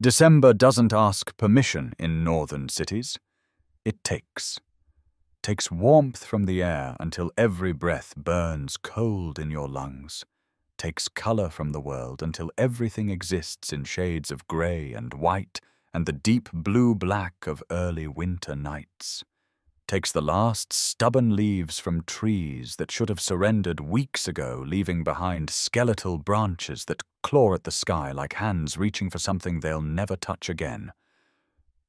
December doesn't ask permission in northern cities. It takes warmth from the air until every breath burns cold in your lungs, takes color from the world until everything exists in shades of gray and white and the deep blue-black of early winter nights, takes the last stubborn leaves from trees that should have surrendered weeks ago, leaving behind skeletal branches that claw at the sky like hands reaching for something they'll never touch again.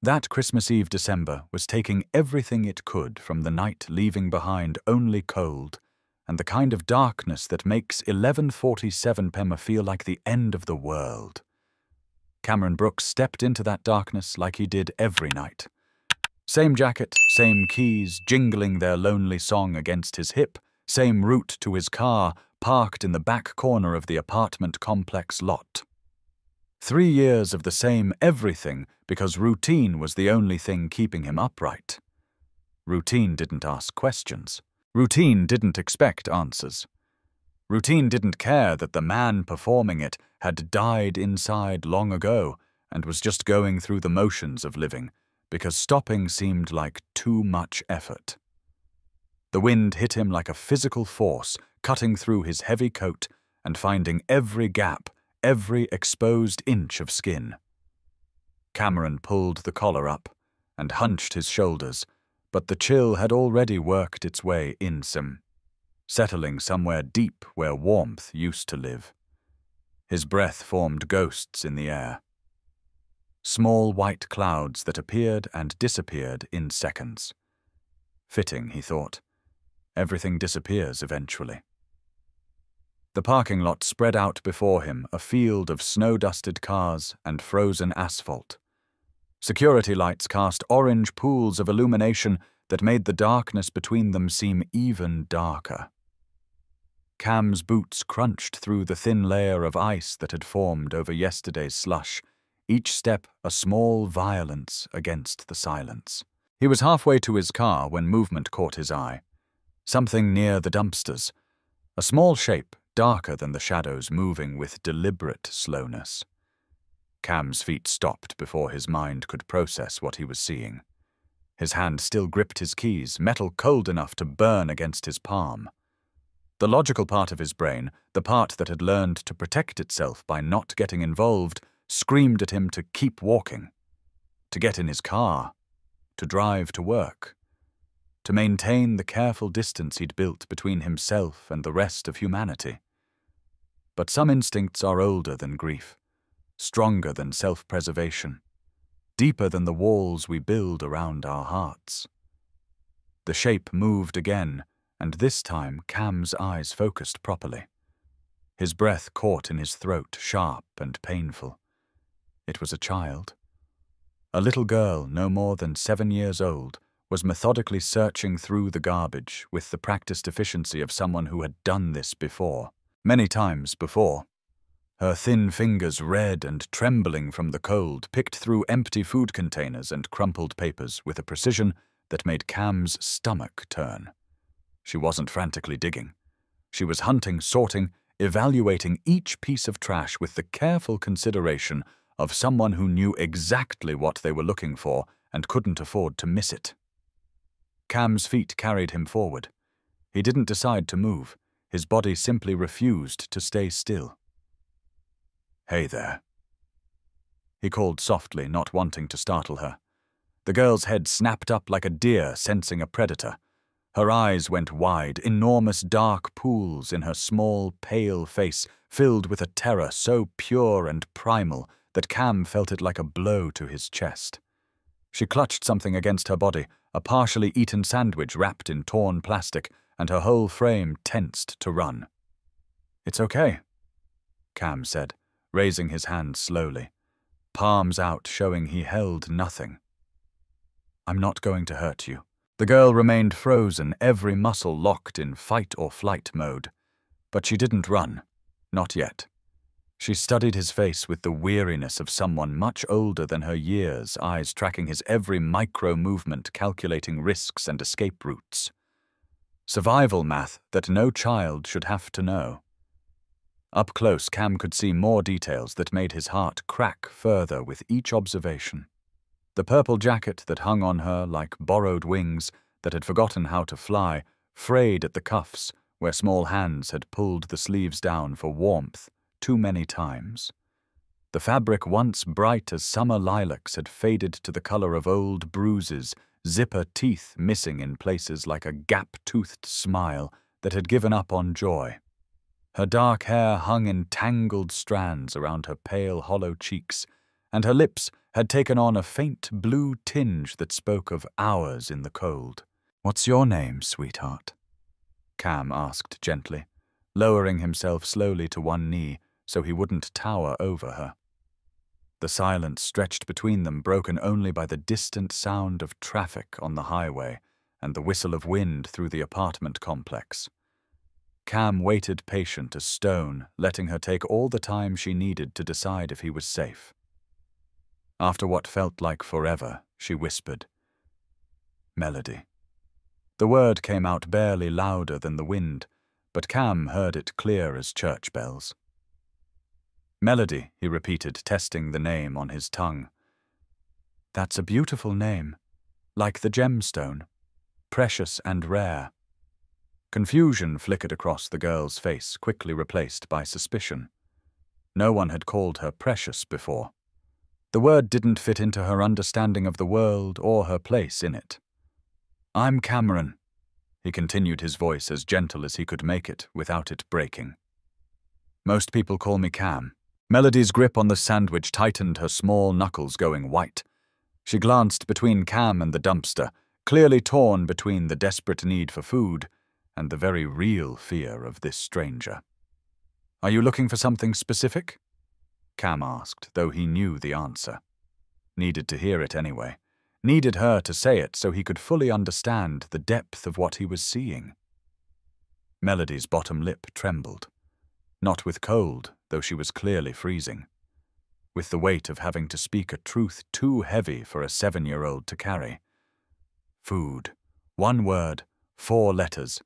That Christmas Eve December was taking everything it could from the night, leaving behind only cold and the kind of darkness that makes 11:47 p.m. feel like the end of the world. Cameron Brooks stepped into that darkness like he did every night. Same jacket, same keys, jingling their lonely song against his hip, same route to his car, parked in the back corner of the apartment complex lot. 3 years of the same everything because routine was the only thing keeping him upright. Routine didn't ask questions. Routine didn't expect answers. Routine didn't care that the man performing it had died inside long ago and was just going through the motions of living, because stopping seemed like too much effort. The wind hit him like a physical force, cutting through his heavy coat and finding every gap, every exposed inch of skin. Cameron pulled the collar up and hunched his shoulders, but the chill had already worked its way in some, settling somewhere deep where warmth used to live. His breath formed ghosts in the air. Small white clouds that appeared and disappeared in seconds. Fitting, he thought. Everything disappears eventually. The parking lot spread out before him, a field of snow-dusted cars and frozen asphalt. Security lights cast orange pools of illumination that made the darkness between them seem even darker. Cam's boots crunched through the thin layer of ice that had formed over yesterday's slush, each step a small violence against the silence. He was halfway to his car when movement caught his eye. Something near the dumpsters. A small shape, darker than the shadows, moving with deliberate slowness. Cam's feet stopped before his mind could process what he was seeing. His hand still gripped his keys, metal cold enough to burn against his palm. The logical part of his brain, the part that had learned to protect itself by not getting involved, screamed at him to keep walking, to get in his car, to drive to work, to maintain the careful distance he'd built between himself and the rest of humanity. But some instincts are older than grief, stronger than self-preservation, deeper than the walls we build around our hearts. The shape moved again, and this time Cam's eyes focused properly. His breath caught in his throat, sharp and painful. It was a child. A little girl, no more than 7 years old, was methodically searching through the garbage with the practiced efficiency of someone who had done this before, many times before. Her thin fingers, red and trembling from the cold, picked through empty food containers and crumpled papers with a precision that made Cam's stomach turn. She wasn't frantically digging. She was hunting, sorting, evaluating each piece of trash with the careful consideration of someone who knew exactly what they were looking for and couldn't afford to miss it. Cam's feet carried him forward. He didn't decide to move. His body simply refused to stay still. "Hey there," he called softly, not wanting to startle her. The girl's head snapped up like a deer sensing a predator. Her eyes went wide, enormous dark pools in her small, pale face, filled with a terror so pure and primal that Cam felt it like a blow to his chest. She clutched something against her body, a partially eaten sandwich wrapped in torn plastic, and her whole frame tensed to run. "It's okay," Cam said, raising his hand slowly, palms out showing he held nothing. "I'm not going to hurt you." The girl remained frozen, every muscle locked in fight or flight mode. But she didn't run. Not yet. She studied his face with the weariness of someone much older than her years, eyes tracking his every micro-movement, calculating risks and escape routes. Survival math that no child should have to know. Up close, Cam could see more details that made his heart crack further with each observation. The purple jacket that hung on her like borrowed wings that had forgotten how to fly, frayed at the cuffs where small hands had pulled the sleeves down for warmth too many times. The fabric once bright as summer lilacs had faded to the color of old bruises, zipper teeth missing in places like a gap-toothed smile that had given up on joy. Her dark hair hung in tangled strands around her pale, hollow cheeks, and her lips had taken on a faint blue tinge that spoke of hours in the cold. "What's your name, sweetheart?" Cam asked gently, lowering himself slowly to one knee so he wouldn't tower over her. The silence stretched between them, broken only by the distant sound of traffic on the highway and the whistle of wind through the apartment complex. Cam waited patient as stone, letting her take all the time she needed to decide if he was safe. After what felt like forever, she whispered, "Melody." The word came out barely louder than the wind, but Cam heard it clear as church bells. "Melody," he repeated, testing the name on his tongue. "That's a beautiful name, like the gemstone, precious and rare." Confusion flickered across the girl's face, quickly replaced by suspicion. No one had called her precious before. The word didn't fit into her understanding of the world or her place in it. "I'm Cameron," he continued, his voice as gentle as he could make it without it breaking. "Most people call me Cam." Melody's grip on the sandwich tightened, her small knuckles going white. She glanced between Cam and the dumpster, clearly torn between the desperate need for food and the very real fear of this stranger. "Are you looking for something specific?" Cam asked, though he knew the answer. Needed to hear it anyway. Needed her to say it so he could fully understand the depth of what he was seeing. Melody's bottom lip trembled. Not with cold, though she was clearly freezing. With the weight of having to speak a truth too heavy for a 7-year-old to carry. Food. One word, 4 letters.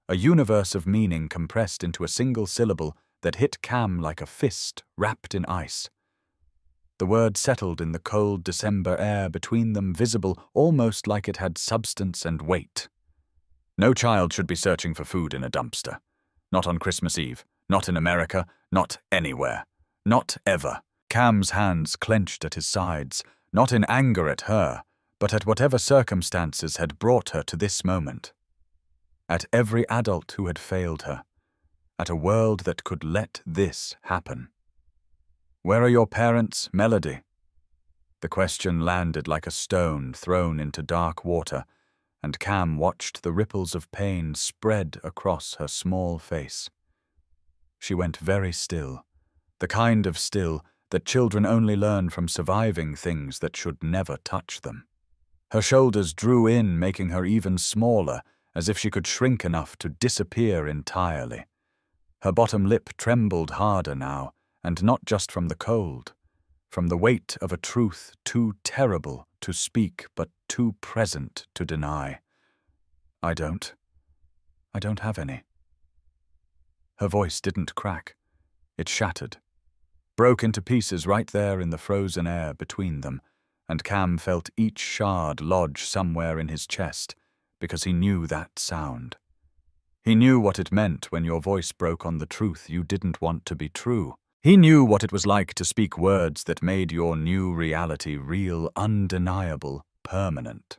A universe of meaning compressed into a single syllable that hit Cam like a fist wrapped in ice. The word settled in the cold December air between them, visible almost like it had substance and weight. No child should be searching for food in a dumpster. Not on Christmas Eve. Not in America. Not anywhere. Not ever. Cam's hands clenched at his sides, not in anger at her, but at whatever circumstances had brought her to this moment. At every adult who had failed her. At a world that could let this happen. "Where are your parents, Melody?" The question landed like a stone thrown into dark water, and Cam watched the ripples of pain spread across her small face. She went very still, the kind of still that children only learn from surviving things that should never touch them. Her shoulders drew in, making her even smaller, as if she could shrink enough to disappear entirely. Her bottom lip trembled harder now, and not just from the cold, from the weight of a truth too terrible to speak but too present to deny. I don't have any." Her voice didn't crack. It shattered. Broke into pieces right there in the frozen air between them, and Cam felt each shard lodge somewhere in his chest, because he knew that sound. He knew what it meant when your voice broke on the truth you didn't want to be true. He knew what it was like to speak words that made your new reality real, undeniable, permanent.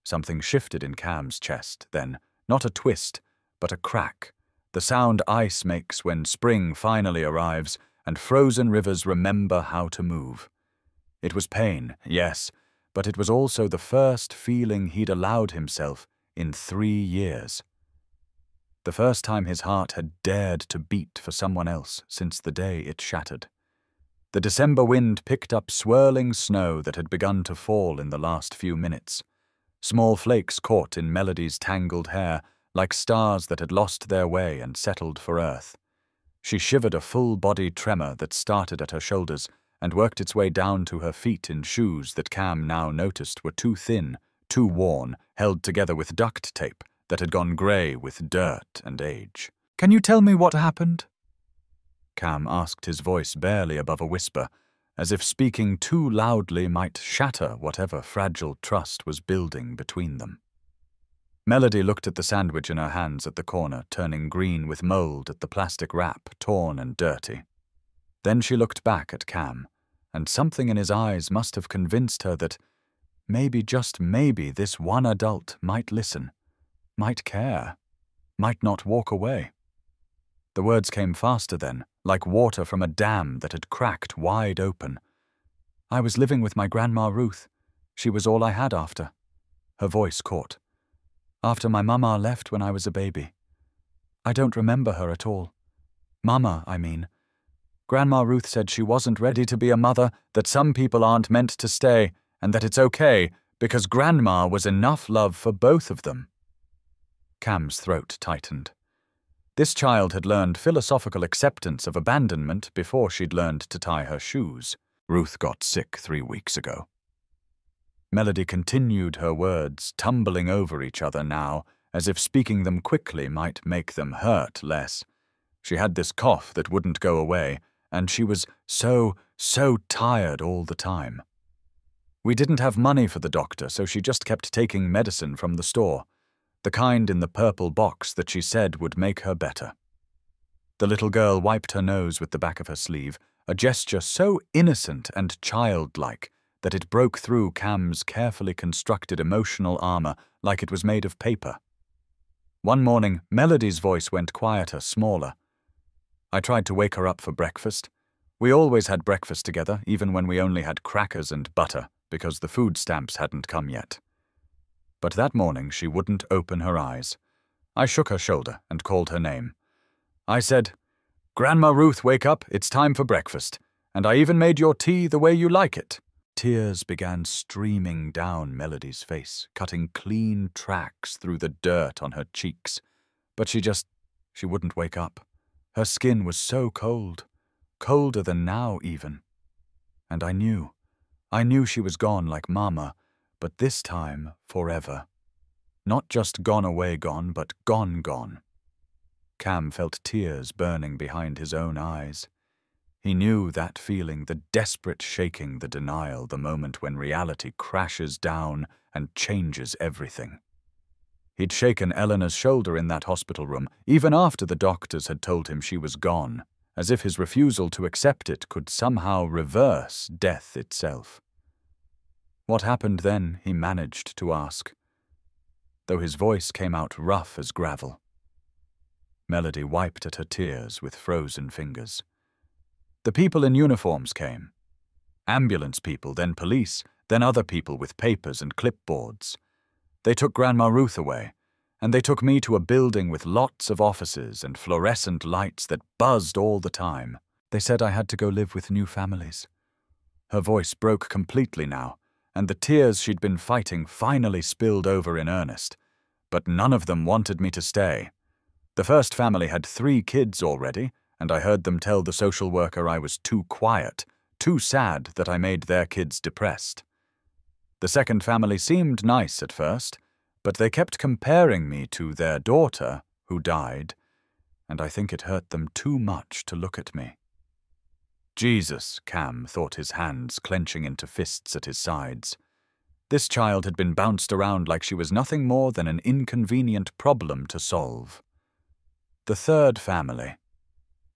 Something shifted in Cam's chest, then, not a twist, but a crack, the sound ice makes when spring finally arrives and frozen rivers remember how to move. It was pain, yes, but it was also the first feeling he'd allowed himself in 3 years. The first time his heart had dared to beat for someone else since the day it shattered. The December wind picked up swirling snow that had begun to fall in the last few minutes. Small flakes caught in Melody's tangled hair, like stars that had lost their way and settled for Earth. She shivered, a full-body tremor that started at her shoulders and worked its way down to her feet in shoes that Cam now noticed were too thin, too worn, held together with duct tape that had gone grey with dirt and age. "Can you tell me what happened?" Cam asked, his voice barely above a whisper, as if speaking too loudly might shatter whatever fragile trust was building between them. Melody looked at the sandwich in her hands at the corner, turning green with mold at the plastic wrap, torn and dirty. Then she looked back at Cam, and something in his eyes must have convinced her that maybe, just maybe, this one adult might listen, might care, might not walk away. The words came faster then, like water from a dam that had cracked wide open. I was living with my Grandma Ruth. She was all I had after. Her voice caught. After my mama left when I was a baby. I don't remember her at all. Mama, I mean. Grandma Ruth said she wasn't ready to be a mother, that some people aren't meant to stay, and that it's okay, because Grandma was enough love for both of them. Cam's throat tightened. This child had learned philosophical acceptance of abandonment before she'd learned to tie her shoes. Ruth got sick 3 weeks ago. Melody continued her words, tumbling over each other now, as if speaking them quickly might make them hurt less. She had this cough that wouldn't go away, and she was so tired all the time. We didn't have money for the doctor, so she just kept taking medicine from the store, the kind in the purple box that she said would make her better. The little girl wiped her nose with the back of her sleeve, a gesture so innocent and childlike that it broke through Cam's carefully constructed emotional armor like it was made of paper. One morning, Melody's voice went quieter, smaller. I tried to wake her up for breakfast. We always had breakfast together, even when we only had crackers and butter, because the food stamps hadn't come yet. But that morning she wouldn't open her eyes. I shook her shoulder and called her name. I said, "Grandma Ruth, wake up, it's time for breakfast, and I even made your tea the way you like it." Tears began streaming down Melody's face, cutting clean tracks through the dirt on her cheeks. But she wouldn't wake up. Her skin was so cold, colder than now even. And I knew she was gone like Mama, but this time forever. Not just gone away gone, but gone. Cam felt tears burning behind his own eyes. He knew that feeling, the desperate shaking, the denial, the moment when reality crashes down and changes everything. He'd shaken Eleanor's shoulder in that hospital room, even after the doctors had told him she was gone, as if his refusal to accept it could somehow reverse death itself. What happened then, he managed to ask, though his voice came out rough as gravel. Melody wiped at her tears with frozen fingers. The people in uniforms came. Ambulance people, then police, then other people with papers and clipboards. They took Grandma Ruth away, and they took me to a building with lots of offices and fluorescent lights that buzzed all the time. They said I had to go live with new families. Her voice broke completely now, and the tears she'd been fighting finally spilled over in earnest. But none of them wanted me to stay. The first family had 3 kids already, and I heard them tell the social worker I was too quiet, too sad that I made their kids depressed. The second family seemed nice at first, but they kept comparing me to their daughter, who died, and I think it hurt them too much to look at me. Jesus, Cam thought, his hands clenching into fists at his sides. This child had been bounced around like she was nothing more than an inconvenient problem to solve. The third family.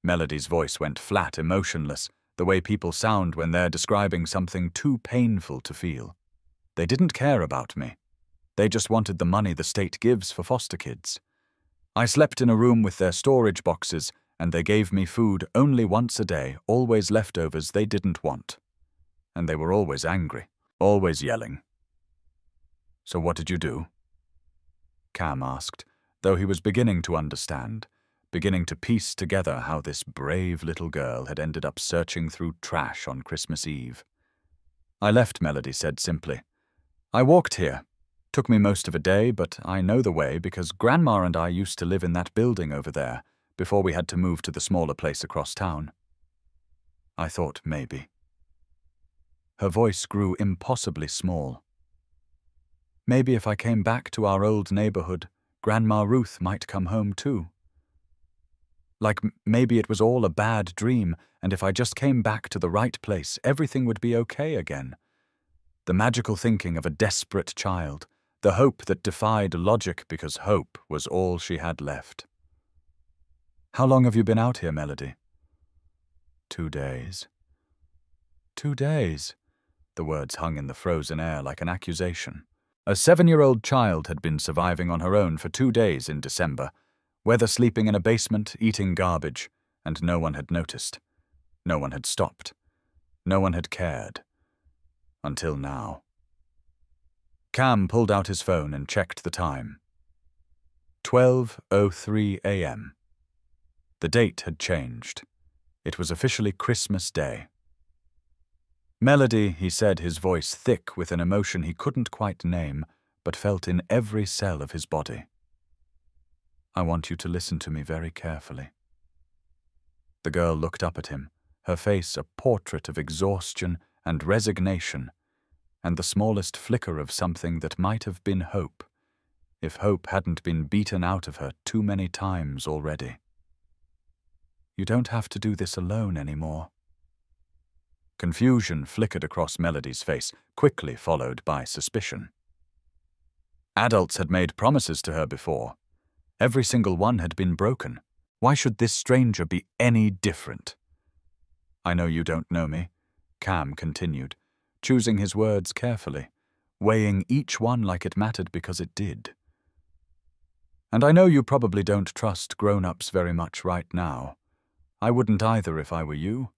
Melody's voice went flat, emotionless, the way people sound when they're describing something too painful to feel. They didn't care about me. They just wanted the money the state gives for foster kids. I slept in a room with their storage boxes, and they gave me food only once a day, always leftovers they didn't want. And they were always angry, always yelling. "So what did you do?" Cam asked, though he was beginning to understand, beginning to piece together how this brave little girl had ended up searching through trash on Christmas Eve. "I left," Melody said simply. "I walked here. Took me most of a day, but I know the way because Grandma and I used to live in that building over there before we had to move to the smaller place across town." I thought maybe. Her voice grew impossibly small. "Maybe if I came back to our old neighborhood, Grandma Ruth might come home too." Like maybe it was all a bad dream, and if I just came back to the right place, everything would be okay again. The magical thinking of a desperate child, the hope that defied logic because hope was all she had left. "How long have you been out here, Melody?" 2 days. 2 days. The words hung in the frozen air like an accusation. A 7-year-old child had been surviving on her own for 2 days in December, whether sleeping in a basement, eating garbage, and no one had noticed. No one had stopped. No one had cared. Until now. Cam pulled out his phone and checked the time. 12:03 a.m. The date had changed. It was officially Christmas Day. "Melody," he said, his voice thick with an emotion he couldn't quite name, but felt in every cell of his body. "I want you to listen to me very carefully." The girl looked up at him, her face a portrait of exhaustion and resignation, and the smallest flicker of something that might have been hope, if hope hadn't been beaten out of her too many times already. "You don't have to do this alone anymore." Confusion flickered across Melody's face, quickly followed by suspicion. Adults had made promises to her before. Every single one had been broken. Why should this stranger be any different? "I know you don't know me," Cam continued, choosing his words carefully, weighing each one like it mattered because it did. "And I know you probably don't trust grown-ups very much right now. I wouldn't either if I were you,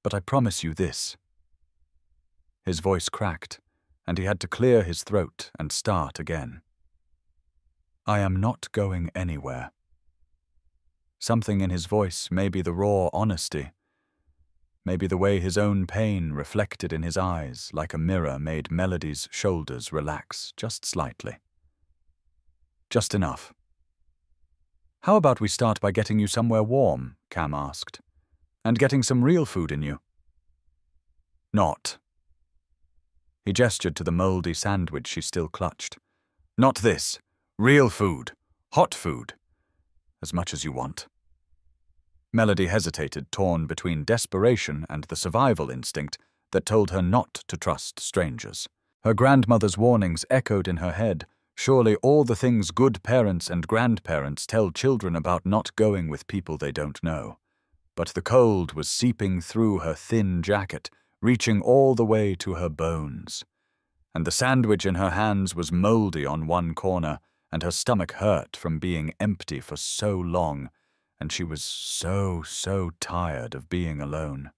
but I promise you this." His voice cracked, and he had to clear his throat and start again. "I am not going anywhere." Something in his voice, maybe the raw honesty, maybe the way his own pain reflected in his eyes like a mirror, made Melody's shoulders relax just slightly. Just enough. "How about we start by getting you somewhere warm?" Cam asked. "And getting some real food in you." "Not." He gestured to the moldy sandwich she still clutched. "Not this. Real food. Hot food. As much as you want." Melody hesitated, torn between desperation and the survival instinct that told her not to trust strangers. Her grandmother's warnings echoed in her head, surely all the things good parents and grandparents tell children about not going with people they don't know. But the cold was seeping through her thin jacket, reaching all the way to her bones. And the sandwich in her hands was moldy on one corner, and her stomach hurt from being empty for so long, and she was so tired of being alone.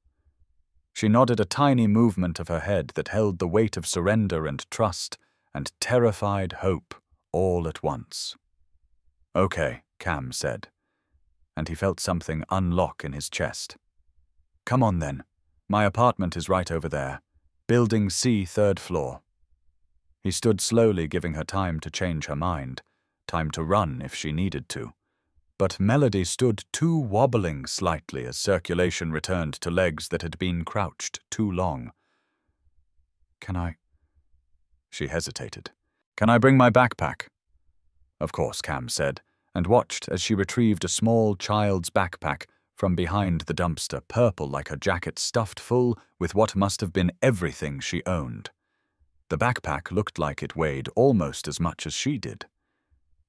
She nodded a tiny movement of her head that held the weight of surrender and trust and terrified hope all at once. "Okay," Cam said, and he felt something unlock in his chest. "Come on then. My apartment is right over there. Building C, 3rd floor." He stood slowly, giving her time to change her mind, time to run if she needed to. But Melody stood too, wobbling slightly as circulation returned to legs that had been crouched too long. "Can I?" She hesitated. "Can I bring my backpack?" "Of course," Cam said, and watched as she retrieved a small child's backpack from behind the dumpster, purple like her jacket, stuffed full with what must have been everything she owned. The backpack looked like it weighed almost as much as she did.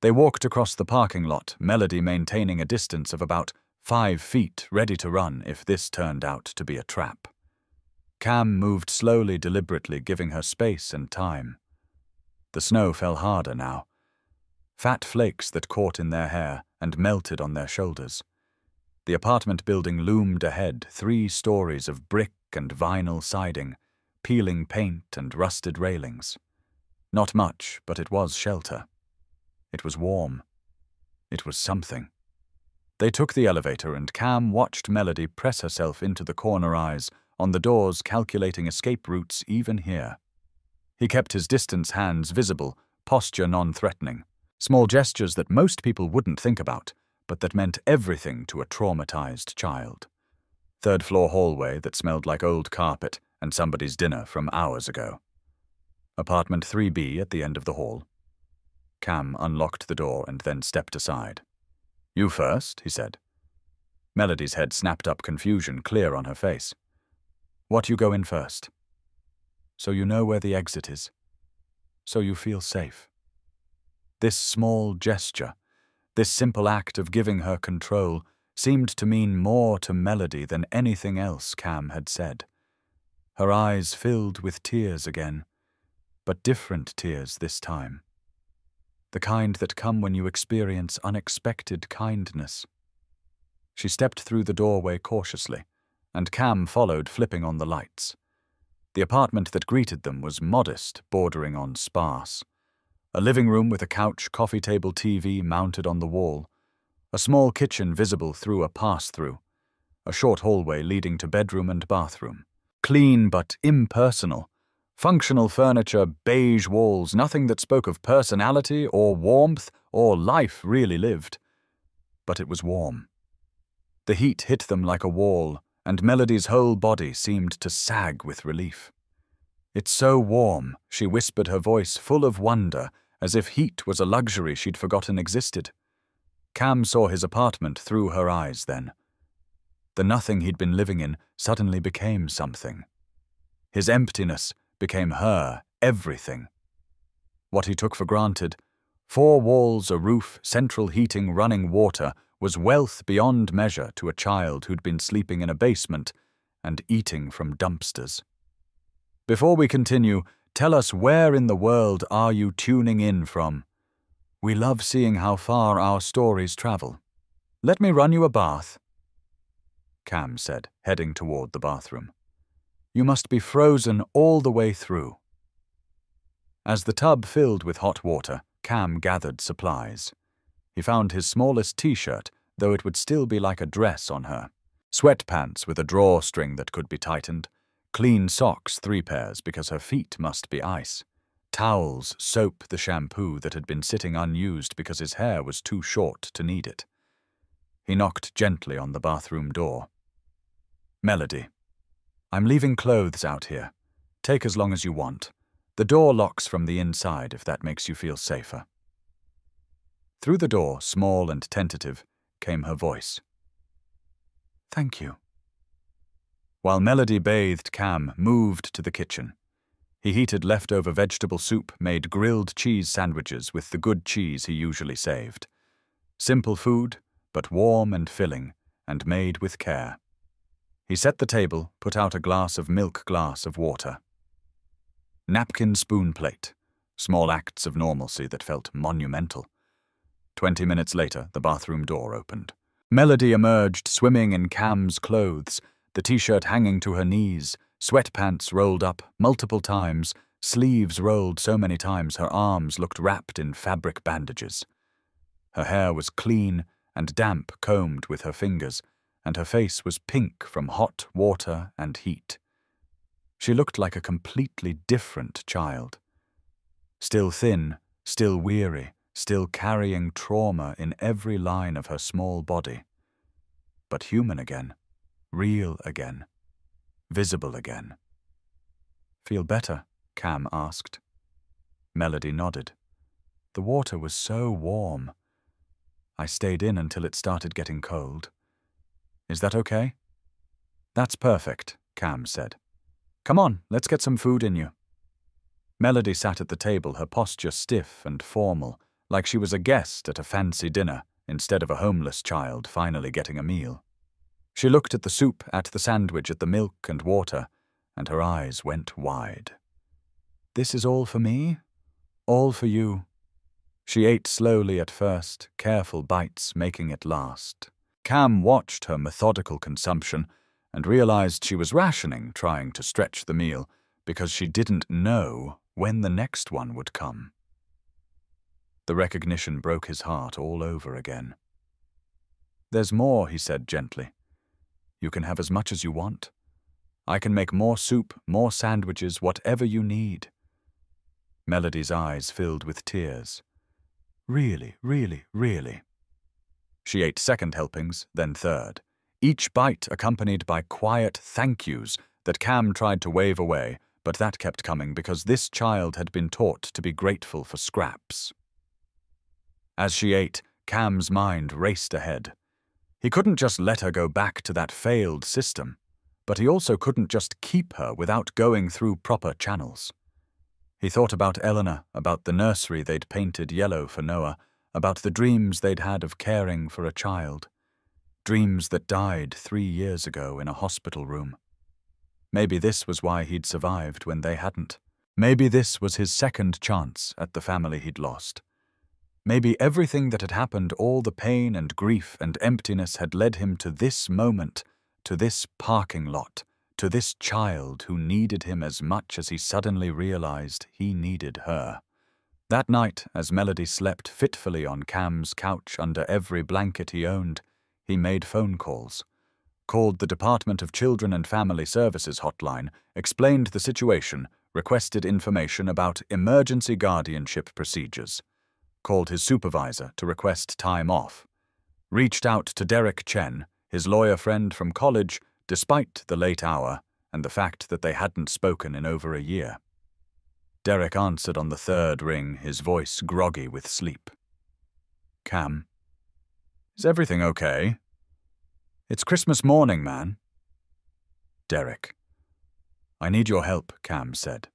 They walked across the parking lot, Melody maintaining a distance of about 5 feet, ready to run if this turned out to be a trap. Cam moved slowly, deliberately, giving her space and time. The snow fell harder now. Fat flakes that caught in their hair and melted on their shoulders. The apartment building loomed ahead, 3 stories of brick and vinyl siding, peeling paint and rusted railings. Not much, but it was shelter. It was warm. It was something. They took the elevator, and Cam watched Melody press herself into the corner eyes on the doors, calculating escape routes even here. He kept his distance, hands visible, posture non-threatening. Small gestures that most people wouldn't think about, but that meant everything to a traumatized child. 3rd floor hallway that smelled like old carpet and somebody's dinner from hours ago. Apartment 3B at the end of the hall. Cam unlocked the door and then stepped aside. "You first," he said. Melody's head snapped up, confusion clear on her face. What, you go in first? So you know where the exit is. So you feel safe. This small gesture, this simple act of giving her control, seemed to mean more to Melody than anything else Cam had said. Her eyes filled with tears again, but different tears this time. The kind that come when you experience unexpected kindness. She stepped through the doorway cautiously, and Cam followed, flipping on the lights. The apartment that greeted them was modest, bordering on sparse. A living room with a couch, coffee table, TV mounted on the wall. A small kitchen visible through a pass-through. A short hallway leading to bedroom and bathroom. Clean but impersonal. Functional furniture, beige walls, nothing that spoke of personality or warmth or life really lived. But it was warm. The heat hit them like a wall, and Melody's whole body seemed to sag with relief. It's so warm, she whispered, her voice full of wonder, as if heat was a luxury she'd forgotten existed. Cam saw his apartment through her eyes then. The nothing he'd been living in suddenly became something. His emptiness became her everything. What he took for granted, 4 walls, a roof, central heating, running water, was wealth beyond measure to a child who'd been sleeping in a basement and eating from dumpsters. Before we continue, tell us, where in the world are you tuning in from? We love seeing how far our stories travel. Let me run you a bath, Cam said, heading toward the bathroom. You must be frozen all the way through. As the tub filled with hot water, Cam gathered supplies. He found his smallest t-shirt, though it would still be like a dress on her. Sweatpants with a drawstring that could be tightened. Clean socks, 3 pairs, because her feet must be ice. Towels, soap, the shampoo that had been sitting unused because his hair was too short to need it. He knocked gently on the bathroom door. Melody, I'm leaving clothes out here. Take as long as you want. The door locks from the inside if that makes you feel safer. Through the door, small and tentative, came her voice. Thank you. While Melody bathed, Cam moved to the kitchen. He heated leftover vegetable soup, made grilled cheese sandwiches with the good cheese he usually saved. Simple food, but warm and filling, and made with care. He set the table, put out a glass of milk, glass of water. Napkin, spoon, plate. Small acts of normalcy that felt monumental. 20 minutes later, the bathroom door opened. Melody emerged, swimming in Cam's clothes, the t-shirt hanging to her knees, sweatpants rolled up multiple times, sleeves rolled so many times her arms looked wrapped in fabric bandages. Her hair was clean and damp, combed with her fingers, and her face was pink from hot water and heat. She looked like a completely different child. Still thin, still weary, still carrying trauma in every line of her small body. But human again, real again, visible again. Feel better? Cam asked. Melody nodded. The water was so warm. I stayed in until it started getting cold. Is that okay? That's perfect, Cam said. Come on, let's get some food in you. Melody sat at the table, her posture stiff and formal, like she was a guest at a fancy dinner instead of a homeless child finally getting a meal. She looked at the soup, at the sandwich, at the milk and water, and her eyes went wide. This is all for me? All for you. She ate slowly at first, careful bites making it last. Cam watched her methodical consumption and realized she was rationing, trying to stretch the meal, because she didn't know when the next one would come. The recognition broke his heart all over again. There's more, he said gently. You can have as much as you want. I can make more soup, more sandwiches, whatever you need. Melody's eyes filled with tears. Really, really, really. She ate second helpings, then third, each bite accompanied by quiet thank yous that Cam tried to wave away, but that kept coming because this child had been taught to be grateful for scraps. As she ate, Cam's mind raced ahead. He couldn't just let her go back to that failed system, but he also couldn't just keep her without going through proper channels. He thought about Eleanor, about the nursery they'd painted yellow for Noah, about the dreams they'd had of caring for a child. Dreams that died 3 years ago in a hospital room. Maybe this was why he'd survived when they hadn't. Maybe this was his second chance at the family he'd lost. Maybe everything that had happened, all the pain and grief and emptiness, had led him to this moment, to this parking lot, to this child who needed him as much as he suddenly realized he needed her. That night, as Melody slept fitfully on Cam's couch under every blanket he owned, he made phone calls. Called the Department of Children and Family Services hotline, explained the situation, requested information about emergency guardianship procedures. Called his supervisor to request time off. Reached out to Derek Chen, his lawyer friend from college, despite the late hour and the fact that they hadn't spoken in over a year. Derek answered on the third ring, his voice groggy with sleep. "Cam, is everything okay? It's Christmas morning, man." "Derek, I need your help," Cam said.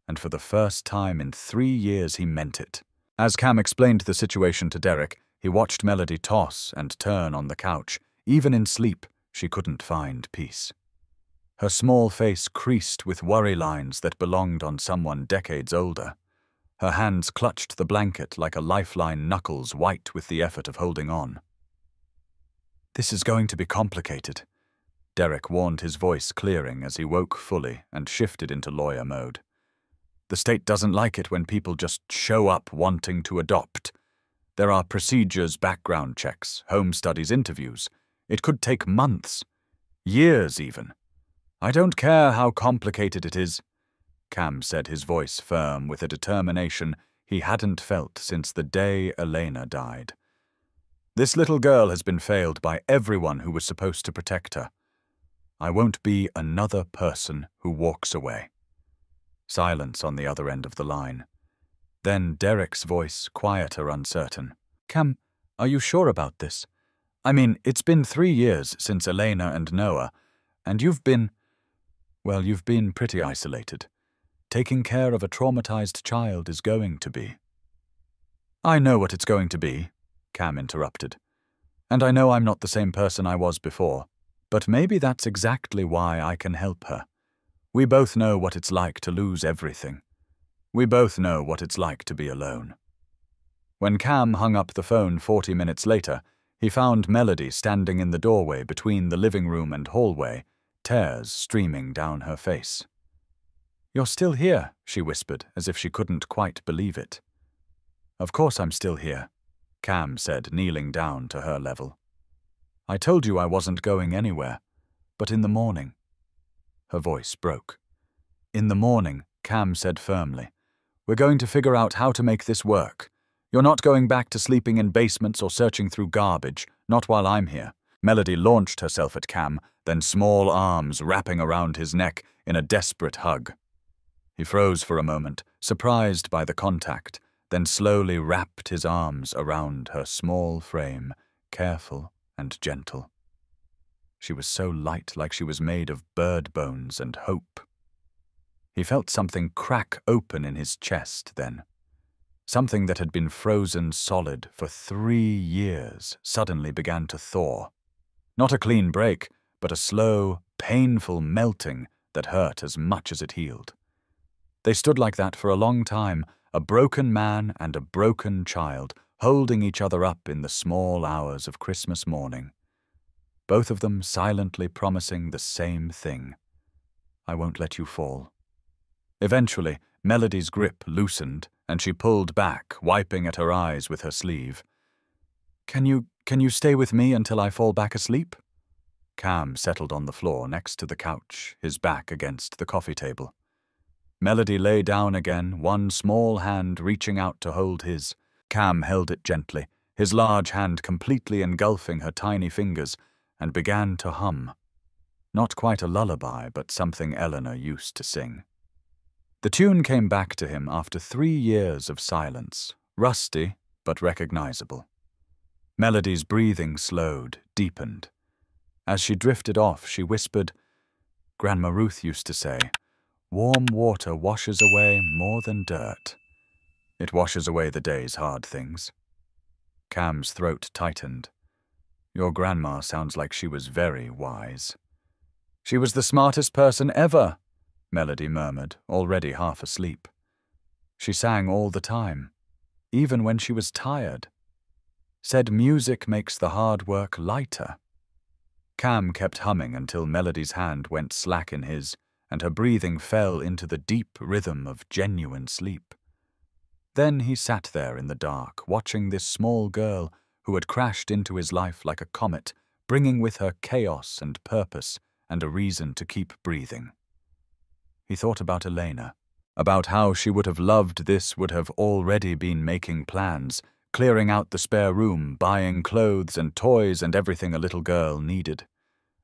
And for the first time in 3 years he meant it. As Cam explained the situation to Derek, he watched Melody toss and turn on the couch. Even in sleep, she couldn't find peace. Her small face creased with worry lines that belonged on someone decades older. Her hands clutched the blanket like a lifeline, knuckles white with the effort of holding on. "This is going to be complicated," Derek warned, his voice clearing as he woke fully and shifted into lawyer mode. "The state doesn't like it when people just show up wanting to adopt. There are procedures, background checks, home studies, interviews. It could take months, years even. I don't care how complicated it is," Cam said, his voice firm with a determination he hadn't felt since the day Elena died. "This little girl has been failed by everyone who was supposed to protect her. I won't be another person who walks away." Silence on the other end of the line. Then Derek's voice, quieter, uncertain. "Cam, are you sure about this? I mean, it's been 3 years since Elena and Noah, and you've been pretty isolated. Taking care of a traumatized child is going to be." "I know what it's going to be," Cam interrupted. "And I know I'm not the same person I was before, but maybe that's exactly why I can help her. We both know what it's like to lose everything. We both know what it's like to be alone." When Cam hung up the phone 40 minutes later, he found Melody standing in the doorway between the living room and hallway, tears streaming down her face. "You're still here," she whispered, as if she couldn't quite believe it. "Of course I'm still here," Cam said, kneeling down to her level. "I told you I wasn't going anywhere, but in the morning." Her voice broke. "In the morning," Cam said firmly. "We're going to figure out how to make this work. You're not going back to sleeping in basements or searching through garbage, not while I'm here." Melody launched herself at Cam, then small arms wrapping around his neck in a desperate hug. He froze for a moment, surprised by the contact, then slowly wrapped his arms around her small frame, careful and gentle. She was so light, like she was made of bird bones and hope. He felt something crack open in his chest then. Something that had been frozen solid for 3 years suddenly began to thaw. Not a clean break, but a slow, painful melting that hurt as much as it healed. They stood like that for a long time, a broken man and a broken child, holding each other up in the small hours of Christmas morning. Both of them silently promising the same thing. "I won't let you fall." Eventually, Melody's grip loosened, and she pulled back, wiping at her eyes with her sleeve. Can you stay with me until I fall back asleep?" Cam settled on the floor next to the couch, his back against the coffee table. Melody lay down again, one small hand reaching out to hold his. Cam held it gently, his large hand completely engulfing her tiny fingers, and began to hum. Not quite a lullaby, but something Eleanor used to sing. The tune came back to him after 3 years of silence, rusty but recognizable. Melody's breathing slowed, deepened. As she drifted off, she whispered, "Grandma Ruth used to say, warm water washes away more than dirt. It washes away the day's hard things." Cam's throat tightened. "Your grandma sounds like she was very wise." "She was the smartest person ever," Melody murmured, already half asleep. "She sang all the time, even when she was tired. Said music makes the hard work lighter." Cam kept humming until Melody's hand went slack in his, and her breathing fell into the deep rhythm of genuine sleep. Then he sat there in the dark, watching this small girl who had crashed into his life like a comet, bringing with her chaos and purpose and a reason to keep breathing. He thought about Elena, about how she would have loved this, would have already been making plans, clearing out the spare room, buying clothes and toys and everything a little girl needed.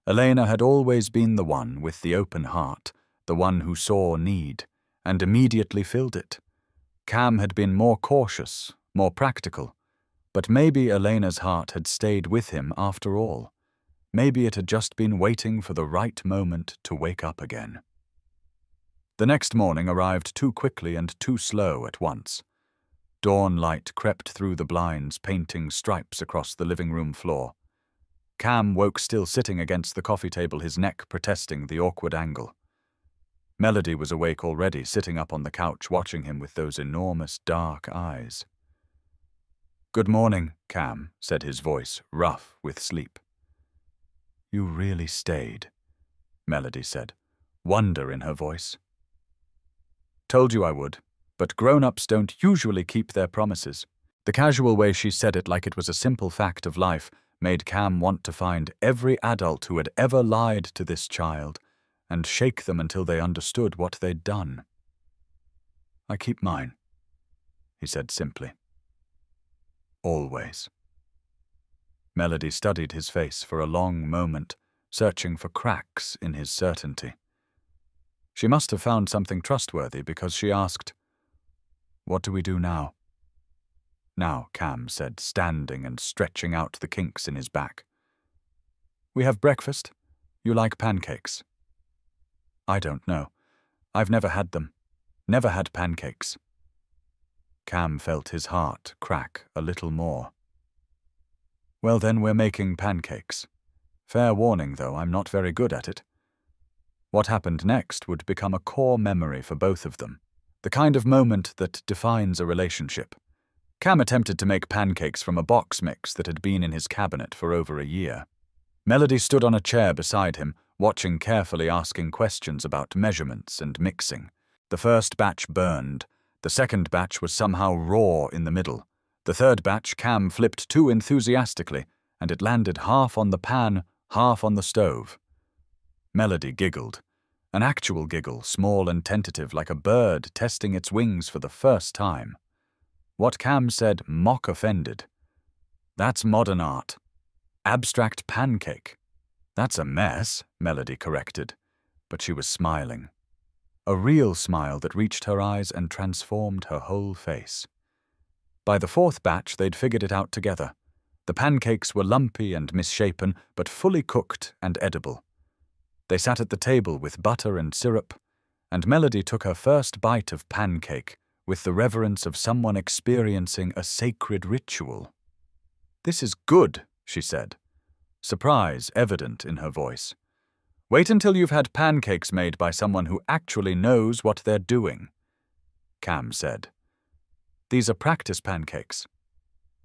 Elena had always been the one with the open heart, the one who saw need, and immediately filled it. Cam had been more cautious, more practical, but maybe Elena's heart had stayed with him after all. Maybe it had just been waiting for the right moment to wake up again. The next morning arrived too quickly and too slow at once. Dawn light crept through the blinds, painting stripes across the living room floor. Cam woke still sitting against the coffee table, his neck protesting the awkward angle. Melody was awake already, sitting up on the couch, watching him with those enormous dark eyes. "Good morning, Cam," said his voice, rough with sleep. "You really stayed," Melody said, wonder in her voice. "Told you I would, but grown-ups don't usually keep their promises." The casual way she said it, like it was a simple fact of life, made Cam want to find every adult who had ever lied to this child and shake them until they understood what they'd done. "I keep mine," he said simply. "Always." Melody studied his face for a long moment, searching for cracks in his certainty. She must have found something trustworthy because she asked, "What do we do now?" "Now," Cam said, standing and stretching out the kinks in his back. "We have breakfast. You like pancakes?" "I don't know. I've never had them. Never had pancakes." Cam felt his heart crack a little more. "Well then, we're making pancakes. Fair warning, though, I'm not very good at it." What happened next would become a core memory for both of them, the kind of moment that defines a relationship. Cam attempted to make pancakes from a box mix that had been in his cabinet for over a year. Melody stood on a chair beside him, watching carefully, asking questions about measurements and mixing. The first batch burned. The second batch was somehow raw in the middle. The third batch Cam flipped too enthusiastically, and it landed half on the pan, half on the stove. Melody giggled. An actual giggle, small and tentative, like a bird testing its wings for the first time. What Cam said mock offended. "That's modern art. Abstract pancake." "That's a mess," Melody corrected, but she was smiling. A real smile that reached her eyes and transformed her whole face. By the fourth batch, they'd figured it out together. The pancakes were lumpy and misshapen, but fully cooked and edible. They sat at the table with butter and syrup, and Melody took her first bite of pancake with the reverence of someone experiencing a sacred ritual. "This is good," she said, surprise evident in her voice. "Wait until you've had pancakes made by someone who actually knows what they're doing," Cam said. "These are practice pancakes.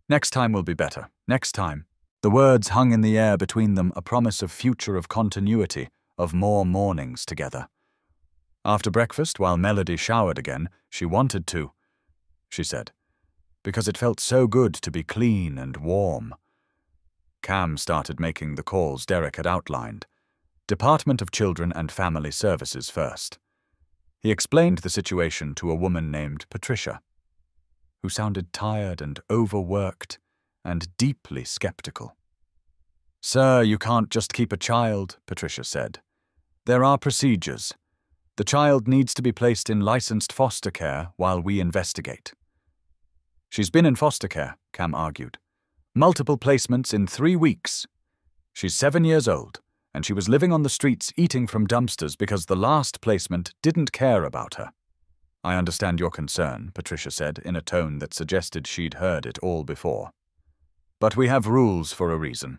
Next time will be better. Next time." The words hung in the air between them, a promise of future, of continuity, of more mornings together. After breakfast, while Melody showered again, "She wanted to," she said, "because it felt so good to be clean and warm." Cam started making the calls Derek had outlined. Department of Children and Family Services first. He explained the situation to a woman named Patricia, who sounded tired and overworked and deeply skeptical. "Sir, you can't just keep a child," Patricia said. "There are procedures. The child needs to be placed in licensed foster care while we investigate." "She's been in foster care," Cam argued. Multiple placements in 3 weeks. She's 7 years old, and she was living on the streets eating from dumpsters because the last placement didn't care about her. I understand your concern, Patricia said in a tone that suggested she'd heard it all before. But we have rules for a reason.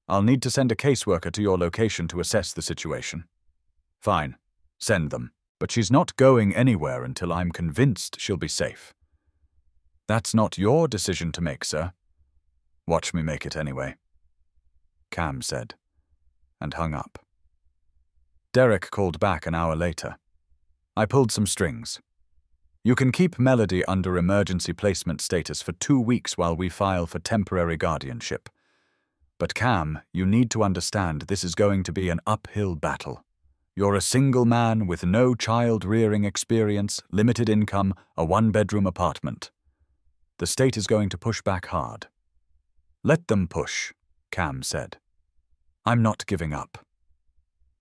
I'll need to send a caseworker to your location to assess the situation. Fine, send them. But she's not going anywhere until I'm convinced she'll be safe. That's not your decision to make, sir. Watch me make it anyway, Cam said, and hung up. Derek called back an hour later. I pulled some strings. You can keep Melody under emergency placement status for 2 weeks while we file for temporary guardianship. But Cam, you need to understand this is going to be an uphill battle. You're a single man with no child-rearing experience, limited income, a 1-bedroom apartment. The state is going to push back hard. Let them push, Cam said. I'm not giving up.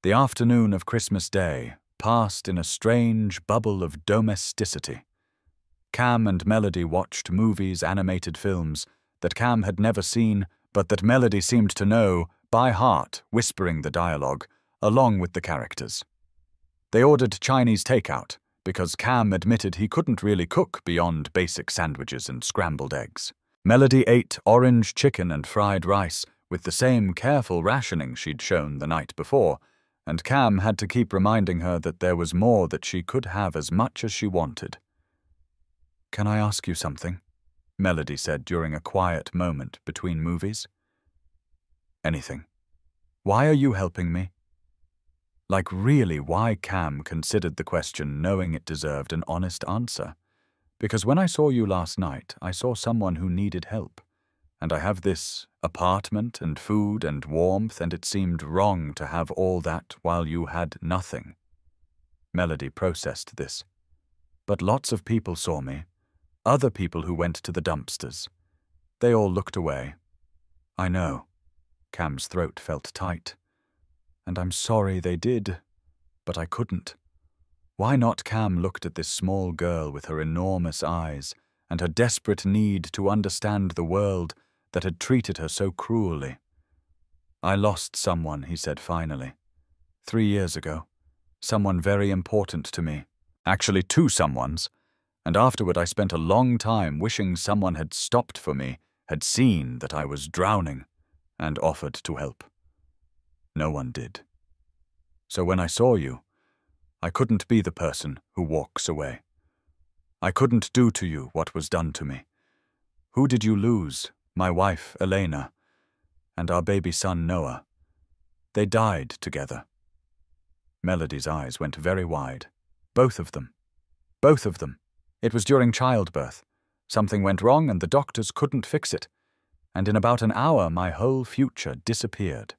The afternoon of Christmas Day passed in a strange bubble of domesticity. Cam and Melody watched movies, animated films that Cam had never seen, but that Melody seemed to know by heart, whispering the dialogue, along with the characters. They ordered Chinese takeout, because Cam admitted he couldn't really cook beyond basic sandwiches and scrambled eggs. Melody ate orange chicken and fried rice with the same careful rationing she'd shown the night before, and Cam had to keep reminding her that there was more that she could have as much as she wanted. "Can I ask you something?" Melody said during a quiet moment between movies. "Anything. Why are you helping me?" Like really why Cam considered the question knowing it deserved an honest answer. Because when I saw you last night, I saw someone who needed help. And I have this apartment and food and warmth, and it seemed wrong to have all that while you had nothing. Melody processed this. But lots of people saw me. Other people who went to the dumpsters. They all looked away. I know. Cam's throat felt tight. And I'm sorry they did, but I couldn't. Why not? Cam looked at this small girl with her enormous eyes and her desperate need to understand the world that had treated her so cruelly. I lost someone, he said finally. 3 years ago. Someone very important to me. Actually 2 someones. And afterward I spent a long time wishing someone had stopped for me, had seen that I was drowning, and offered to help. No one did. So when I saw you, I couldn't be the person who walks away. I couldn't do to you what was done to me. Who did you lose? My wife, Elena, and our baby son, Noah. They died together. Melody's eyes went very wide. Both of them. Both of them. It was during childbirth. Something went wrong and the doctors couldn't fix it. And in about an hour, my whole future disappeared.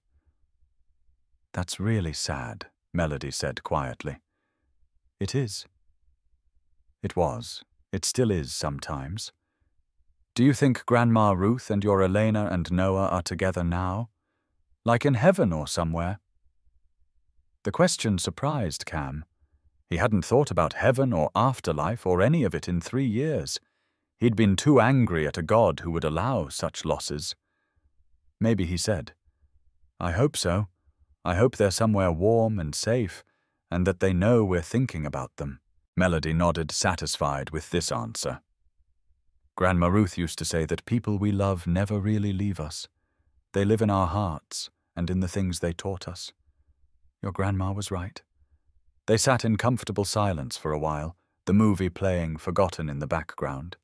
That's really sad, Melody said quietly. It is. It was. It still is sometimes. Do you think Grandma Ruth and your Elena and Noah are together now? Like in heaven or somewhere? The question surprised Cam. He hadn't thought about heaven or afterlife or any of it in 3 years. He'd been too angry at a God who would allow such losses. Maybe he said, I hope so. I hope they're somewhere warm and safe, and that they know we're thinking about them. Melody nodded, satisfied with this answer. Grandma Ruth used to say that people we love never really leave us. They live in our hearts and in the things they taught us. Your grandma was right. They sat in comfortable silence for a while, the movie playing forgotten in the background.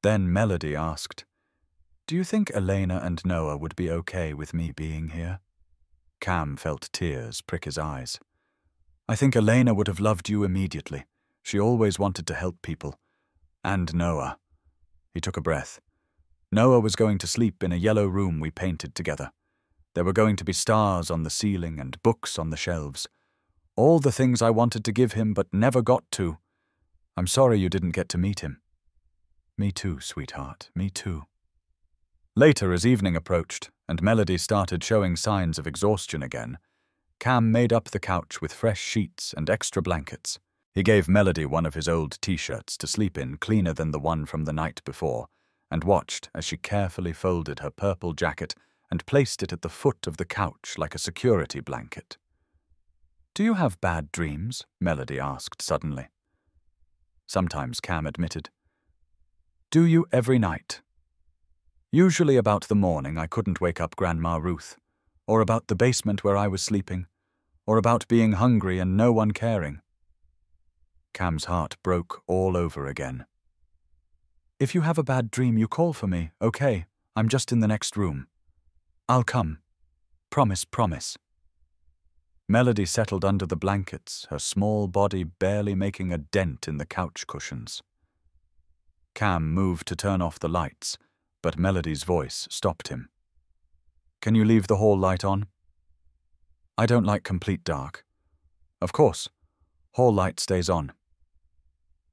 Then Melody asked, Do you think Elena and Noah would be okay with me being here? Cam felt tears prick his eyes. I think Elena would have loved you immediately. She always wanted to help people. And Noah. He took a breath. Noah was going to sleep in a yellow room we painted together. There were going to be stars on the ceiling and books on the shelves. All the things I wanted to give him but never got to. I'm sorry you didn't get to meet him. Me too, sweetheart, me too. Later, as evening approached, and Melody started showing signs of exhaustion again, Cam made up the couch with fresh sheets and extra blankets. He gave Melody one of his old t-shirts to sleep in, cleaner than the one from the night before, and watched as she carefully folded her purple jacket and placed it at the foot of the couch like a security blanket. "Do you have bad dreams?" Melody asked suddenly. "Sometimes," Cam admitted. "Do you every night?" "Usually about the morning I couldn't wake up Grandma Ruth, or about the basement where I was sleeping, or about being hungry and no one caring." Cam's heart broke all over again. "If you have a bad dream, you call for me, okay? I'm just in the next room. I'll come. Promise, promise." Melody settled under the blankets, her small body barely making a dent in the couch cushions. Cam moved to turn off the lights, but Melody's voice stopped him. "Can you leave the hall light on?" "I don't like complete dark." "Of course. Hall light stays on."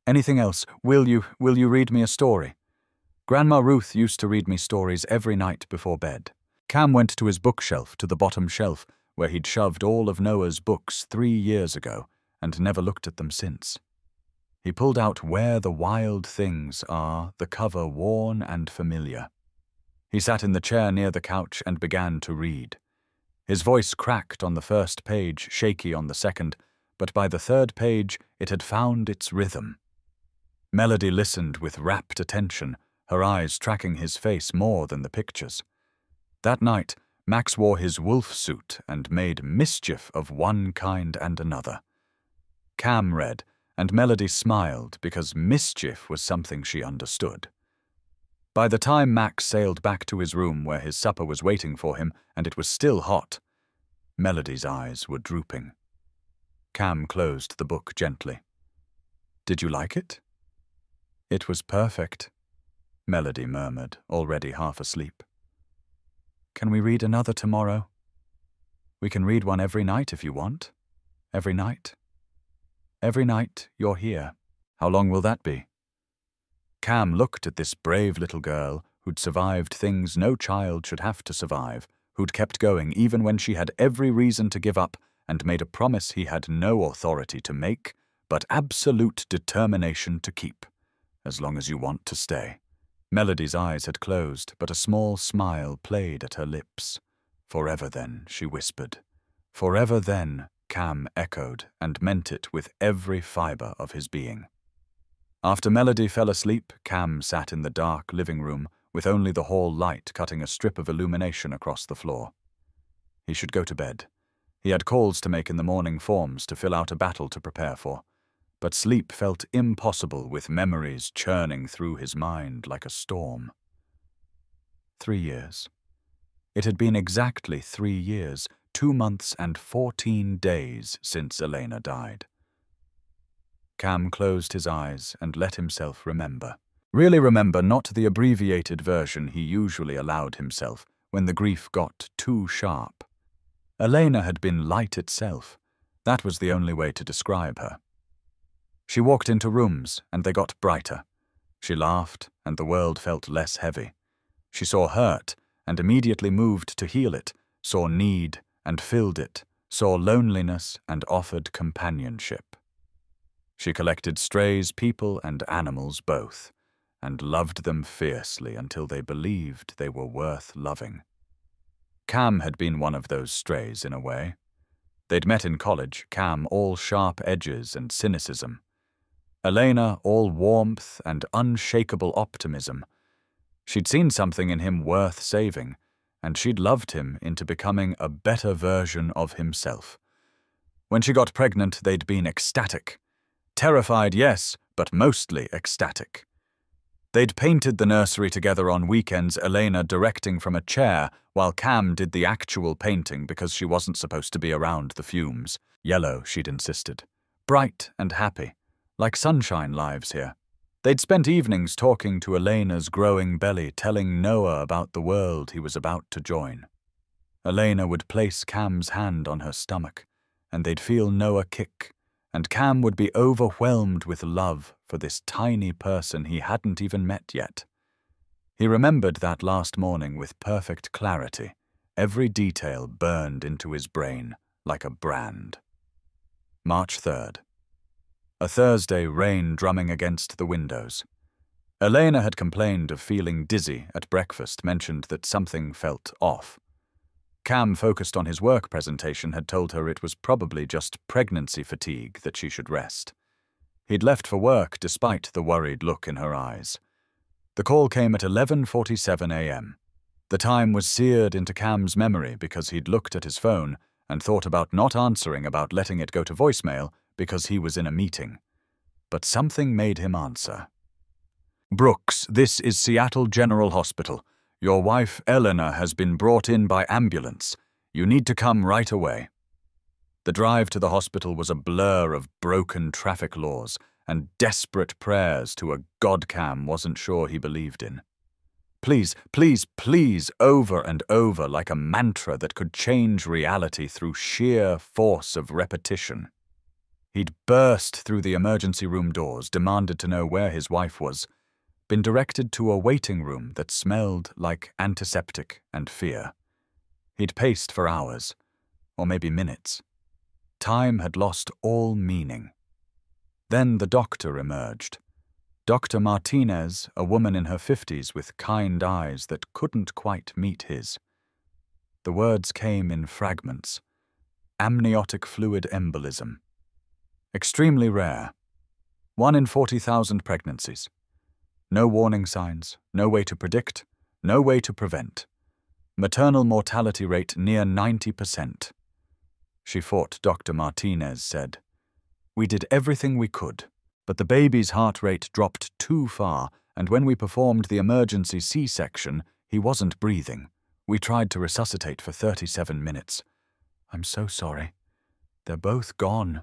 "Anything else? Will you read me a story?" "Grandma Ruth used to read me stories every night before bed." Cam went to his bookshelf, to the bottom shelf, where he'd shoved all of Noah's books 3 years ago and never looked at them since. He pulled out Where the Wild Things Are, the cover worn and familiar. He sat in the chair near the couch and began to read. His voice cracked on the first page, shaky on the second, but by the third page it had found its rhythm. Melody listened with rapt attention, her eyes tracking his face more than the pictures. That night, Max wore his wolf suit and made mischief of one kind and another. Cam read, and Melody smiled because mischief was something she understood. By the time Max sailed back to his room where his supper was waiting for him and it was still hot, Melody's eyes were drooping. Cam closed the book gently. "Did you like it?" "It was perfect," Melody murmured, already half asleep. "Can we read another tomorrow?" "We can read one every night if you want." "Every night?" "Every night you're here." "How long will that be?" Cam looked at this brave little girl who'd survived things no child should have to survive, who'd kept going even when she had every reason to give up and made a promise he had no authority to make, but absolute determination to keep. "As long as you want to stay." Melody's eyes had closed, but a small smile played at her lips. "Forever then," she whispered. "Forever then," Cam echoed, and meant it with every fiber of his being. After Melody fell asleep, Cam sat in the dark living room with only the hall light cutting a strip of illumination across the floor. He should go to bed. He had calls to make in the morning, forms to fill out, a battle to prepare for. But sleep felt impossible with memories churning through his mind like a storm. 3 years. It had been exactly 3 years, 2 months and 14 days since Elena died. Cam closed his eyes and let himself remember. Really remember, not the abbreviated version he usually allowed himself when the grief got too sharp. Elena had been light itself. That was the only way to describe her. She walked into rooms, and they got brighter. She laughed, and the world felt less heavy. She saw hurt, and immediately moved to heal it, saw need, and filled it, saw loneliness, and offered companionship. She collected strays, people, and animals both, and loved them fiercely until they believed they were worth loving. Cam had been one of those strays in a way. They'd met in college, Cam all sharp edges and cynicism. Elena all warmth and unshakable optimism. She'd seen something in him worth saving, and she'd loved him into becoming a better version of himself. When she got pregnant, they'd been ecstatic. Terrified, yes, but mostly ecstatic. They'd painted the nursery together on weekends, Elena directing from a chair, while Cam did the actual painting because she wasn't supposed to be around the fumes. Yellow, she'd insisted. Bright and happy. Like sunshine lives here. They'd spent evenings talking to Elena's growing belly, telling Noah about the world he was about to join. Elena would place Cam's hand on her stomach, and they'd feel Noah kick, and Cam would be overwhelmed with love for this tiny person he hadn't even met yet. He remembered that last morning with perfect clarity, every detail burned into his brain like a brand. March 3rd. A Thursday, rain drumming against the windows. Elena had complained of feeling dizzy at breakfast, mentioned that something felt off. Cam, focused on his work presentation, had told her it was probably just pregnancy fatigue, that she should rest. He'd left for work despite the worried look in her eyes. The call came at 11:47 a.m. The time was seared into Cam's memory because he'd looked at his phone and thought about not answering, about letting it go to voicemail because he was in a meeting. But something made him answer. "Brooks, this is Seattle General Hospital. Your wife, Eleanor, has been brought in by ambulance. You need to come right away." The drive to the hospital was a blur of broken traffic laws and desperate prayers to a God Cam wasn't sure he believed in. Please, please, please, over and over, like a mantra that could change reality through sheer force of repetition. He'd burst through the emergency room doors, demanded to know where his wife was, been directed to a waiting room that smelled like antiseptic and fear. He'd paced for hours, or maybe minutes. Time had lost all meaning. Then the doctor emerged. Dr. Martinez, a woman in her 50s with kind eyes that couldn't quite meet his. The words came in fragments. Amniotic fluid embolism. Extremely rare. 1 in 40,000 pregnancies. No warning signs, no way to predict, no way to prevent. Maternal mortality rate near 90%. She fought. Dr. Martinez said, "We did everything we could, but the baby's heart rate dropped too far, and when we performed the emergency C-section, he wasn't breathing. We tried to resuscitate for 37 minutes. I'm so sorry. They're both gone."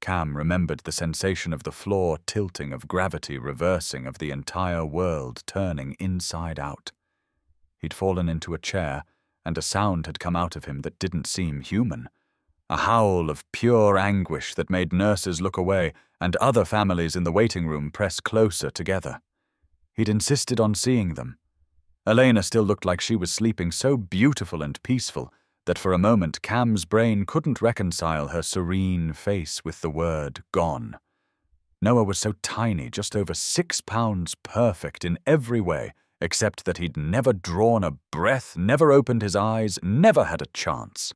Cam remembered the sensation of the floor tilting, of gravity reversing, of the entire world turning inside out. He'd fallen into a chair, and a sound had come out of him that didn't seem human. A howl of pure anguish that made nurses look away and other families in the waiting room press closer together. He'd insisted on seeing them. Elena still looked like she was sleeping, so beautiful and peaceful that for a moment Cam's brain couldn't reconcile her serene face with the word gone. Noah was so tiny, just over 6 pounds, perfect in every way, except that he'd never drawn a breath, never opened his eyes, never had a chance.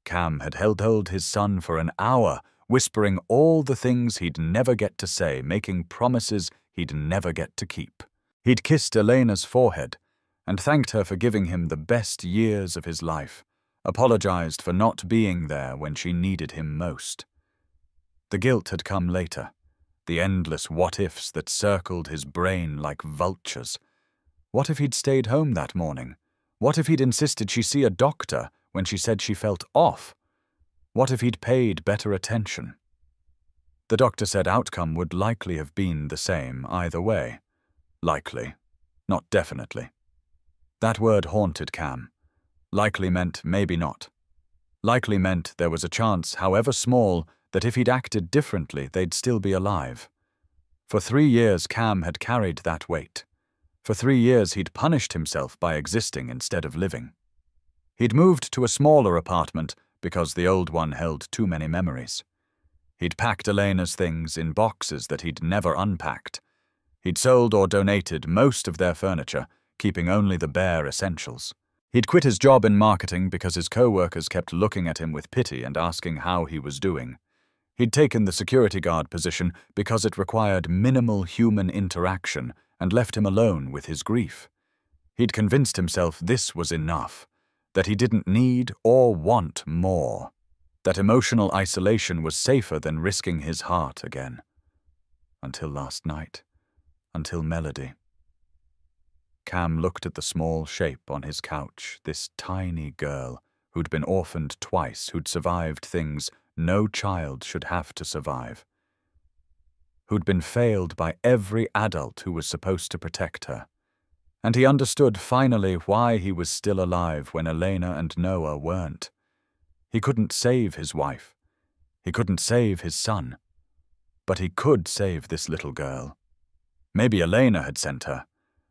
Cam had held his son for an hour, whispering all the things he'd never get to say, making promises he'd never get to keep. He'd kissed Elena's forehead and thanked her for giving him the best years of his life, apologized for not being there when she needed him most. The guilt had come later, the endless what-ifs that circled his brain like vultures. What if he'd stayed home that morning? What if he'd insisted she see a doctor when she said she felt off? What if he'd paid better attention? The doctor said outcome would likely have been the same either way. Likely, not definitely. That word haunted Cam. Likely meant maybe not. Likely meant there was a chance, however small, that if he'd acted differently, they'd still be alive. For 3 years, Cam had carried that weight. For 3 years, he'd punished himself by existing instead of living. He'd moved to a smaller apartment because the old one held too many memories. He'd packed Elena's things in boxes that he'd never unpacked. He'd sold or donated most of their furniture, keeping only the bare essentials. He'd quit his job in marketing because his co-workers kept looking at him with pity and asking how he was doing. He'd taken the security guard position because it required minimal human interaction and left him alone with his grief. He'd convinced himself this was enough, that he didn't need or want more, that emotional isolation was safer than risking his heart again. Until last night, until Melody. Cam looked at the small shape on his couch, this tiny girl who'd been orphaned twice, who'd survived things no child should have to survive, who'd been failed by every adult who was supposed to protect her. And he understood finally why he was still alive when Elena and Noah weren't. He couldn't save his wife. He couldn't save his son. But he could save this little girl. Maybe Elena had sent her.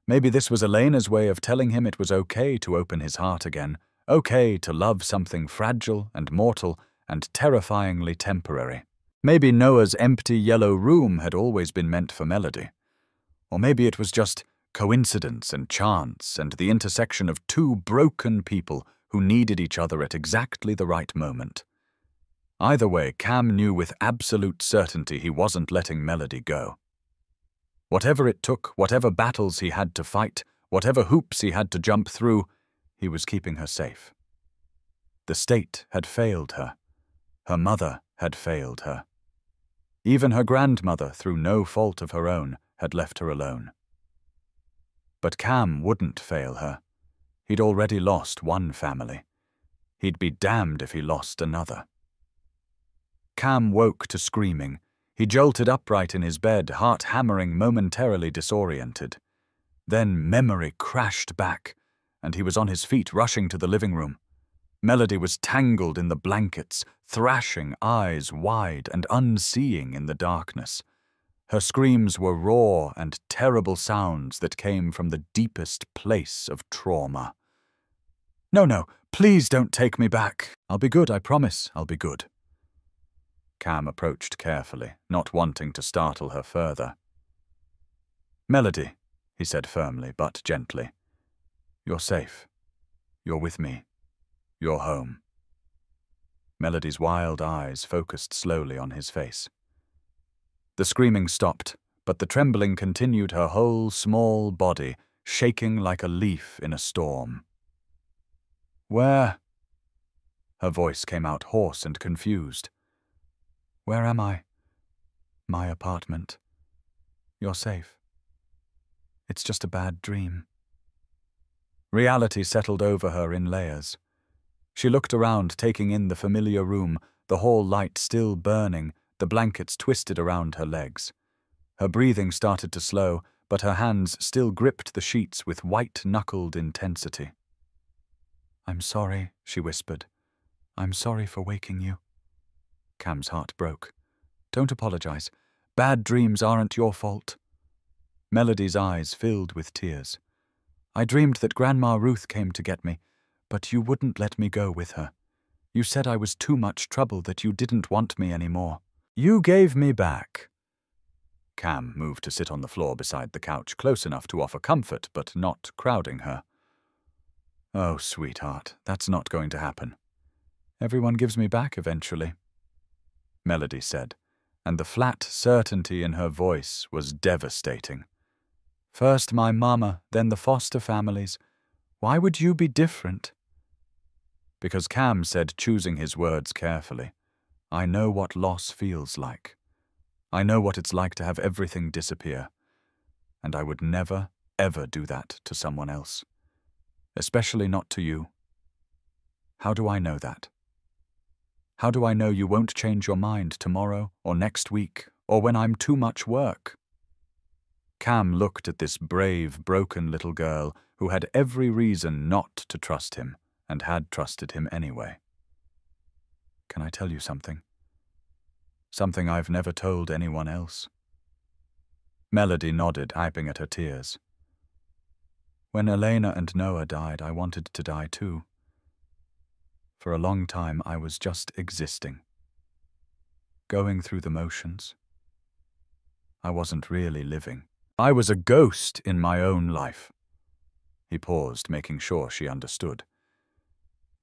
Maybe this was Elena's way of telling him it was okay to open his heart again, okay to love something fragile and mortal and terrifyingly temporary. Maybe Noah's empty yellow room had always been meant for Melody. Or maybe it was just coincidence and chance and the intersection of two broken people who needed each other at exactly the right moment. Either way, Cam knew with absolute certainty he wasn't letting Melody go. Whatever it took, whatever battles he had to fight, whatever hoops he had to jump through, he was keeping her safe. The state had failed her. Her mother had failed her. Even her grandmother, through no fault of her own, had left her alone. But Cam wouldn't fail her. He'd already lost one family. He'd be damned if he lost another. Cam woke to screaming. He jolted upright in his bed, heart hammering, momentarily disoriented. Then memory crashed back, and he was on his feet, rushing to the living room. Melody was tangled in the blankets, thrashing, eyes wide and unseeing in the darkness. Her screams were raw and terrible sounds that came from the deepest place of trauma. "No, please don't take me back. I'll be good, I promise, I'll be good." Cam approached carefully, not wanting to startle her further. "Melody," he said firmly but gently, "you're safe. You're with me. You're home." Melody's wild eyes focused slowly on his face. The screaming stopped, but the trembling continued, her whole small body shaking like a leaf in a storm. "Where?" Her voice came out hoarse and confused. "Where am I?" "My apartment. You're safe. It's just a bad dream." Reality settled over her in layers. She looked around, taking in the familiar room, the hall light still burning, the blankets twisted around her legs. Her breathing started to slow, but her hands still gripped the sheets with white-knuckled intensity. "I'm sorry," she whispered. "I'm sorry for waking you." Cam's heart broke. "Don't apologize. Bad dreams aren't your fault." Melody's eyes filled with tears. "I dreamed that Grandma Ruth came to get me, but you wouldn't let me go with her. You said I was too much trouble, that you didn't want me anymore. You gave me back." Cam moved to sit on the floor beside the couch, close enough to offer comfort, but not crowding her. "Oh, sweetheart, that's not going to happen. Everyone gives me back eventually," Melody said, and the flat certainty in her voice was devastating. "First my mama, then the foster families. Why would you be different?" Because Cam said, choosing his words carefully, "I know what loss feels like. I know what it's like to have everything disappear. And I would never, ever do that to someone else. Especially not to you. How do I know that? How do I know you won't change your mind tomorrow or next week or when I'm too much work?" Cam looked at this brave, broken little girl who had every reason not to trust him and had trusted him anyway. "Can I tell you something? Something I've never told anyone else." Melody nodded, wiping at her tears. "When Elena and Noah died, I wanted to die too. For a long time, I was just existing. Going through the motions. I wasn't really living. I was a ghost in my own life." He paused, making sure she understood.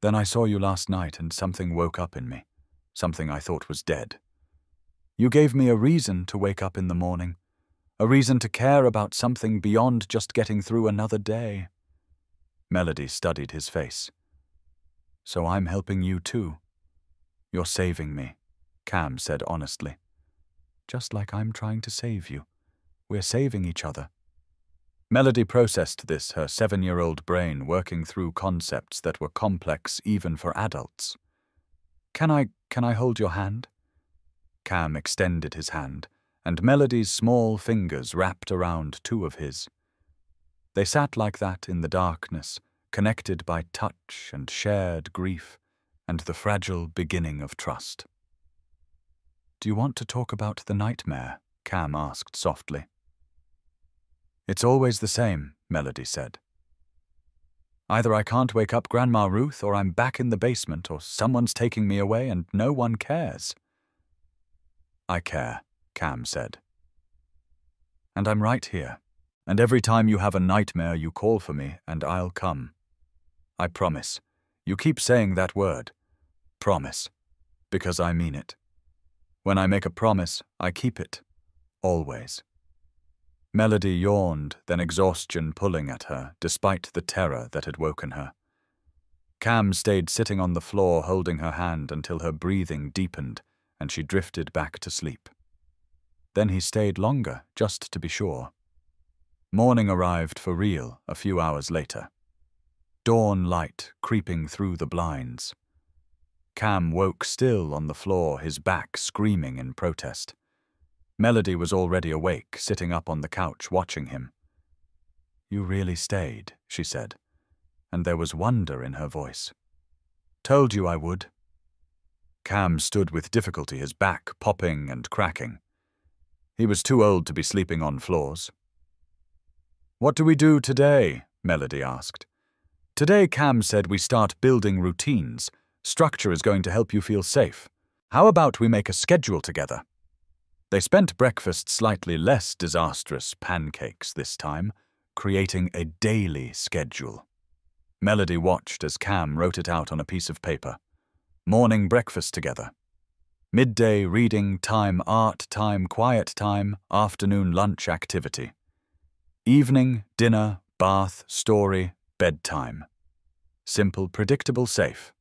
"Then I saw you last night and something woke up in me. Something I thought was dead. You gave me a reason to wake up in the morning. A reason to care about something beyond just getting through another day." Melody studied his face. "So I'm helping you too. You're saving me," Cam said honestly. "Just like I'm trying to save you. We're saving each other." Melody processed this, her 7-year-old brain working through concepts that were complex even for adults. Can I hold your hand?" Cam extended his hand, and Melody's small fingers wrapped around 2 of his. They sat like that in the darkness, connected by touch and shared grief, and the fragile beginning of trust. "Do you want to talk about the nightmare?" Cam asked softly. "It's always the same," Melody said. "Either I can't wake up Grandma Ruth, or I'm back in the basement, or someone's taking me away and no one cares." "I care," Cam said. "And I'm right here, And every time you have a nightmare, you call for me, and I'll come. I promise. You keep saying that word. Promise. Because I mean it. When I make a promise, I keep it. Always. Melody yawned, then exhaustion pulling at her, despite the terror that had woken her. Cam stayed sitting on the floor holding her hand until her breathing deepened and she drifted back to sleep. Then he stayed longer, just to be sure. Morning arrived for real a few hours later. Dawn light creeping through the blinds. Cam woke still on the floor, his back screaming in protest. Melody was already awake, sitting up on the couch watching him. "You really stayed," she said, and there was wonder in her voice. "Told you I would." Cam stood with difficulty, his back popping and cracking. He was too old to be sleeping on floors. "What do we do today?" Melody asked. "Today," Cam said, "we start building routines. Structure is going to help you feel safe. How about we make a schedule together?" They spent breakfast slightly less disastrous pancakes this time, creating a daily schedule. Melody watched as Cam wrote it out on a piece of paper. Morning breakfast together. Midday reading time, art time, quiet time, afternoon lunch activity. Evening, dinner, bath, story, bedtime. Simple, predictable, safe.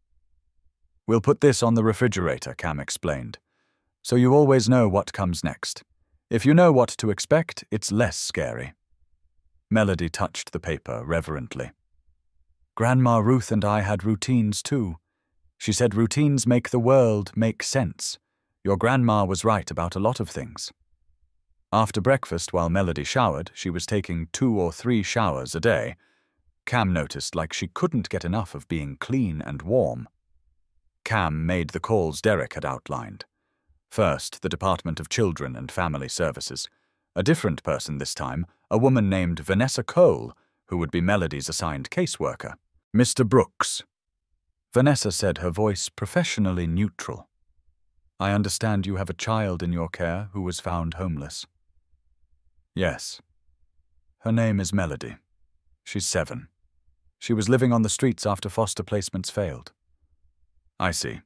"We'll put this on the refrigerator," Cam explained, "so you always know what comes next. If you know what to expect, it's less scary." Melody touched the paper reverently. "Grandma Ruth and I had routines too. She said routines make the world make sense. Your grandma was right about a lot of things." After breakfast, while Melody showered, she was taking 2 or 3 showers a day. Cam noticed like she couldn't get enough of being clean and warm. Cam made the calls Derek had outlined. First, the Department of Children and Family Services. A different person this time, a woman named Vanessa Cole, who would be Melody's assigned caseworker. "Mr. Brooks." Vanessa said, her voice professionally neutral. "I understand you have a child in your care who was found homeless." "Yes. Her name is Melody. She's 7. She was living on the streets after foster placements failed." "I see.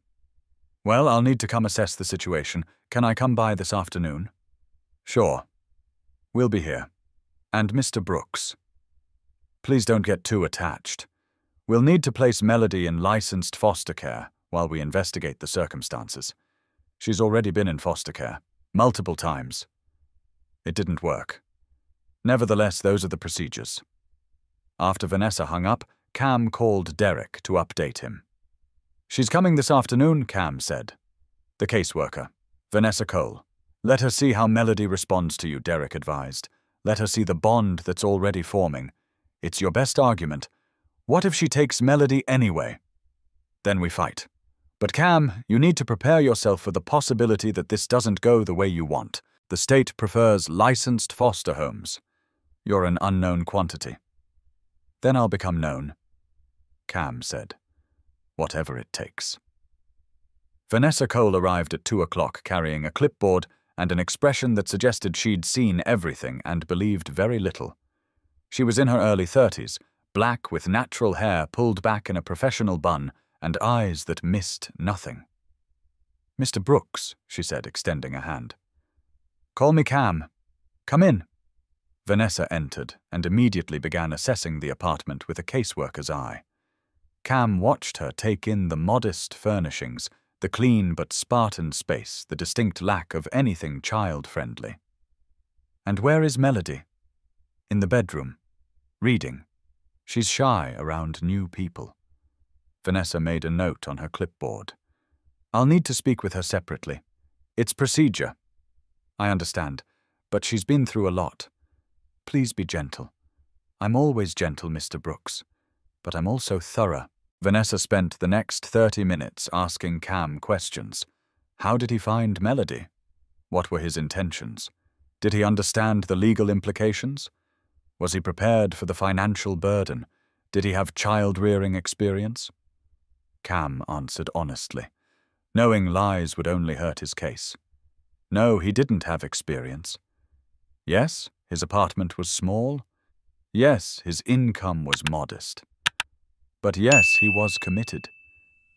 Well, I'll need to come assess the situation. Can I come by this afternoon?" "Sure. We'll be here. And Mr. Brooks. Please don't get too attached. We'll need to place Melody in licensed foster care while we investigate the circumstances. She's already been in foster care, multiple times. It didn't work. Nevertheless, those are the procedures." After Vanessa hung up, Cam called Derek to update him. "She's coming this afternoon," Cam said. "The caseworker, Vanessa Cole. Let her see how Melody responds to you," Derek advised. "Let her see the bond that's already forming. It's your best argument. What if she takes Melody anyway? Then we fight. But Cam, you need to prepare yourself for the possibility that this doesn't go the way you want. The state prefers licensed foster homes. You're an unknown quantity." "Then I'll become known," Cam said. "Whatever it takes." Vanessa Cole arrived at 2 o'clock carrying a clipboard and an expression that suggested she'd seen everything and believed very little. She was in her early 30s, black with natural hair pulled back in a professional bun and eyes that missed nothing. "Mr. Brooks," she said, extending a hand. "Call me Cam. Come in." Vanessa entered and immediately began assessing the apartment with a caseworker's eye. Cam watched her take in the modest furnishings, the clean but Spartan space, the distinct lack of anything child-friendly. "And where is Melody?" "In the bedroom. Reading. She's shy around new people." Vanessa made a note on her clipboard. "I'll need to speak with her separately. It's procedure." "I understand, but she's been through a lot. Please be gentle." "I'm always gentle, Mr. Brooks, but I'm also thorough." Vanessa spent the next 30 minutes asking Cam questions. How did he find Melody? What were his intentions? Did he understand the legal implications? Was he prepared for the financial burden? Did he have child-rearing experience? Cam answered honestly. Knowing lies would only hurt his case. No, he didn't have experience. Yes, his apartment was small, Yes, his income was modest. But yes, he was committed.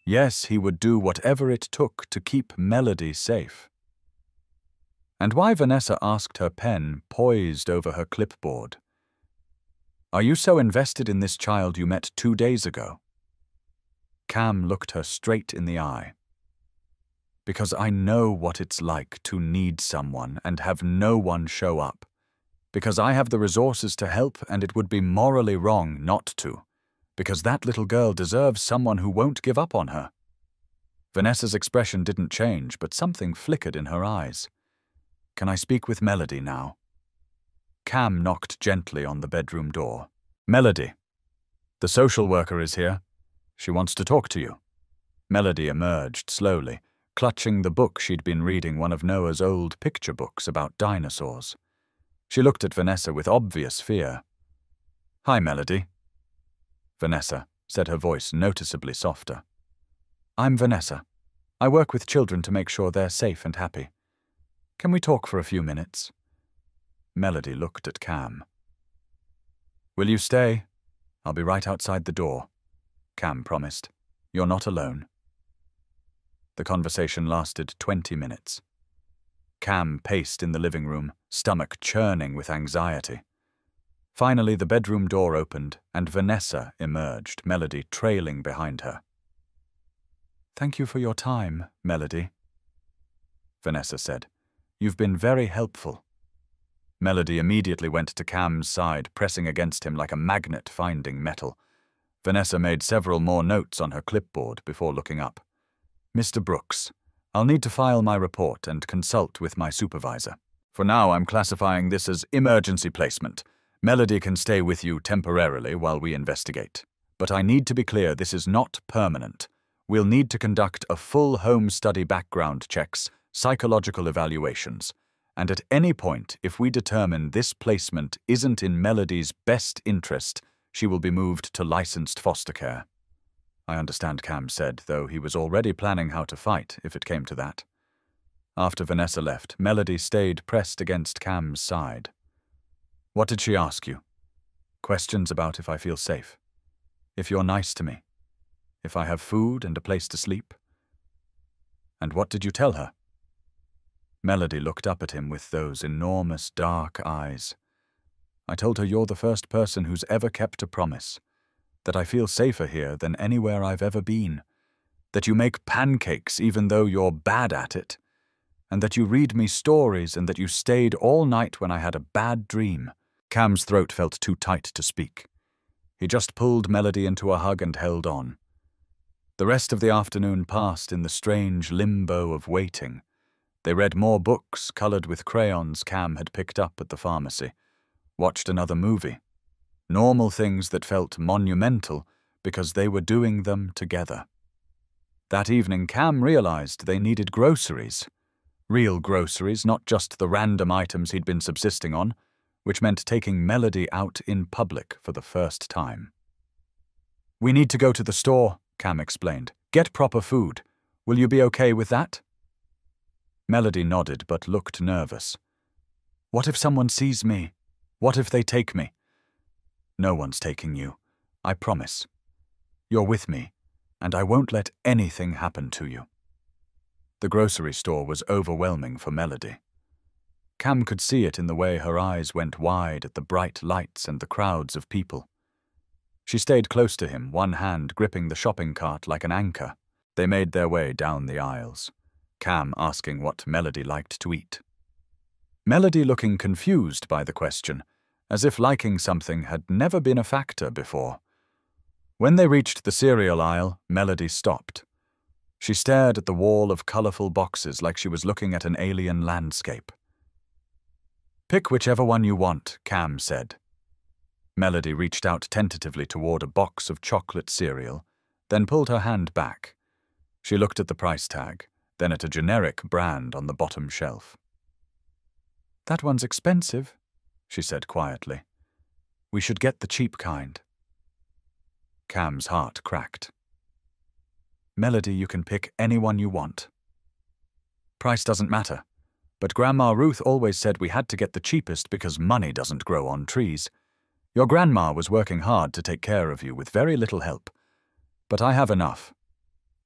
Yes, he would do whatever it took to keep Melody safe. And why Vanessa asked her pen poised over her clipboard. "Are you so invested in this child you met 2 days ago?" Cam looked her straight in the eye. "Because I know what it's like to need someone and have no one show up. Because I have the resources to help and it would be morally wrong not to. Because that little girl deserves someone who won't give up on her." Vanessa's expression didn't change, but something flickered in her eyes. "Can I speak with Melody now?" Cam knocked gently on the bedroom door. "Melody, the social worker is here. She wants to talk to you." Melody emerged slowly, clutching the book she'd been reading, one of Noah's old picture books about dinosaurs. She looked at Vanessa with obvious fear. "Hi, Melody." "Vanessa," said her voice noticeably softer. "I'm Vanessa. I work with children to make sure they're safe and happy. Can we talk for a few minutes?" Melody looked at Cam. "Will you stay? I'll be right outside the door," Cam promised. "You're not alone." The conversation lasted 20 minutes. Cam paced in the living room, stomach churning with anxiety. Finally, the bedroom door opened, and Vanessa emerged, Melody trailing behind her. "Thank you for your time, Melody," Vanessa said. "You've been very helpful." Melody immediately went to Cam's side, pressing against him like a magnet finding metal. Vanessa made several more notes on her clipboard before looking up. "Mr. Brooks, I'll need to file my report and consult with my supervisor. For now, I'm classifying this as emergency placement. Melody can stay with you temporarily while we investigate. But I need to be clear, this is not permanent. We'll need to conduct a full home study background checks, psychological evaluations. And at any point, if we determine this placement isn't in Melody's best interest, she will be moved to licensed foster care." "I understand," Cam said, though he was already planning how to fight if it came to that. After Vanessa left, Melody stayed pressed against Cam's side. "What did she ask you?" "Questions about if I feel safe, if you're nice to me, if I have food and a place to sleep." "And what did you tell her?" Melody looked up at him with those enormous dark eyes. "I told her you're the first person who's ever kept a promise, that I feel safer here than anywhere I've ever been, that you make pancakes even though you're bad at it, and that you read me stories and that you stayed all night when I had a bad dream." Cam's throat felt too tight to speak. He just pulled Melody into a hug and held on. The rest of the afternoon passed in the strange limbo of waiting. They read more books colored with crayons Cam had picked up at the pharmacy, watched another movie. Normal things that felt monumental because they were doing them together. That evening, Cam realized they needed groceries. Real groceries, not just the random items he'd been subsisting on, which meant taking Melody out in public for the first time. "We need to go to the store," Cam explained. "Get proper food. Will you be okay with that?" Melody nodded but looked nervous. "What if someone sees me? What if they take me?" "No one's taking you. I promise. You're with me, and I won't let anything happen to you." The grocery store was overwhelming for Melody. Cam could see it in the way her eyes went wide at the bright lights and the crowds of people. She stayed close to him, one hand gripping the shopping cart like an anchor. They made their way down the aisles, Cam asking what Melody liked to eat. Melody looking confused by the question, as if liking something had never been a factor before. When they reached the cereal aisle, Melody stopped. She stared at the wall of colorful boxes like she was looking at an alien landscape. "Pick whichever one you want," Cam said. Melody reached out tentatively toward a box of chocolate cereal, then pulled her hand back. She looked at the price tag, then at a generic brand on the bottom shelf. "That one's expensive," she said quietly. "We should get the cheap kind." Cam's heart cracked. "Melody, you can pick anyone you want. Price doesn't matter, but Grandma Ruth always said we had to get the cheapest because money doesn't grow on trees. Your grandma was working hard to take care of you with very little help. But I have enough.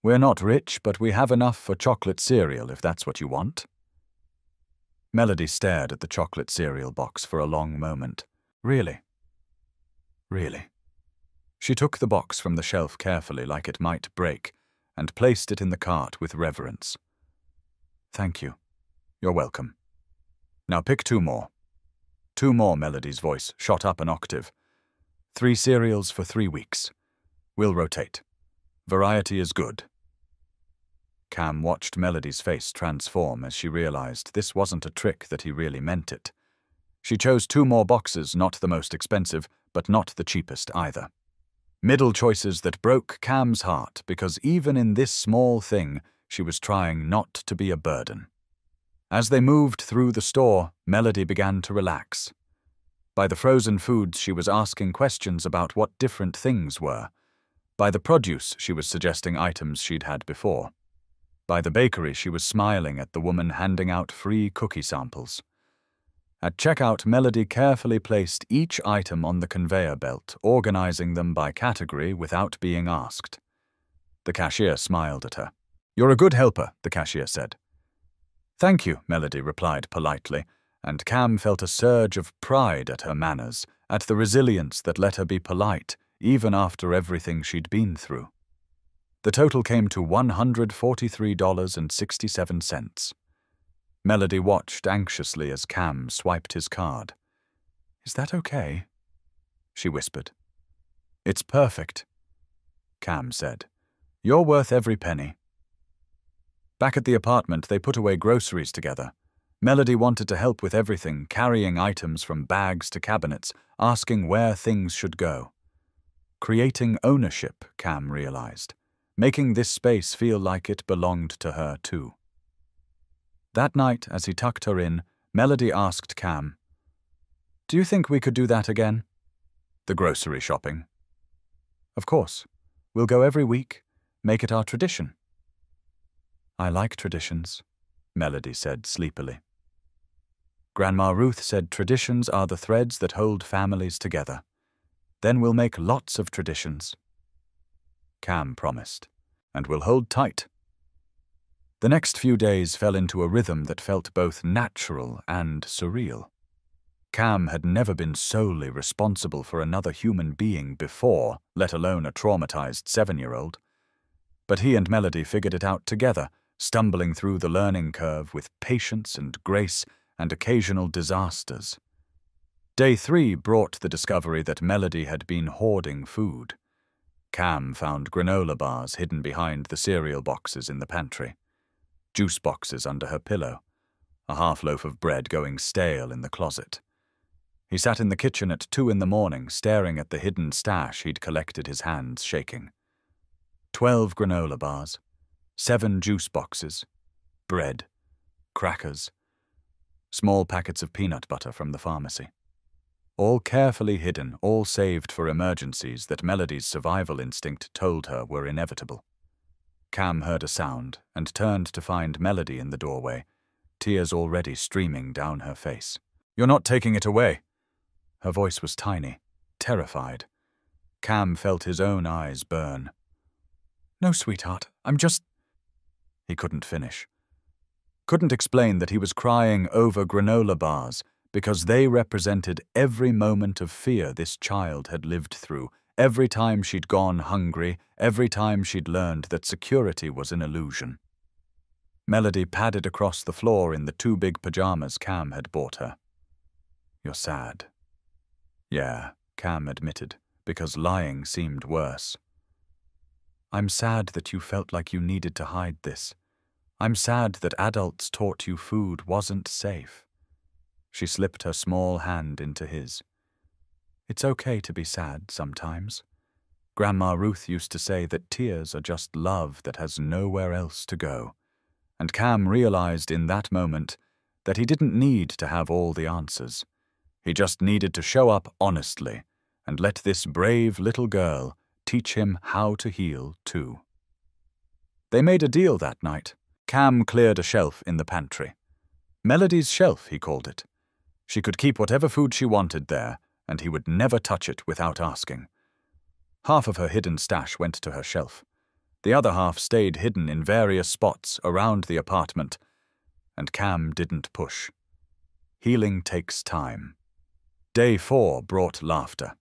We're not rich, but we have enough for chocolate cereal if that's what you want." Melody stared at the chocolate cereal box for a long moment. Really? Really? She took the box from the shelf carefully, like it might break, and placed it in the cart with reverence. "Thank you. You're welcome. Now pick 2 more. 2 more," Melody's voice shot up an octave. 3 cereals for 3 weeks. We'll rotate. Variety is good." Cam watched Melody's face transform as she realized this wasn't a trick, that he really meant it. She chose 2 more boxes, not the most expensive, but not the cheapest either. Middle choices that broke Cam's heart, because even in this small thing, she was trying not to be a burden. As they moved through the store, Melody began to relax. By the frozen foods, she was asking questions about what different things were. By the produce, she was suggesting items she'd had before. By the bakery, she was smiling at the woman handing out free cookie samples. At checkout, Melody carefully placed each item on the conveyor belt, organizing them by category without being asked. The cashier smiled at her. "You're a good helper," the cashier said. "Thank you," Melody replied politely, and Cam felt a surge of pride at her manners, at the resilience that let her be polite, even after everything she'd been through. The total came to $143.67. Melody watched anxiously as Cam swiped his card. "Is that okay?" she whispered. "It's perfect," Cam said. "You're worth every penny." Back at the apartment, they put away groceries together. Melody wanted to help with everything, carrying items from bags to cabinets, asking where things should go. Creating ownership, Cam realized, making this space feel like it belonged to her too. That night, as he tucked her in, Melody asked Cam, "Do you think we could do that again?" "The grocery shopping?" "Of course. We'll go every week, make it our tradition." "I like traditions," Melody said sleepily. "Grandma Ruth said traditions are the threads that hold families together. Then we'll make lots of traditions." Cam promised, "And we'll hold tight." The next few days fell into a rhythm that felt both natural and surreal. Cam had never been solely responsible for another human being before, let alone a traumatized 7-year-old. But he and Melody figured it out together, stumbling through the learning curve with patience and grace and occasional disasters. Day 3 brought the discovery that Melody had been hoarding food. Cam found granola bars hidden behind the cereal boxes in the pantry, juice boxes under her pillow, a half loaf of bread going stale in the closet. He sat in the kitchen at 2 a.m, staring at the hidden stash he'd collected, his hands shaking. 12 granola bars, 7 juice boxes, bread, crackers, small packets of peanut butter from the pharmacy. All carefully hidden, all saved for emergencies that Melody's survival instinct told her were inevitable. Cam heard a sound and turned to find Melody in the doorway, tears already streaming down her face. "You're not taking it away?" Her voice was tiny, terrified. Cam felt his own eyes burn. "No, sweetheart, I'm just—" He couldn't finish. Couldn't explain that he was crying over granola bars because they represented every moment of fear this child had lived through, every time she'd gone hungry, every time she'd learned that security was an illusion. Melody padded across the floor in the 2 big pajamas Cam had bought her. "You're sad." "Yeah," Cam admitted, because lying seemed worse. "I'm sad that you felt like you needed to hide this. I'm sad that adults taught you food wasn't safe." She slipped her small hand into his. "It's okay to be sad sometimes. Grandma Ruth used to say that tears are just love that has nowhere else to go." And Cam realized in that moment that he didn't need to have all the answers. He just needed to show up honestly and let this brave little girl teach him how to heal too. They made a deal that night. Cam cleared a shelf in the pantry. Melody's shelf, he called it. She could keep whatever food she wanted there, and he would never touch it without asking. Half of her hidden stash went to her shelf. The other half stayed hidden in various spots around the apartment, and Cam didn't push. Healing takes time. Day 4 brought laughter.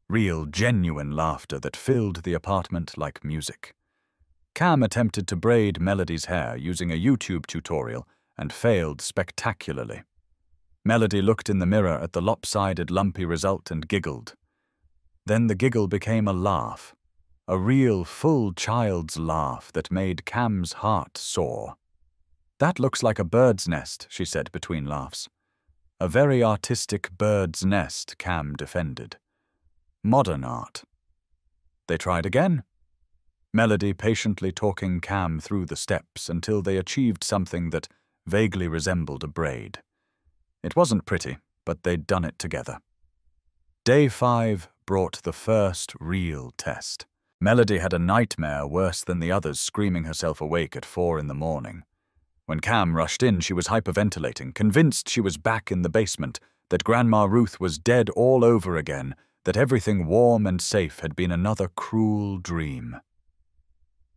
Real, genuine laughter that filled the apartment like music. Cam attempted to braid Melody's hair using a YouTube tutorial and failed spectacularly. Melody looked in the mirror at the lopsided, lumpy result and giggled. Then the giggle became a laugh. A real, full child's laugh that made Cam's heart soar. "That looks like a bird's nest," she said between laughs. "A very artistic bird's nest," Cam defended. "Modern art." They tried again. Melody patiently talking Cam through the steps until they achieved something that vaguely resembled a braid. It wasn't pretty, but they'd done it together. Day 5 brought the first real test. Melody had a nightmare worse than the others, screaming herself awake at 4 in the morning. When Cam rushed in, she was hyperventilating, convinced she was back in the basement, that Grandma Ruth was dead all over again, that everything warm and safe had been another cruel dream.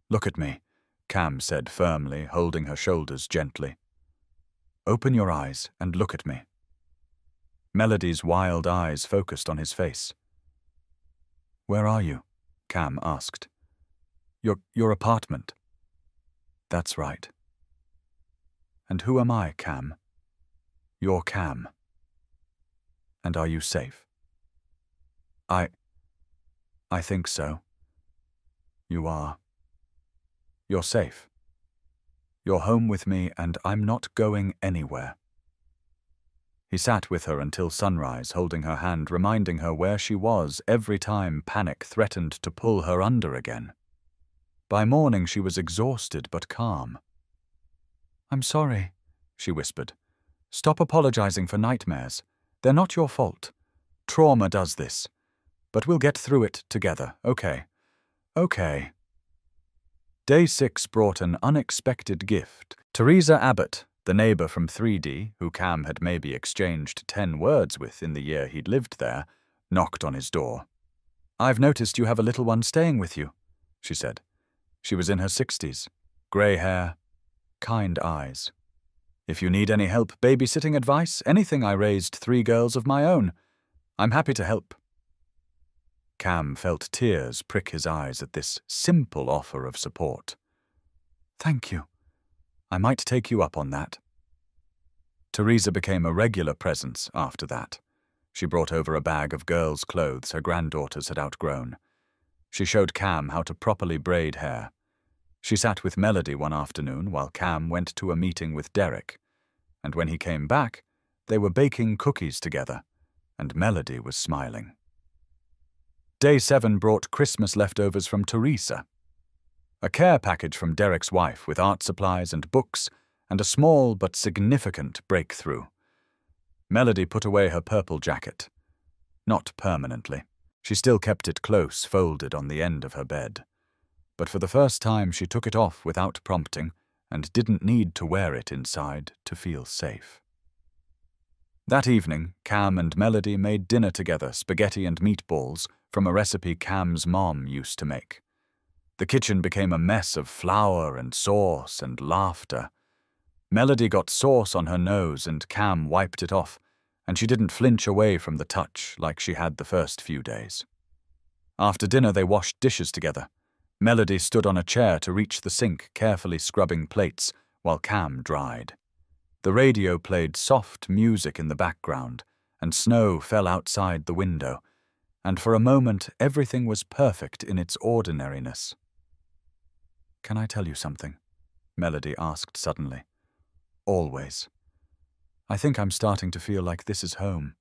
"Look at me," Cam said firmly, holding her shoulders gently. "Open your eyes and look at me." Melody's wild eyes focused on his face. "Where are you?" Cam asked. Your apartment." "That's right." "And who am I, Cam?" "You're Cam." "And are you safe?" I think so." "You are. You're safe. You're home with me, and I'm not going anywhere." He sat with her until sunrise, holding her hand, reminding her where she was every time panic threatened to pull her under again. By morning she was exhausted but calm. "I'm sorry," she whispered. "Stop apologizing for nightmares. They're not your fault. Trauma does this. But we'll get through it together, okay? Okay." Day 6 brought an unexpected gift. Teresa Abbott, the neighbor from 3D, who Cam had maybe exchanged 10 words with in the year he'd lived there, knocked on his door. "I've noticed you have a little one staying with you," she said. She was in her 60s, grey hair, kind eyes. "If you need any help babysitting advice, anything, I raised 3 girls of my own. I'm happy to help." Cam felt tears prick his eyes at this simple offer of support. "Thank you. I might take you up on that." Teresa became a regular presence after that. She brought over a bag of girls' clothes her granddaughters had outgrown. She showed Cam how to properly braid hair. She sat with Melody one afternoon while Cam went to a meeting with Derek, and when he came back, they were baking cookies together, and Melody was smiling. Day 7 brought Christmas leftovers from Teresa. A care package from Derek's wife with art supplies and books, and a small but significant breakthrough. Melody put away her purple jacket. Not permanently. She still kept it close, folded on the end of her bed. But for the first time she took it off without prompting, and didn't need to wear it inside to feel safe. That evening, Cam and Melody made dinner together, spaghetti and meatballs, from a recipe Cam's mom used to make. The kitchen became a mess of flour and sauce and laughter. Melody got sauce on her nose and Cam wiped it off, and she didn't flinch away from the touch like she had the first few days. After dinner they washed dishes together. Melody stood on a chair to reach the sink, carefully scrubbing plates, while Cam dried. The radio played soft music in the background, and snow fell outside the window, and for a moment everything was perfect in its ordinariness. "Can I tell you something?" Melody asked suddenly. "Always. I think I'm starting to feel like this is home.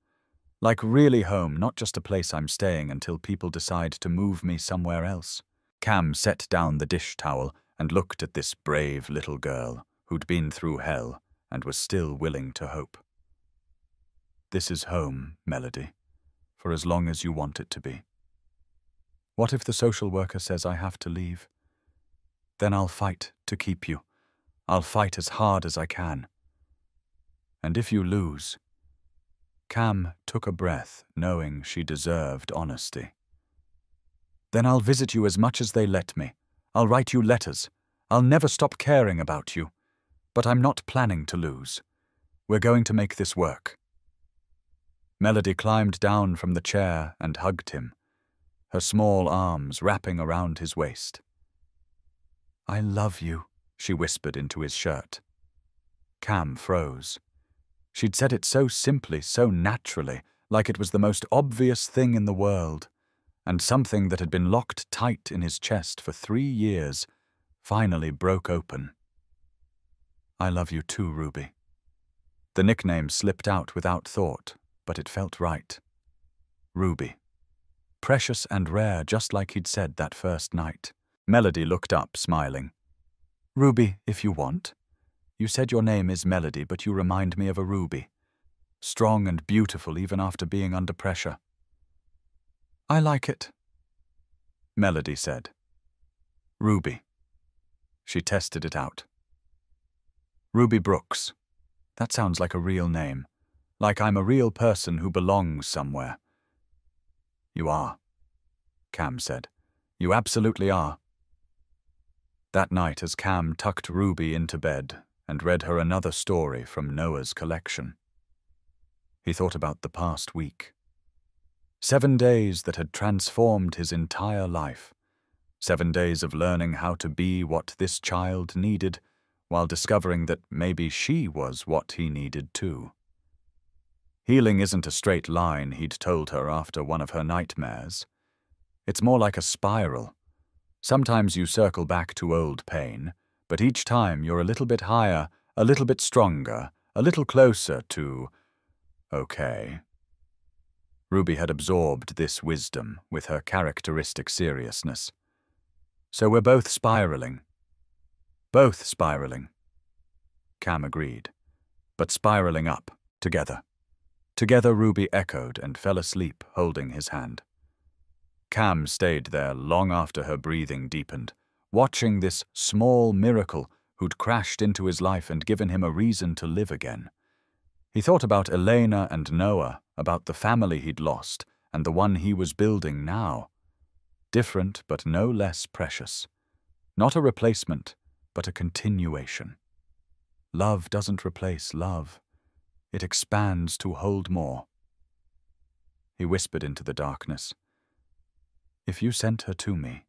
Like really home, not just a place I'm staying until people decide to move me somewhere else." Cam set down the dish towel and looked at this brave little girl who'd been through hell and was still willing to hope. "This is home, Melody, for as long as you want it to be. What if the social worker says I have to leave? Then I'll fight to keep you. I'll fight as hard as I can. And if you lose, Cam took a breath, knowing she deserved honesty. "Then I'll visit you as much as they let me. I'll write you letters. I'll never stop caring about you. But I'm not planning to lose. We're going to make this work." Melody climbed down from the chair and hugged him, her small arms wrapping around his waist. "I love you," she whispered into his shirt. Cam froze. She'd said it so simply, so naturally, like it was the most obvious thing in the world, and something that had been locked tight in his chest for 3 years finally broke open. "I love you too, Ruby." The nickname slipped out without thought, but it felt right. Ruby. Precious and rare, just like he'd said that first night. Melody looked up, smiling. "Ruby, if you want. You said your name is Melody, but you remind me of a ruby. Strong and beautiful even after being under pressure." "I like it," Melody said. "Ruby." She tested it out. "Ruby Brooks. That sounds like a real name. Like I'm a real person who belongs somewhere." "You are," Cam said. "You absolutely are." That night, as Cam tucked Ruby into bed and read her another story from Noah's collection, he thought about the past week. 7 days that had transformed his entire life. 7 days of learning how to be what this child needed, while discovering that maybe she was what he needed too. Healing isn't a straight line, he'd told her after one of her nightmares. It's more like a spiral. Sometimes you circle back to old pain, but each time you're a little bit higher, a little bit stronger, a little closer to okay. Ruby had absorbed this wisdom with her characteristic seriousness. "So we're both spiraling." "Both spiraling," Cam agreed. "But spiraling up, together." Together, Ruby echoed and fell asleep, holding his hand. Cam stayed there long after her breathing deepened, watching this small miracle who'd crashed into his life and given him a reason to live again. He thought about Elena and Noah, about the family he'd lost, and the one he was building now. Different, but no less precious. Not a replacement, but a continuation. Love doesn't replace love. It expands to hold more. He whispered into the darkness. "If you sent her to me."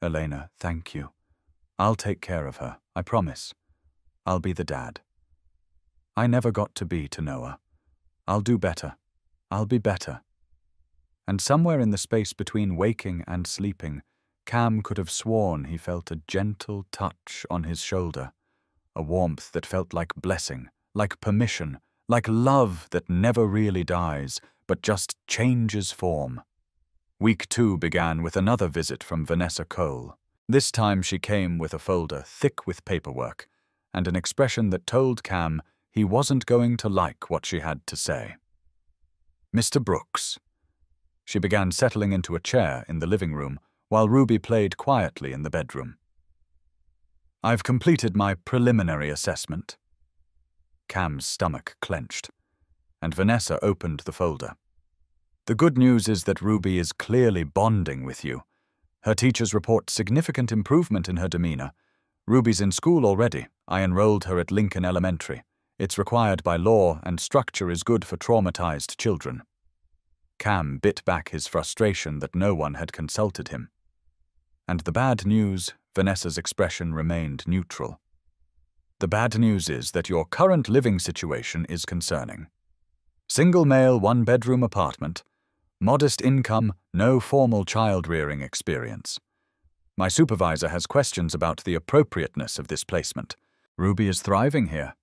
"Elena, thank you. I'll take care of her, I promise. I'll be the dad. I never got to be to Noah. I'll do better. I'll be better." And somewhere in the space between waking and sleeping, Cam could have sworn he felt a gentle touch on his shoulder, a warmth that felt like blessing, like permission, like love that never really dies, but just changes form. Week 2 began with another visit from Vanessa Cole. This time she came with a folder thick with paperwork, and an expression that told Cam he wasn't going to like what she had to say. "Mr. Brooks." She began settling into a chair in the living room, while Ruby played quietly in the bedroom. "I've completed my preliminary assessment." Cam's stomach clenched, and Vanessa opened the folder. "The good news is that Ruby is clearly bonding with you. Her teachers report significant improvement in her demeanor. Ruby's in school already. I enrolled her at Lincoln Elementary. It's required by law, and structure is good for traumatized children." Cam bit back his frustration that no one had consulted him. And the bad news, Vanessa's expression remained neutral. "The bad news is that your current living situation is concerning. Single male, 1-bedroom apartment, modest income, no formal child-rearing experience. My supervisor has questions about the appropriateness of this placement. Ruby is thriving here,"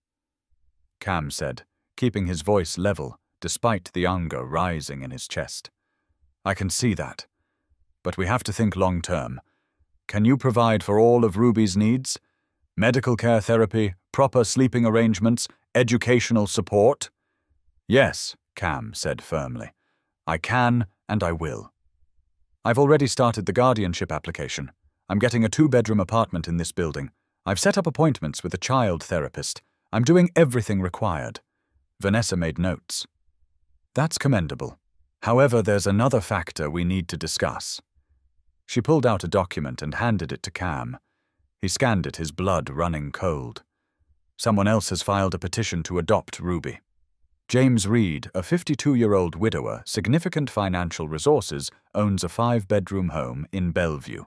Cam said, keeping his voice level despite the anger rising in his chest. "I can see that. But we have to think long-term. Can you provide for all of Ruby's needs? Medical care therapy, proper sleeping arrangements, educational support?" "Yes," Cam said firmly. "I can and I will. I've already started the guardianship application. I'm getting a 2-bedroom apartment in this building. I've set up appointments with a child therapist. I'm doing everything required. Vanessa made notes. That's commendable. However, there's another factor we need to discuss. She pulled out a document and handed it to Cam. He scanned it, his blood running cold. Someone else has filed a petition to adopt Ruby. James Reed, a 52-year-old widower, significant financial resources, owns a 5-bedroom home in Bellevue.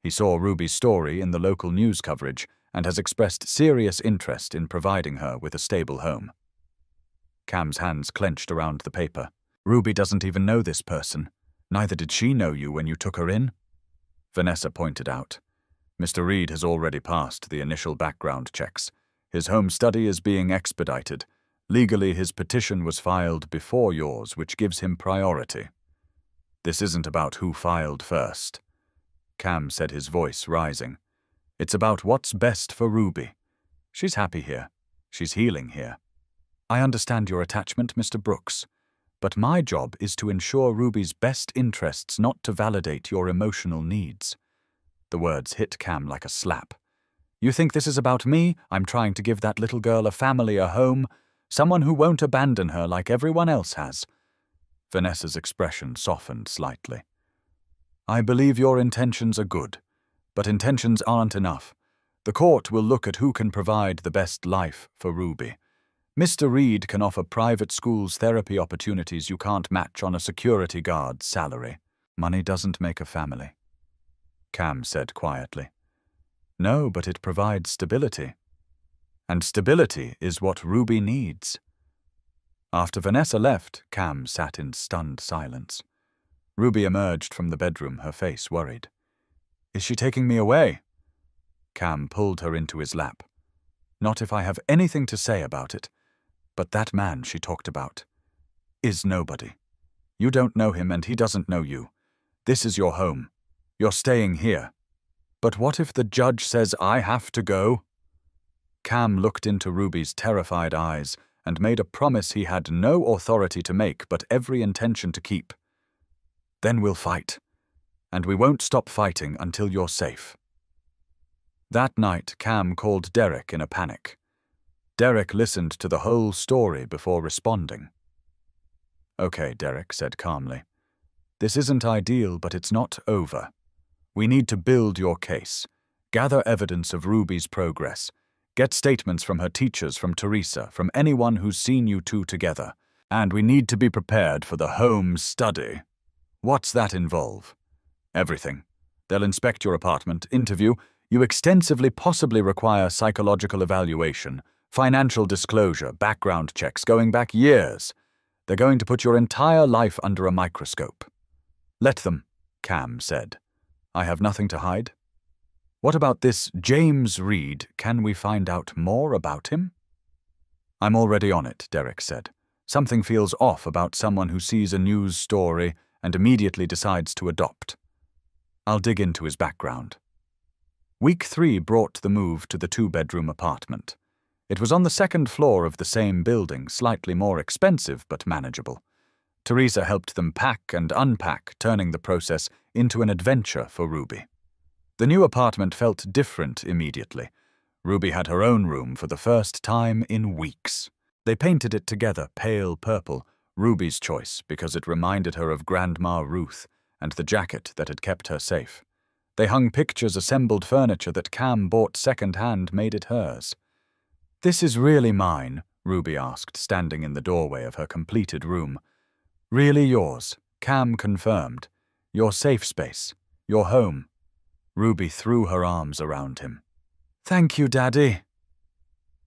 He saw Ruby's story in the local news coverage and has expressed serious interest in providing her with a stable home. Cam's hands clenched around the paper. Ruby doesn't even know this person. Neither did she know you when you took her in. Vanessa pointed out. Mr. Reed has already passed the initial background checks. His home study is being expedited. Legally, his petition was filed before yours, which gives him priority. This isn't about who filed first. Cam said, his voice rising. It's about what's best for Ruby. She's happy here. She's healing here. I understand your attachment, Mr. Brooks, but my job is to ensure Ruby's best interests, not to validate your emotional needs. The words hit Cam like a slap. You think this is about me? I'm trying to give that little girl a family, a home, someone who won't abandon her like everyone else has. Vanessa's expression softened slightly. I believe your intentions are good, but intentions aren't enough. The court will look at who can provide the best life for Ruby. Mr. Reed can offer private schools therapy opportunities you can't match on a security guard's salary. Money doesn't make a family, Cam said quietly. No, but it provides stability. And stability is what Ruby needs. After Vanessa left, Cam sat in stunned silence. Ruby emerged from the bedroom, her face worried. Is she taking me away? Cam pulled her into his lap. Not if I have anything to say about it. But that man she talked about is nobody. You don't know him and he doesn't know you. This is your home. You're staying here. But what if the judge says I have to go? Cam looked into Ruby's terrified eyes and made a promise he had no authority to make but every intention to keep. Then we'll fight. And we won't stop fighting until you're safe. That night, Cam called Derek in a panic. Derek listened to the whole story before responding. Okay, Derek said calmly. This isn't ideal, but it's not over. We need to build your case. Gather evidence of Ruby's progress. Get statements from her teachers, from Teresa, from anyone who's seen you two together. And we need to be prepared for the home study. What's that involve? Everything. They'll inspect your apartment, interview. You extensively possibly require psychological evaluation, financial disclosure, background checks going back years. They're going to put your entire life under a microscope. Let them, Cam said. I have nothing to hide. What about this James Reed? Can we find out more about him? I'm already on it, Derek said. Something feels off about someone who sees a news story and immediately decides to adopt. I'll dig into his background. Week 3 brought the move to the 2-bedroom apartment. It was on the 2nd floor of the same building, slightly more expensive but manageable. Teresa helped them pack and unpack, turning the process into an adventure for Ruby. The new apartment felt different immediately. Ruby had her own room for the first time in weeks. They painted it together, pale purple, Ruby's choice because it reminded her of Grandma Ruth and the jacket that had kept her safe. They hung pictures, assembled furniture that Cam bought second-hand, made it hers. This is really mine, Ruby asked, standing in the doorway of her completed room. Really yours, Cam confirmed. Your safe space, your home. Ruby threw her arms around him. Thank you, Daddy.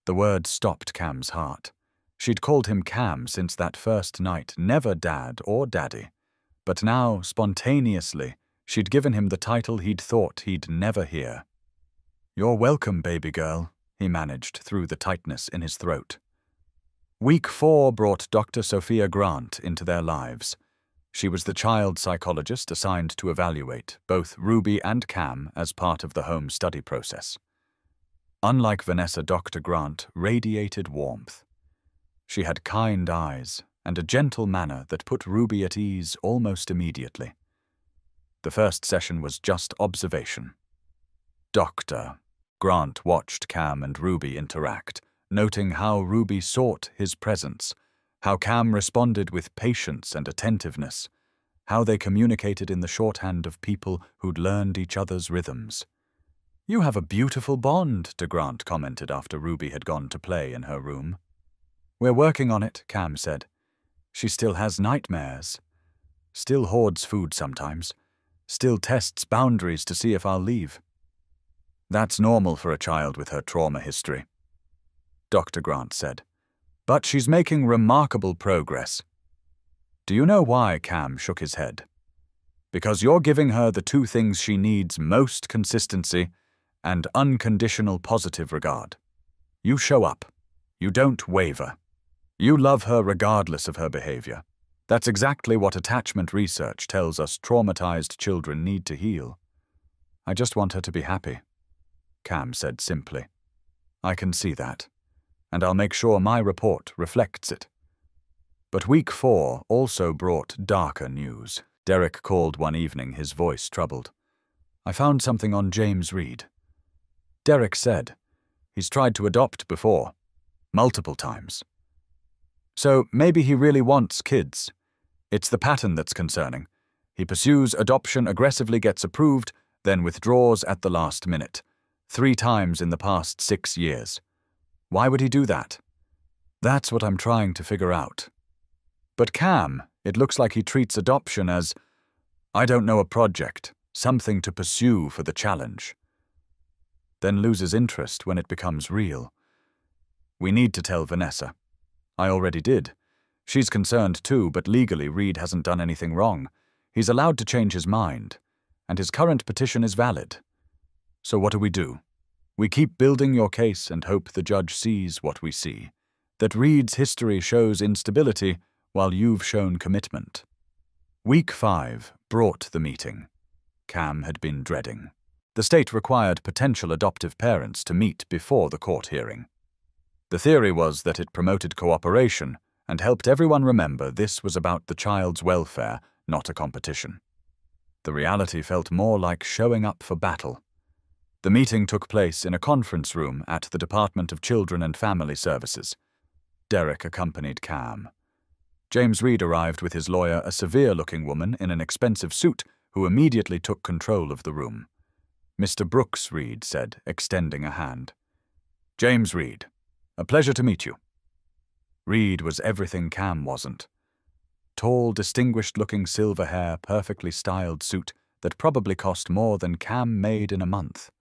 The word stopped Cam's heart. She'd called him Cam since that first night, never Dad or Daddy. But now, spontaneously, she'd given him the title he'd thought he'd never hear. You're welcome, baby girl, he managed through the tightness in his throat. Week 4 brought Dr. Sophia Grant into their lives. She was the child psychologist assigned to evaluate both Ruby and Cam as part of the home study process. Unlike Vanessa, Dr. Grant radiated warmth. She had kind eyes and a gentle manner that put Ruby at ease almost immediately. The first session was just observation. Dr. Grant watched Cam and Ruby interact, noting how Ruby sought his presence, How Cam responded with patience and attentiveness. How they communicated in the shorthand of people who'd learned each other's rhythms. "You have a beautiful bond," Grant commented after Ruby had gone to play in her room. "We're working on it," Cam said. "She still has nightmares. Still hoards food sometimes. Still tests boundaries to see if I'll leave." "That's normal for a child with her trauma history," Dr. Grant said. "But she's making remarkable progress." "Do you know why?" Cam shook his head. "Because you're giving her the two things she needs most: consistency and unconditional positive regard. You show up. You don't waver. You love her regardless of her behavior. That's exactly what attachment research tells us traumatized children need to heal." "I just want her to be happy," Cam said simply. "I can see that, and I'll make sure my report reflects it." But week 4 also brought darker news. Derek called one evening, his voice troubled. "I found something on James Reed." Derek said, "He's tried to adopt before, multiple times. So maybe he really wants kids. It's the pattern that's concerning. He pursues adoption, aggressively gets approved, then withdraws at the last minute. 3 times in the past 6 years. Why would he do that? That's what I'm trying to figure out. But Cam, it looks like he treats adoption as, I don't know, a project, something to pursue for the challenge. Then loses interest when it becomes real. We need to tell Vanessa. I already did. She's concerned too, but legally Reed hasn't done anything wrong. He's allowed to change his mind, and his current petition is valid. So what do? We keep building your case and hope the judge sees what we see, that Reed's history shows instability while you've shown commitment." Week 5 brought the meeting Cam had been dreading. The state required potential adoptive parents to meet before the court hearing. The theory was that it promoted cooperation and helped everyone remember this was about the child's welfare, not a competition. The reality felt more like showing up for battle. The meeting took place in a conference room at the Department of Children and Family Services. Derek accompanied Cam. James Reed arrived with his lawyer, a severe-looking woman in an expensive suit, who immediately took control of the room. "Mr. Brooks," Reed said, extending a hand. "James Reed, a pleasure to meet you." Reed was everything Cam wasn't. Tall, distinguished-looking silver hair, perfectly styled suit that probably cost more than Cam made in a month.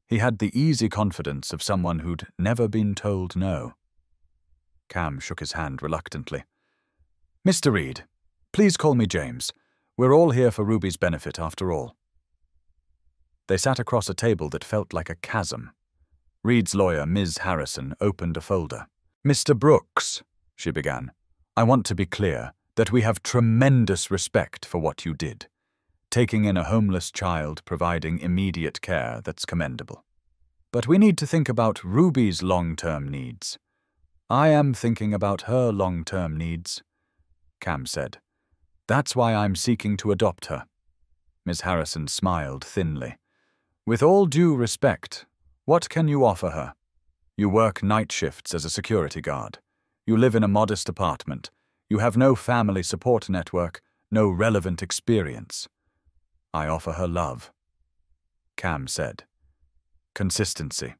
He had the easy confidence of someone who'd never been told no. Cam shook his hand reluctantly. "Mr. Reed, please call me James. We're all here for Ruby's benefit, after all." They sat across a table that felt like a chasm. Reed's lawyer, Ms. Harrison, opened a folder. "Mr. Brooks," she began, "I want to be clear that we have tremendous respect for what you did. Taking in a homeless child, providing immediate care, that's commendable. But we need to think about Ruby's long-term needs. I am thinking about her long-term needs," Cam said. "That's why I'm seeking to adopt her." Ms. Harrison smiled thinly. "With all due respect, what can you offer her? You work night shifts as a security guard. You live in a modest apartment. You have no family support network, no relevant experience. I offer her love," Cam said. "Consistency.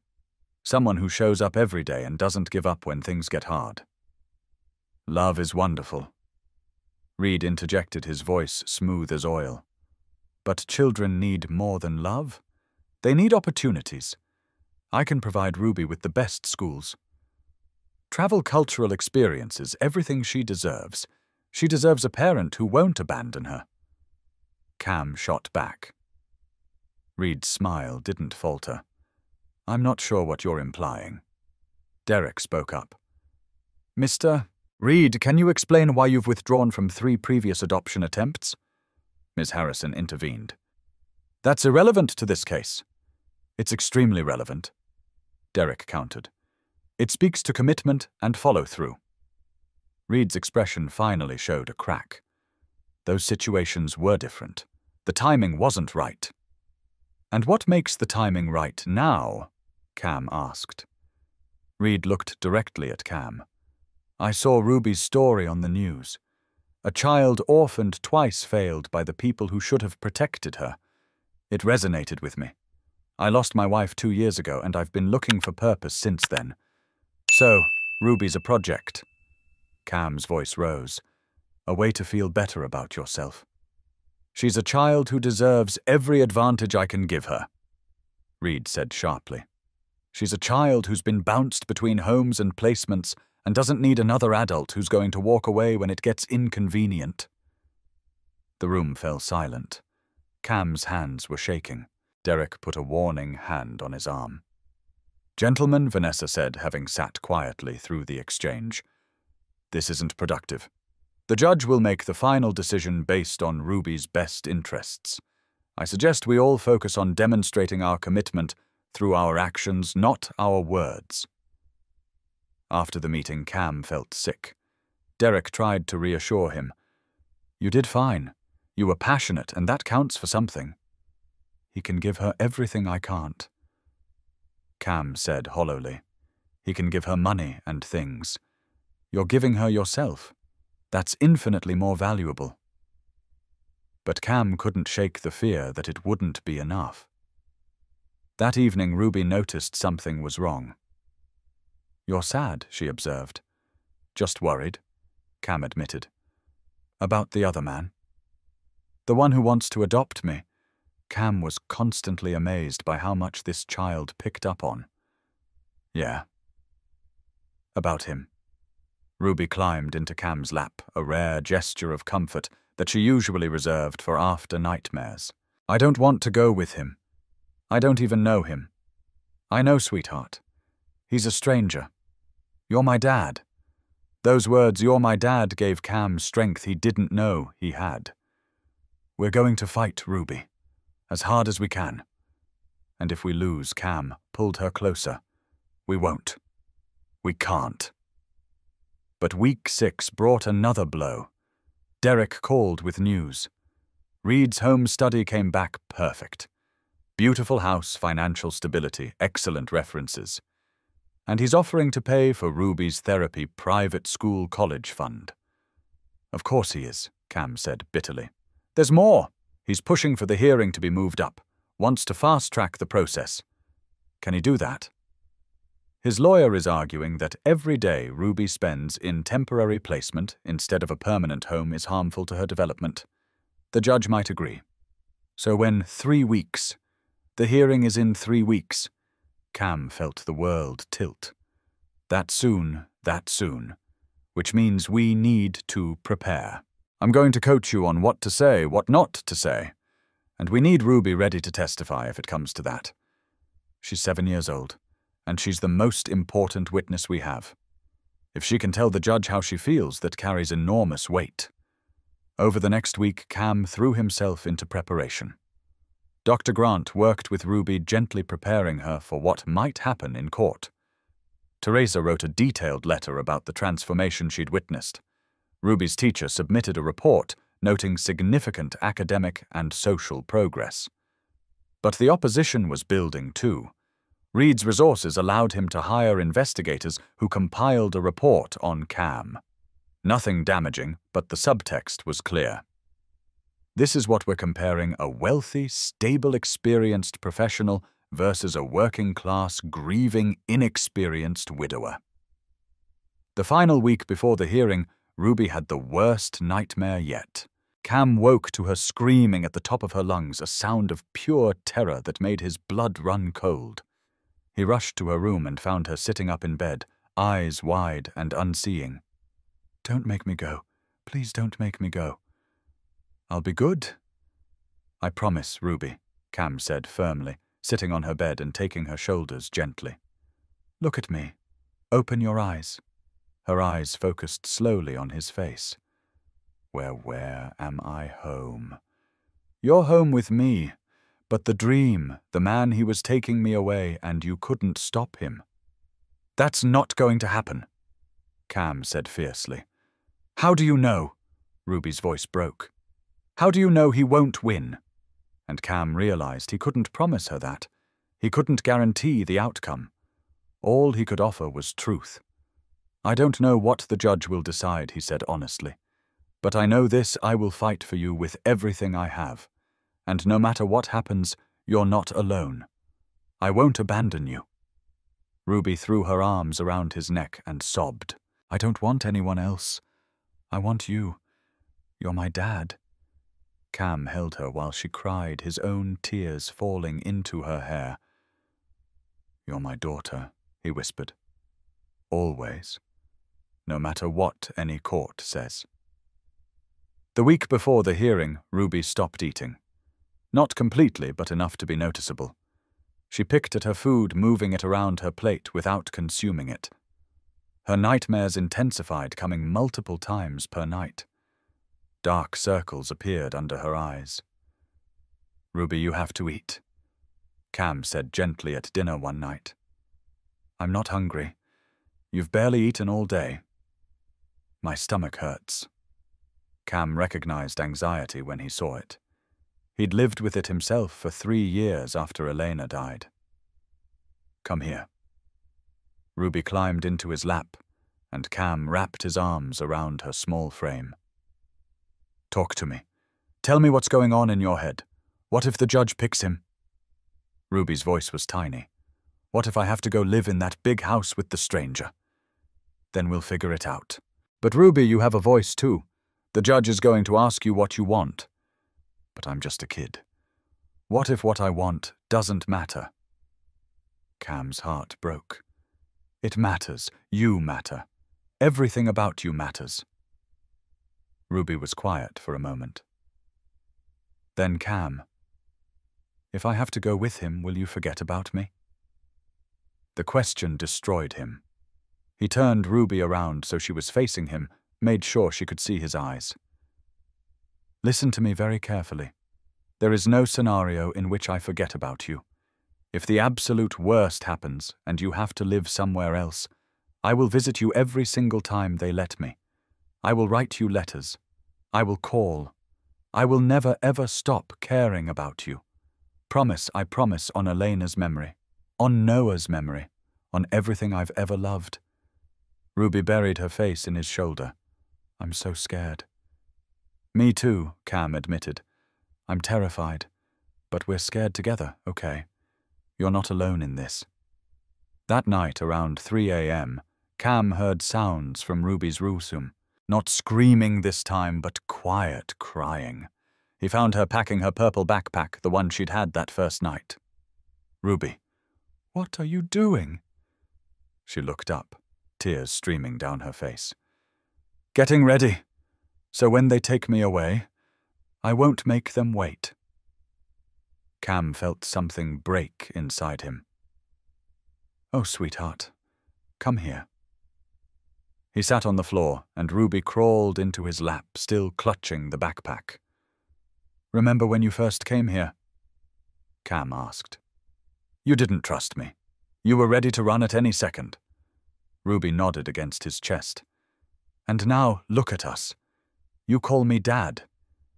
Someone who shows up every day and doesn't give up when things get hard." "Love is wonderful." Reed interjected, his voice smooth as oil. "But children need more than love. They need opportunities. I can provide Ruby with the best schools. Travel, cultural experiences, everything she deserves. She deserves a parent who won't abandon her." Cam shot back. Reed's smile didn't falter. "I'm not sure what you're implying." Derek spoke up. "Mr. Reed, can you explain why you've withdrawn from 3 previous adoption attempts?" Ms. Harrison intervened. "That's irrelevant to this case." "It's extremely relevant," Derek countered. "It speaks to commitment and follow-through." Reed's expression finally showed a crack. Those situations were different. The timing wasn't right. "And what makes the timing right now?" Cam asked. Reed looked directly at Cam. I saw Ruby's story on the news. A child orphaned twice failed by the people who should have protected her. It resonated with me. I lost my wife 2 years ago, and I've been looking for purpose since then. So, Ruby's a project. Cam's voice rose. A way to feel better about yourself. She's a child who deserves every advantage I can give her, Reed said sharply. She's a child who's been bounced between homes and placements and doesn't need another adult who's going to walk away when it gets inconvenient. The room fell silent. Cam's hands were shaking. Derek put a warning hand on his arm. Gentlemen, Vanessa said, having sat quietly through the exchange. This isn't productive. The judge will make the final decision based on Ruby's best interests. I suggest we all focus on demonstrating our commitment through our actions, not our words. After the meeting, Cam felt sick. Derek tried to reassure him. You did fine. You were passionate, and that counts for something. He can give her everything I can't. Cam said hollowly. He can give her money and things. You're giving her yourself. That's infinitely more valuable. But Cam couldn't shake the fear that it wouldn't be enough. That evening, Ruby noticed something was wrong. You're sad, she observed. Just worried, Cam admitted. About the other man? The one who wants to adopt me. Cam was constantly amazed by how much this child picked up on. Yeah. About him. Ruby climbed into Cam's lap, a rare gesture of comfort that she usually reserved for after nightmares. I don't want to go with him. I don't even know him. I know, sweetheart. He's a stranger. You're my dad. Those words, you're my dad, gave Cam strength he didn't know he had. We're going to fight, Ruby, as hard as we can. And if we lose, Cam pulled her closer. We won't. We can't. But week 6 brought another blow. Derek called with news. Reed's home study came back perfect. Beautiful house, financial stability, excellent references. And he's offering to pay for Ruby's therapy private school college fund. Of course he is, Cam said bitterly. There's more. He's pushing for the hearing to be moved up, wants to fast-track the process. Can he do that? His lawyer is arguing that every day Ruby spends in temporary placement instead of a permanent home is harmful to her development. The judge might agree. So when 3 weeks, the hearing is in 3 weeks, Cam felt the world tilt. That soon, which means we need to prepare. I'm going to coach you on what to say, what not to say, and we need Ruby ready to testify if it comes to that. She's 7 years old. And she's the most important witness we have. If she can tell the judge how she feels, that carries enormous weight. Over the next week, Cam threw himself into preparation. Dr. Grant worked with Ruby, gently preparing her for what might happen in court. Teresa wrote a detailed letter about the transformation she'd witnessed. Ruby's teacher submitted a report noting significant academic and social progress. But the opposition was building too. Reed's resources allowed him to hire investigators who compiled a report on Cam. Nothing damaging, but the subtext was clear. This is what we're comparing: a wealthy, stable, experienced professional versus a working-class, grieving, inexperienced widower. The final week before the hearing, Ruby had the worst nightmare yet. Cam woke to her screaming at the top of her lungs, a sound of pure terror that made his blood run cold. He rushed to her room and found her sitting up in bed, eyes wide and unseeing. Don't make me go. Please don't make me go. I'll be good. I promise, Ruby, Cam said firmly, sitting on her bed and taking her shoulders gently. Look at me. Open your eyes. Her eyes focused slowly on his face. Where am I home? You're home with me. But the dream, the man, he was taking me away, and you couldn't stop him. That's not going to happen, Cam said fiercely. How do you know? Ruby's voice broke. How do you know he won't win? And Cam realized he couldn't promise her that. He couldn't guarantee the outcome. All he could offer was truth. I don't know what the judge will decide, he said honestly. But I know this, I will fight for you with everything I have. And no matter what happens, you're not alone. I won't abandon you. Ruby threw her arms around his neck and sobbed. I don't want anyone else. I want you. You're my dad. Cam held her while she cried, his own tears falling into her hair. You're my daughter, he whispered. Always. No matter what any court says. The week before the hearing, Ruby stopped eating. Not completely, but enough to be noticeable. She picked at her food, moving it around her plate without consuming it. Her nightmares intensified, coming multiple times per night. Dark circles appeared under her eyes. Ruby, you have to eat, Cam said gently at dinner one night. I'm not hungry. You've barely eaten all day. My stomach hurts. Cam recognized anxiety when he saw it. He'd lived with it himself for 3 years after Elena died. Come here. Ruby climbed into his lap, and Cam wrapped his arms around her small frame. Talk to me. Tell me what's going on in your head. What if the judge picks him? Ruby's voice was tiny. What if I have to go live in that big house with the stranger? Then we'll figure it out. But Ruby, you have a voice too. The judge is going to ask you what you want. But I'm just a kid. What if what I want doesn't matter? Cam's heart broke. It matters. You matter. Everything about you matters. Ruby was quiet for a moment. Then Cam, if I have to go with him, will you forget about me? The question destroyed him. He turned Ruby around so she was facing him, made sure she could see his eyes. Listen to me very carefully. There is no scenario in which I forget about you. If the absolute worst happens and you have to live somewhere else, I will visit you every single time they let me. I will write you letters. I will call. I will never ever stop caring about you. Promise, I promise, on Elena's memory, on Noah's memory, on everything I've ever loved. Ruby buried her face in his shoulder. I'm so scared. Me too, Cam admitted. I'm terrified. But we're scared together, okay? You're not alone in this. That night, around 3 a.m., Cam heard sounds from Ruby's room. Not screaming this time, but quiet crying. He found her packing her purple backpack, the one she'd had that first night. Ruby, what are you doing? She looked up, tears streaming down her face. Getting ready. So when they take me away, I won't make them wait. Cam felt something break inside him. Oh, sweetheart, come here. He sat on the floor, and Ruby crawled into his lap, still clutching the backpack. Remember when you first came here? Cam asked. You didn't trust me. You were ready to run at any second. Ruby nodded against his chest. And now, look at us. You call me Dad.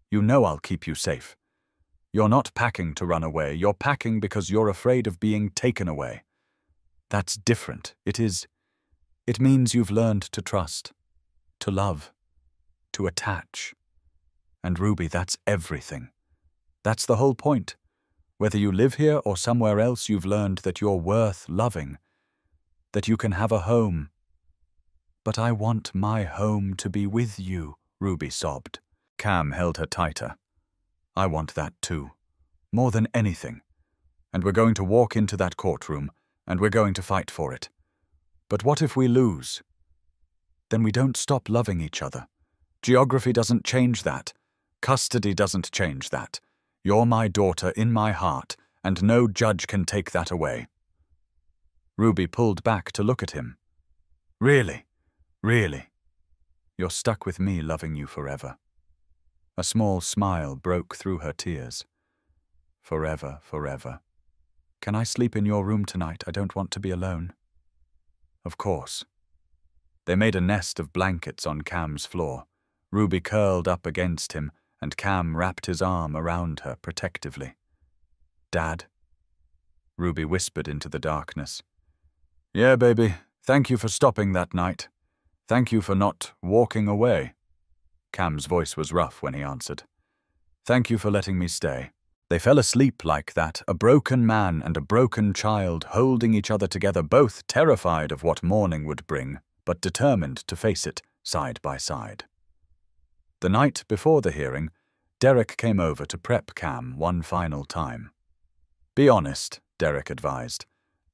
You know I'll keep you safe. You're not packing to run away. You're packing because you're afraid of being taken away. That's different. It means you've learned to trust, to love, to attach. And Ruby, that's everything. That's the whole point. Whether you live here or somewhere else, you've learned that you're worth loving, that you can have a home. But I want my home to be with you, Ruby sobbed. Cam held her tighter. I want that too, more than anything. And we're going to walk into that courtroom, and we're going to fight for it. But what if we lose? Then we don't stop loving each other. Geography doesn't change that. Custody doesn't change that. You're my daughter in my heart, and no judge can take that away. Ruby pulled back to look at him. Really? Really? You're stuck with me loving you forever. A small smile broke through her tears. Forever, forever. Can I sleep in your room tonight? I don't want to be alone. Of course. They made a nest of blankets on Cam's floor. Ruby curled up against him, and Cam wrapped his arm around her protectively. Dad? Ruby whispered into the darkness. Yeah, baby. Thank you for stopping that night. Thank you for not walking away. Cam's voice was rough when he answered. Thank you for letting me stay. They fell asleep like that, a broken man and a broken child holding each other together, both terrified of what morning would bring, but determined to face it side by side. The night before the hearing, Derek came over to prep Cam one final time. Be honest, Derek advised.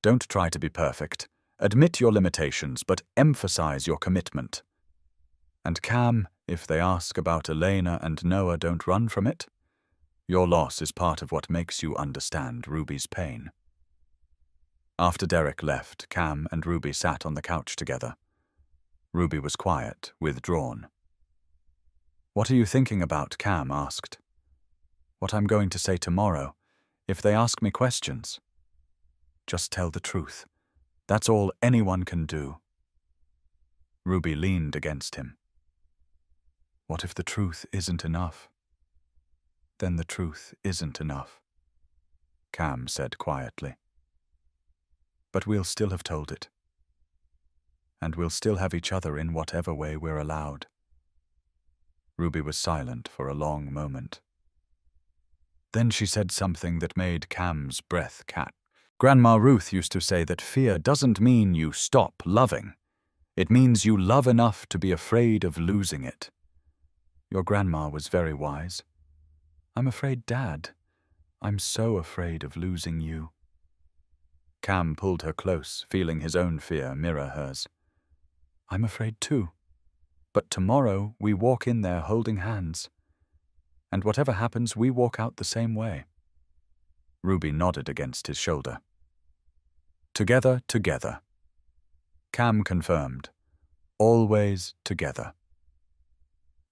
Don't try to be perfect. Admit your limitations, but emphasize your commitment. And Cam, if they ask about Elena and Noah, don't run from it. Your loss is part of what makes you understand Ruby's pain. After Derek left, Cam and Ruby sat on the couch together. Ruby was quiet, withdrawn. What are you thinking about? Cam asked. What I'm going to say tomorrow, if they ask me questions. Just tell the truth. That's all anyone can do. Ruby leaned against him. What if the truth isn't enough? Then the truth isn't enough, Cam said quietly. But we'll still have told it. And we'll still have each other in whatever way we're allowed. Ruby was silent for a long moment. Then she said something that made Cam's breath catch. Grandma Ruth used to say that fear doesn't mean you stop loving. It means you love enough to be afraid of losing it. Your grandma was very wise. I'm afraid, Dad. I'm so afraid of losing you. Cam pulled her close, feeling his own fear mirror hers. I'm afraid too. But tomorrow we walk in there holding hands. And whatever happens, we walk out the same way. Ruby nodded against his shoulder. Together, together. Cam confirmed. Always together.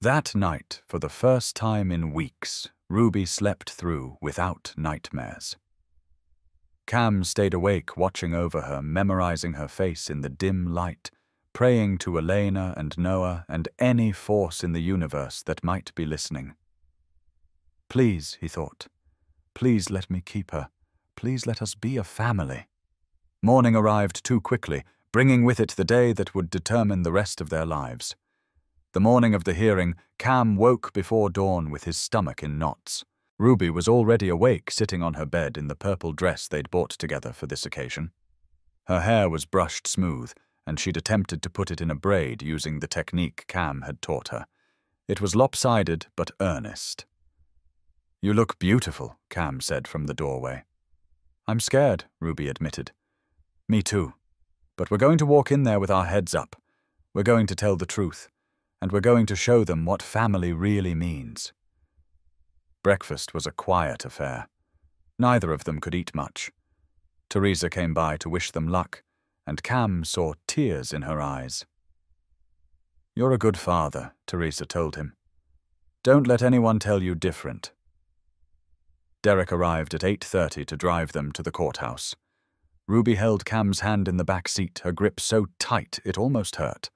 That night, for the first time in weeks, Ruby slept through without nightmares. Cam stayed awake watching over her, memorizing her face in the dim light, praying to Elena and Noah and any force in the universe that might be listening. Please, he thought, please let me keep her. Please let us be a family. Morning arrived too quickly, bringing with it the day that would determine the rest of their lives. The morning of the hearing, Cam woke before dawn with his stomach in knots. Ruby was already awake, sitting on her bed in the purple dress they'd bought together for this occasion. Her hair was brushed smooth, and she'd attempted to put it in a braid using the technique Cam had taught her. It was lopsided but earnest. You look beautiful, Cam said from the doorway. I'm scared, Ruby admitted. Me too. But we're going to walk in there with our heads up. We're going to tell the truth. And we're going to show them what family really means. Breakfast was a quiet affair. Neither of them could eat much. Teresa came by to wish them luck, and Cam saw tears in her eyes. You're a good father, Teresa told him. Don't let anyone tell you different. Derek arrived at 8:30 to drive them to the courthouse. Ruby held Cam's hand in the back seat, her grip so tight it almost hurt.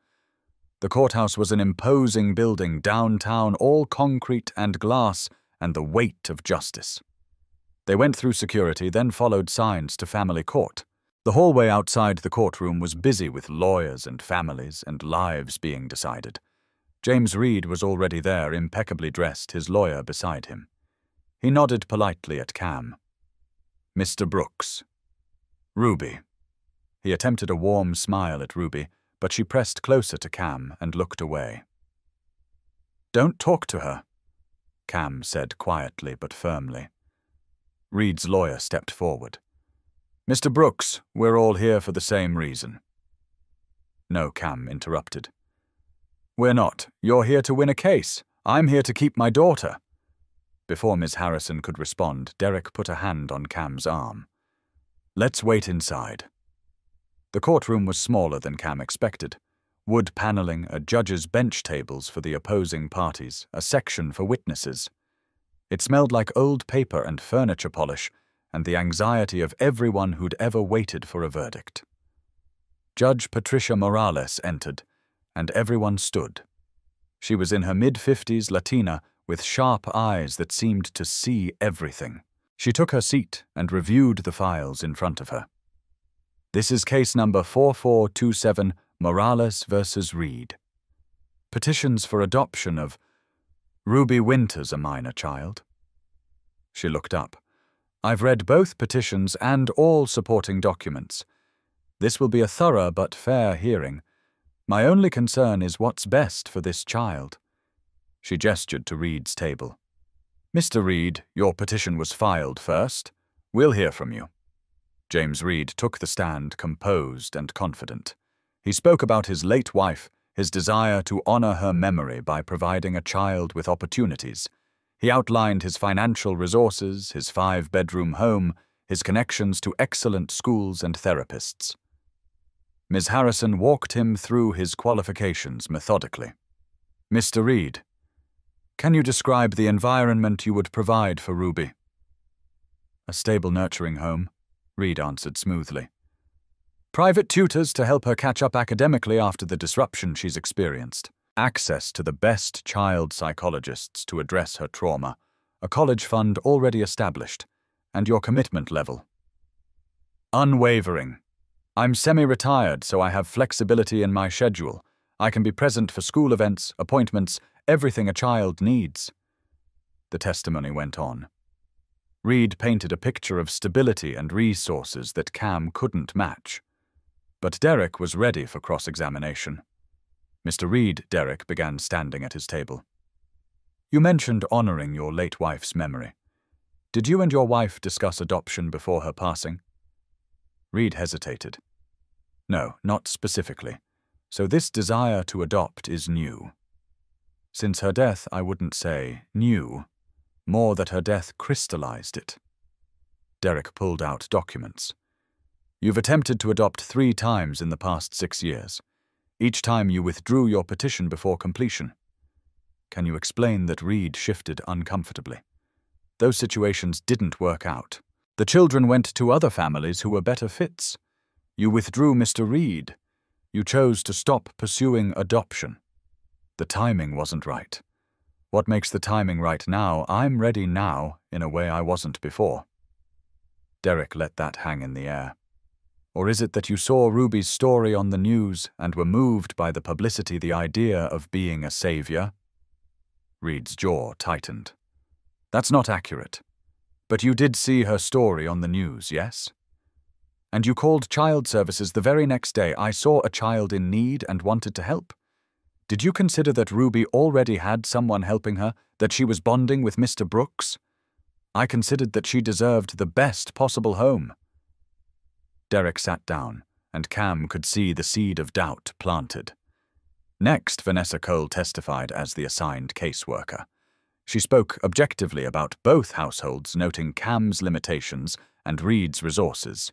The courthouse was an imposing building downtown, all concrete and glass, and the weight of justice. They went through security, then followed signs to family court. The hallway outside the courtroom was busy with lawyers and families and lives being decided. James Reed was already there, impeccably dressed, his lawyer beside him. He nodded politely at Cam. Mr. Brooks. Ruby. He attempted a warm smile at Ruby, but she pressed closer to Cam and looked away. Don't talk to her, Cam said quietly but firmly. Reed's lawyer stepped forward. Mr. Brooks, we're all here for the same reason. No, Cam interrupted. We're not. You're here to win a case. I'm here to keep my daughter. Before Miss Harrison could respond, Derek put a hand on Cam's arm. Let's wait inside. The courtroom was smaller than Cam expected. Wood paneling, a judge's bench tables for the opposing parties, a section for witnesses. It smelled like old paper and furniture polish, and the anxiety of everyone who'd ever waited for a verdict. Judge Patricia Morales entered, and everyone stood. She was in her mid-50s, Latina, with sharp eyes that seemed to see everything. She took her seat and reviewed the files in front of her. This is case number 4427 Morales versus Reed. Petitions for adoption of Ruby Winters, a minor child. She looked up. I've read both petitions and all supporting documents. This will be a thorough but fair hearing. My only concern is what's best for this child. She gestured to Reed's table. Mr. Reed, your petition was filed first. We'll hear from you. James Reed took the stand, composed and confident. He spoke about his late wife, his desire to honor her memory by providing a child with opportunities. He outlined his financial resources, his 5-bedroom home, his connections to excellent schools and therapists. Ms. Harrison walked him through his qualifications methodically. Mr. Reed, can you describe the environment you would provide for Ruby? A stable, nurturing home, Reed answered smoothly. Private tutors to help her catch up academically after the disruption she's experienced. Access to the best child psychologists to address her trauma. A college fund already established. And your commitment level. Unwavering. I'm semi-retired, so I have flexibility in my schedule. I can be present for school events, appointments, everything a child needs. The testimony went on. Reed painted a picture of stability and resources that Cam couldn't match. But Derek was ready for cross-examination. Mr. Reed, Derek began standing at his table. You mentioned honoring your late wife's memory. Did you and your wife discuss adoption before her passing? Reed hesitated. No, not specifically. So this desire to adopt is new. Since her death, I wouldn't say new, more that her death crystallized it. Derek pulled out documents. You've attempted to adopt 3 times in the past 6 years. Each time you withdrew your petition before completion. Can you explain that Reed shifted uncomfortably? Those situations didn't work out. The children went to other families who were better fits. You withdrew Mr. Reed. You chose to stop pursuing adoption. The timing wasn't right. What makes the timing right now? I'm ready now in a way I wasn't before. Derek let that hang in the air. Or is it that you saw Ruby's story on the news and were moved by the publicity, the idea of being a savior? Reed's jaw tightened. That's not accurate. But you did see her story on the news, yes? And you called child services the very next day. I saw a child in need and wanted to help. Did you consider that Ruby already had someone helping her, that she was bonding with Mr. Brooks? I considered that she deserved the best possible home. Derek sat down, and Cam could see the seed of doubt planted. Next, Vanessa Cole testified as the assigned caseworker. She spoke objectively about both households, noting Cam's limitations and Reed's resources.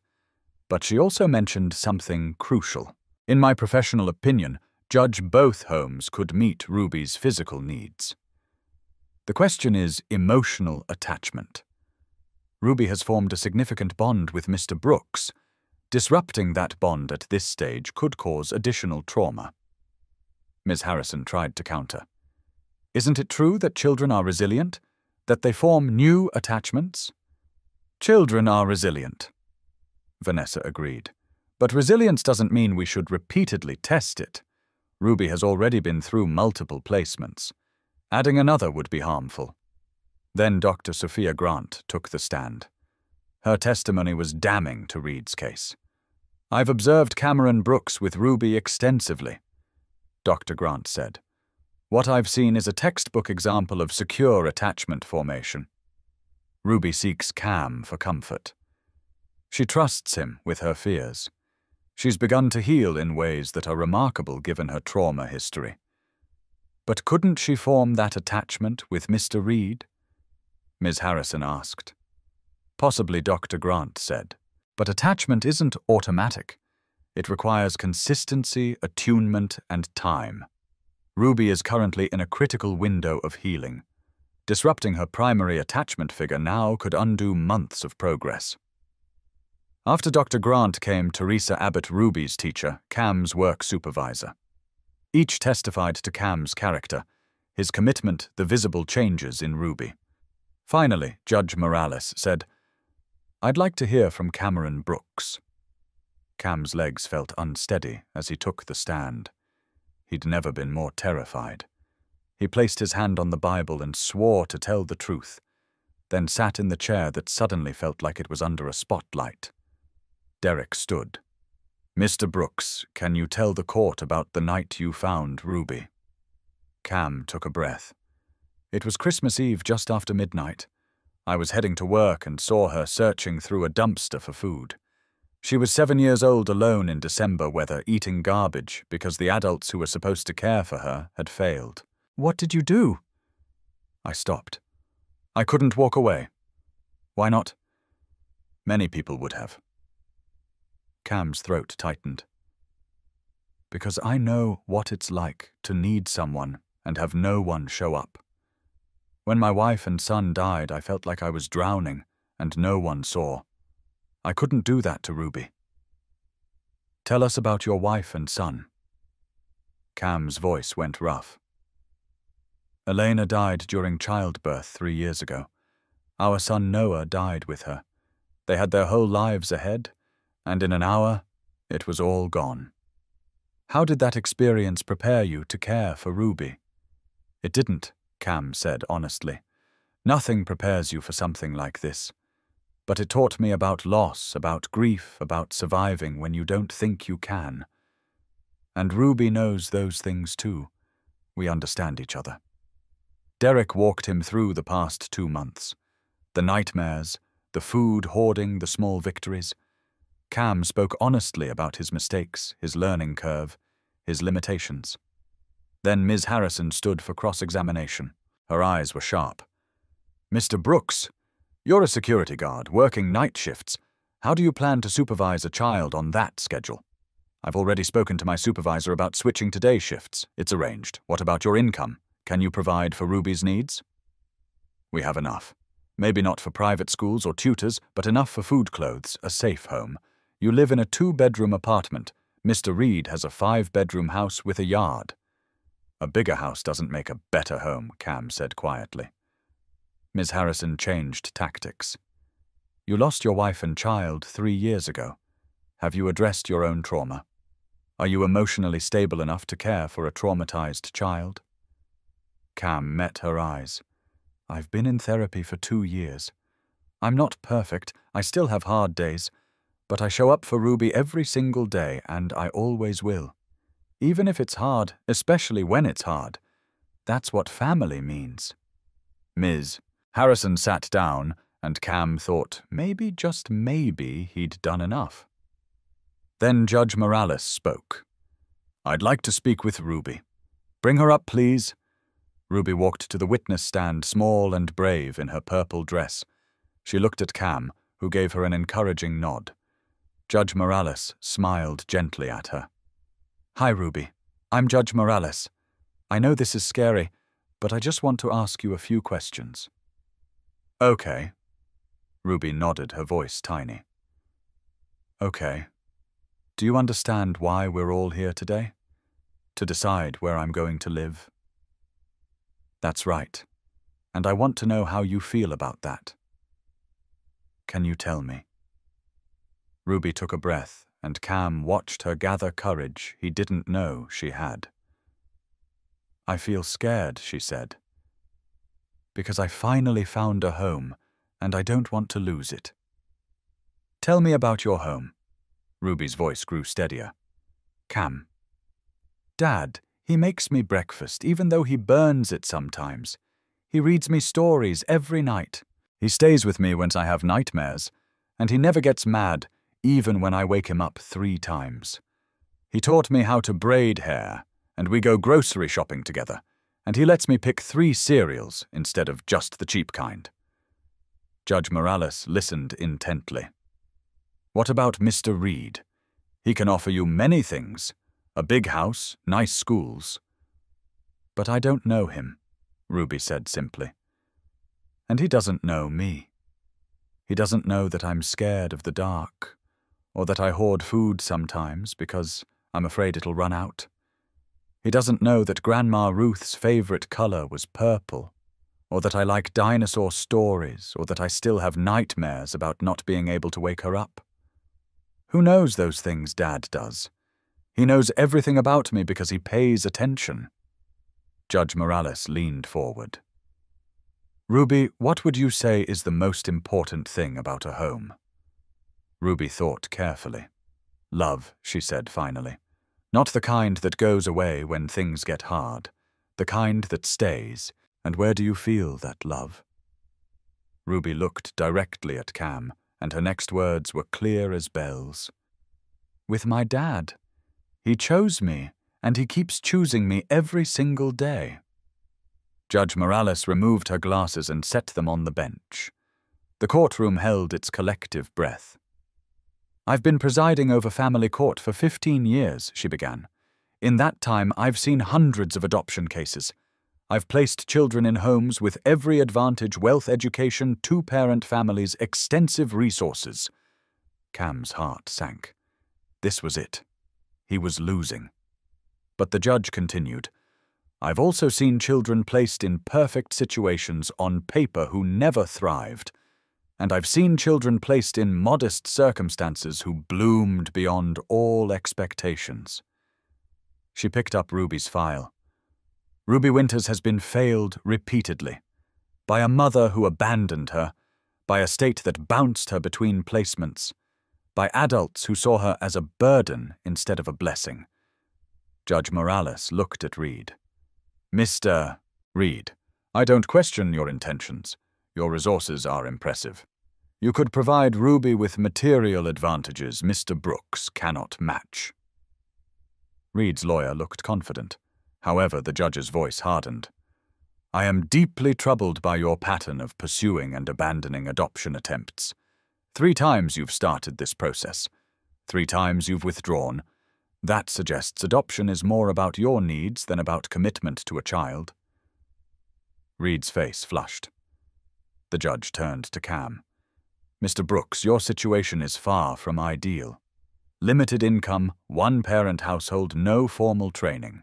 But she also mentioned something crucial. In my professional opinion, judge both homes could meet Ruby's physical needs. The question is emotional attachment. Ruby has formed a significant bond with Mr. Brooks. Disrupting that bond at this stage could cause additional trauma. Ms. Harrison tried to counter. Isn't it true that children are resilient? That they form new attachments? Children are resilient, Vanessa agreed. But resilience doesn't mean we should repeatedly test it. Ruby has already been through multiple placements. Adding another would be harmful. Then Dr. Sophia Grant took the stand. Her testimony was damning to Reed's case. I've observed Cameron Brooks with Ruby extensively, Dr. Grant said. What I've seen is a textbook example of secure attachment formation. Ruby seeks Cam for comfort. She trusts him with her fears. She's begun to heal in ways that are remarkable given her trauma history. But couldn't she form that attachment with Mr. Reed? Ms. Harrison asked. Possibly, Dr. Grant said. But attachment isn't automatic. It requires consistency, attunement, and time. Ruby is currently in a critical window of healing. Disrupting her primary attachment figure now could undo months of progress. After Dr. Grant came Teresa Abbott, Ruby's teacher, Cam's work supervisor. Each testified to Cam's character, his commitment, the visible changes in Ruby. Finally, Judge Morales said, I'd like to hear from Cameron Brooks. Cam's legs felt unsteady as he took the stand. He'd never been more terrified. He placed his hand on the Bible and swore to tell the truth, then sat in the chair that suddenly felt like it was under a spotlight. Derek stood. "Mr. Brooks, can you tell the court about the night you found Ruby?" Cam took a breath. "It was Christmas Eve just after midnight. I was heading to work and saw her searching through a dumpster for food. She was 7 years old alone in December weather, eating garbage because the adults who were supposed to care for her had failed." "What did you do?" I stopped. I couldn't walk away. "Why not?" "Many people would have." Cam's throat tightened. "Because I know what it's like to need someone and have no one show up. When my wife and son died, I felt like I was drowning and no one saw. I couldn't do that to Ruby." "Tell us about your wife and son." Cam's voice went rough. "Elena died during childbirth 3 years ago. Our son Noah died with her. They had their whole lives ahead, and in an hour, it was all gone. How did that experience prepare you to care for Ruby?" "It didn't," Cam said honestly. "Nothing prepares you for something like this. But it taught me about loss, about grief, about surviving when you don't think you can. And Ruby knows those things too. We understand each other." Derek walked him through the past 2 months. The nightmares, the food hoarding, the small victories. Cam spoke honestly about his mistakes, his learning curve, his limitations. Then Ms. Harrison stood for cross-examination. Her eyes were sharp. "Mr. Brooks, you're a security guard, working night shifts. How do you plan to supervise a child on that schedule?" "I've already spoken to my supervisor about switching to day shifts. It's arranged. What about your income? Can you provide for Ruby's needs?" "We have enough. Maybe not for private schools or tutors, but enough for food, clothes, a safe home. You live in a 2-bedroom apartment. Mr. Reed has a 5-bedroom house with a yard." "A bigger house doesn't make a better home," Cam said quietly. Ms. Harrison changed tactics. "You lost your wife and child 3 years ago. Have you addressed your own trauma? Are you emotionally stable enough to care for a traumatized child?" Cam met her eyes. "I've been in therapy for 2 years. I'm not perfect, I still have hard days, but I show up for Ruby every single day, and I always will. Even if it's hard, especially when it's hard. That's what family means." Ms. Harrison sat down, and Cam thought maybe, just maybe, he'd done enough. Then Judge Morales spoke. "I'd like to speak with Ruby. Bring her up, please." Ruby walked to the witness stand, small and brave in her purple dress. She looked at Cam, who gave her an encouraging nod. Judge Morales smiled gently at her. "Hi, Ruby. I'm Judge Morales. I know this is scary, but I just want to ask you a few questions." "Okay." Ruby nodded, her voice tiny. "Okay. Do you understand why we're all here today? To decide where I'm going to live?" "That's right. And I want to know how you feel about that." "Can you tell me?" Ruby took a breath, and Cam watched her gather courage he didn't know she had. "I feel scared," she said, "because I finally found a home, and I don't want to lose it." "Tell me about your home." Ruby's voice grew steadier. "Cam." "Dad, he makes me breakfast, even though he burns it sometimes. He reads me stories every night. He stays with me when I have nightmares, and he never gets mad, even when I wake him up 3 times. He taught me how to braid hair, and we go grocery shopping together, and he lets me pick 3 cereals instead of just the cheap kind." Judge Morales listened intently. "What about Mr. Reed? He can offer you many things. A big house, nice schools." "But I don't know him," Ruby said simply. "And he doesn't know me. He doesn't know that I'm scared of the dark, or that I hoard food sometimes because I'm afraid it'll run out. He doesn't know that Grandma Ruth's favorite color was purple, or that I like dinosaur stories, or that I still have nightmares about not being able to wake her up. Who knows those things Dad does? He knows everything about me because he pays attention. Judge Morales leaned forward. Ruby, what would you say is the most important thing about a home? Ruby thought carefully. Love, she said finally. Not the kind that goes away when things get hard. The kind that stays. And where do you feel that love? Ruby looked directly at Cam, and her next words were clear as bells. With my dad. He chose me, and he keeps choosing me every single day. Judge Morales removed her glasses and set them on the bench. The courtroom held its collective breath. I've been presiding over family court for 15 years, she began. In that time, I've seen hundreds of adoption cases. I've placed children in homes with every advantage, wealth, education, two-parent families, extensive resources. Cam's heart sank. This was it. He was losing. But the judge continued, I've also seen children placed in perfect situations on paper who never thrived. And I've seen children placed in modest circumstances who bloomed beyond all expectations. She picked up Ruby's file. Ruby Winters has been failed repeatedly. By a mother who abandoned her, by a state that bounced her between placements, by adults who saw her as a burden instead of a blessing. Judge Morales looked at Reed. Mr. Reed, I don't question your intentions. Your resources are impressive. You could provide Ruby with material advantages Mr. Brooks cannot match. Reed's lawyer looked confident. However, the judge's voice hardened. I am deeply troubled by your pattern of pursuing and abandoning adoption attempts. 3 times you've started this process. 3 times you've withdrawn. That suggests adoption is more about your needs than about commitment to a child. Reed's face flushed. The judge turned to Cam. Mr. Brooks, your situation is far from ideal. Limited income, 1-parent household, no formal training.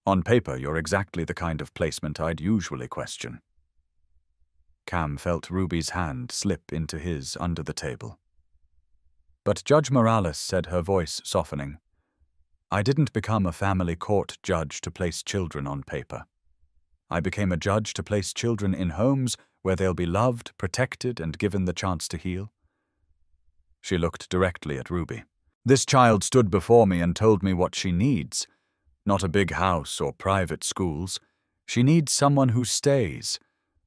On paper, you're exactly the kind of placement I'd usually question. Cam felt Ruby's hand slip into his under the table. But Judge Morales said, her voice softening, I didn't become a family court judge to place children on paper. I became a judge to place children in homes where they'll be loved, protected, and given the chance to heal. She looked directly at Ruby. This child stood before me and told me what she needs. Not a big house or private schools. She needs someone who stays.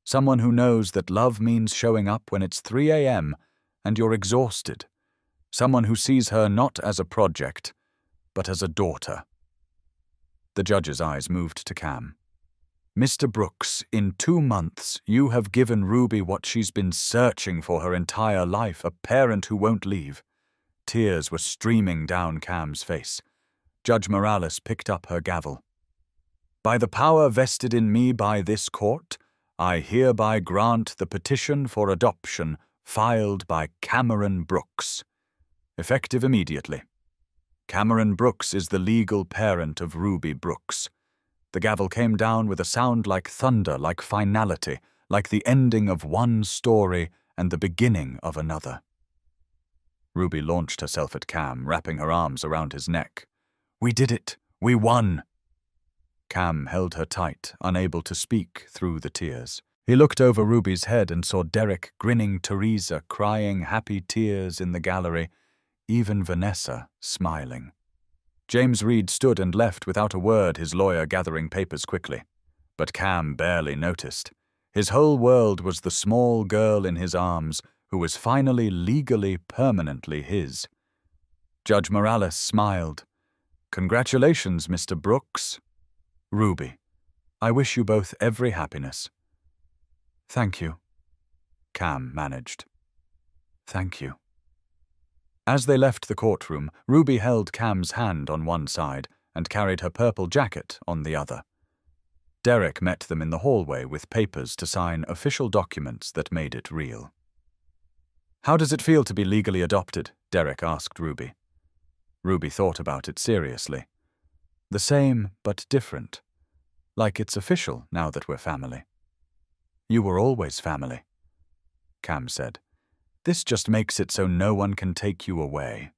Someone who knows that love means showing up when it's 3 a.m. and you're exhausted. Someone who sees her not as a project, but as a daughter. The judge's eyes moved to Cam. Mr. Brooks, in 2 months, you have given Ruby what she's been searching for her entire life, a parent who won't leave. Tears were streaming down Cam's face. Judge Morales picked up her gavel. By the power vested in me by this court, I hereby grant the petition for adoption filed by Cameron Brooks. Effective immediately. Cameron Brooks is the legal parent of Ruby Brooks. The gavel came down with a sound like thunder, like finality, like the ending of one story and the beginning of another. Ruby launched herself at Cam, wrapping her arms around his neck. We did it! We won! Cam held her tight, unable to speak through the tears. He looked over Ruby's head and saw Derek grinning, Teresa crying happy tears in the gallery, even Vanessa smiling. James Reed stood and left without a word, his lawyer gathering papers quickly. But Cam barely noticed. His whole world was the small girl in his arms, who was finally legally, permanently his. Judge Morales smiled. Congratulations, Mr. Brooks. Ruby, I wish you both every happiness. Thank you. Cam managed. Thank you. As they left the courtroom, Ruby held Cam's hand on one side and carried her purple jacket on the other. Derek met them in the hallway with papers to sign official documents that made it real. How does it feel to be legally adopted? Derek asked Ruby. Ruby thought about it seriously. The same, but different. Like it's official now that we're family. You were always family, Cam said. This just makes it so no one can take you away.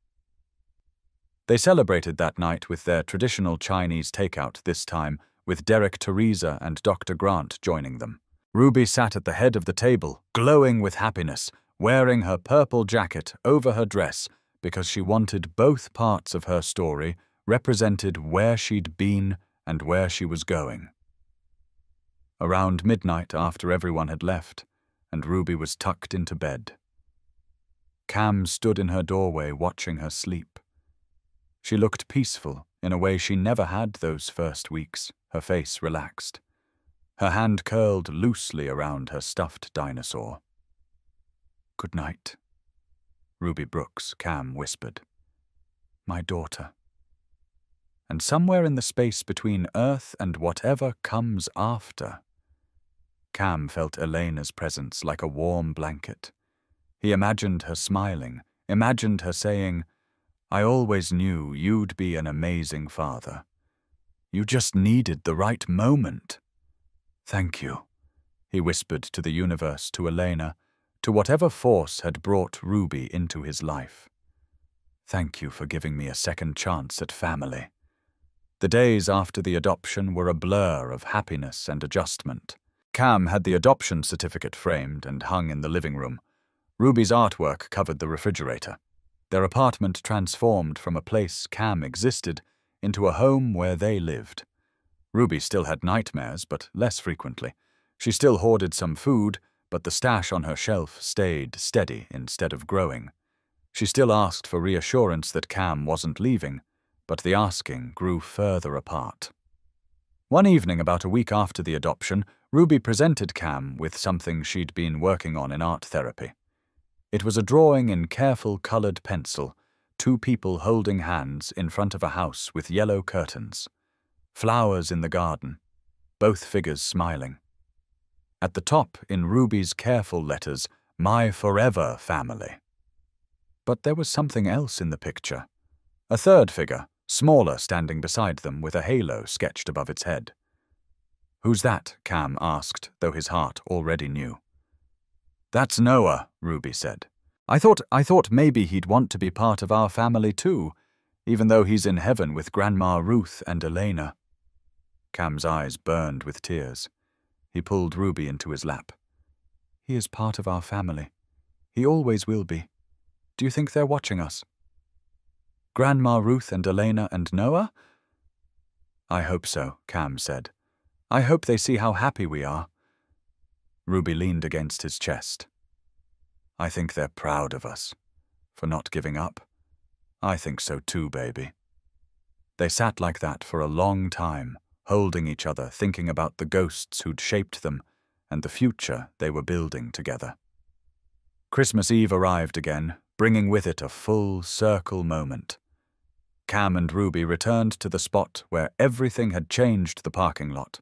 They celebrated that night with their traditional Chinese takeout this time, with Derek, Teresa, and Dr. Grant joining them. Ruby sat at the head of the table, glowing with happiness, wearing her purple jacket over her dress because she wanted both parts of her story represented where she'd been and where she was going. Around midnight, after everyone had left, and Ruby was tucked into bed, Cam stood in her doorway watching her sleep. She looked peaceful in a way she never had those first weeks, her face relaxed. Her hand curled loosely around her stuffed dinosaur. "Good night," Ruby Brooks, Cam whispered. "My daughter." And somewhere in the space between Earth and whatever comes after, Cam felt Elena's presence like a warm blanket. He imagined her smiling, imagined her saying, "I always knew you'd be an amazing father. You just needed the right moment." "Thank you," he whispered to the universe, to Elena, to whatever force had brought Ruby into his life. "Thank you for giving me a second chance at family." The days after the adoption were a blur of happiness and adjustment. Cam had the adoption certificate framed and hung in the living room. Ruby's artwork covered the refrigerator. Their apartment transformed from a place Cam existed into a home where they lived. Ruby still had nightmares, but less frequently. She still hoarded some food, but the stash on her shelf stayed steady instead of growing. She still asked for reassurance that Cam wasn't leaving, but the asking grew further apart. One evening, about a week after the adoption, Ruby presented Cam with something she'd been working on in art therapy. It was a drawing in careful colored pencil, two people holding hands in front of a house with yellow curtains. Flowers in the garden, both figures smiling. At the top, in Ruby's careful letters, "My forever family." But there was something else in the picture. A third figure, smaller, standing beside them with a halo sketched above its head. "Who's that?" Cam asked, though his heart already knew. "That's Noah," Ruby said. I thought maybe he'd want to be part of our family too, even though he's in heaven with Grandma Ruth and Elena." Cam's eyes burned with tears. He pulled Ruby into his lap. "He is part of our family. He always will be. Do you think they're watching us?" "Grandma Ruth and Elena and Noah?" "I hope so," Cam said. "I hope they see how happy we are." Ruby leaned against his chest. "I think they're proud of us, for not giving up. I think so too, baby." They sat like that for a long time, holding each other, thinking about the ghosts who'd shaped them and the future they were building together. Christmas Eve arrived again, bringing with it a full circle moment. Cam and Ruby returned to the spot where everything had changed, the parking lot.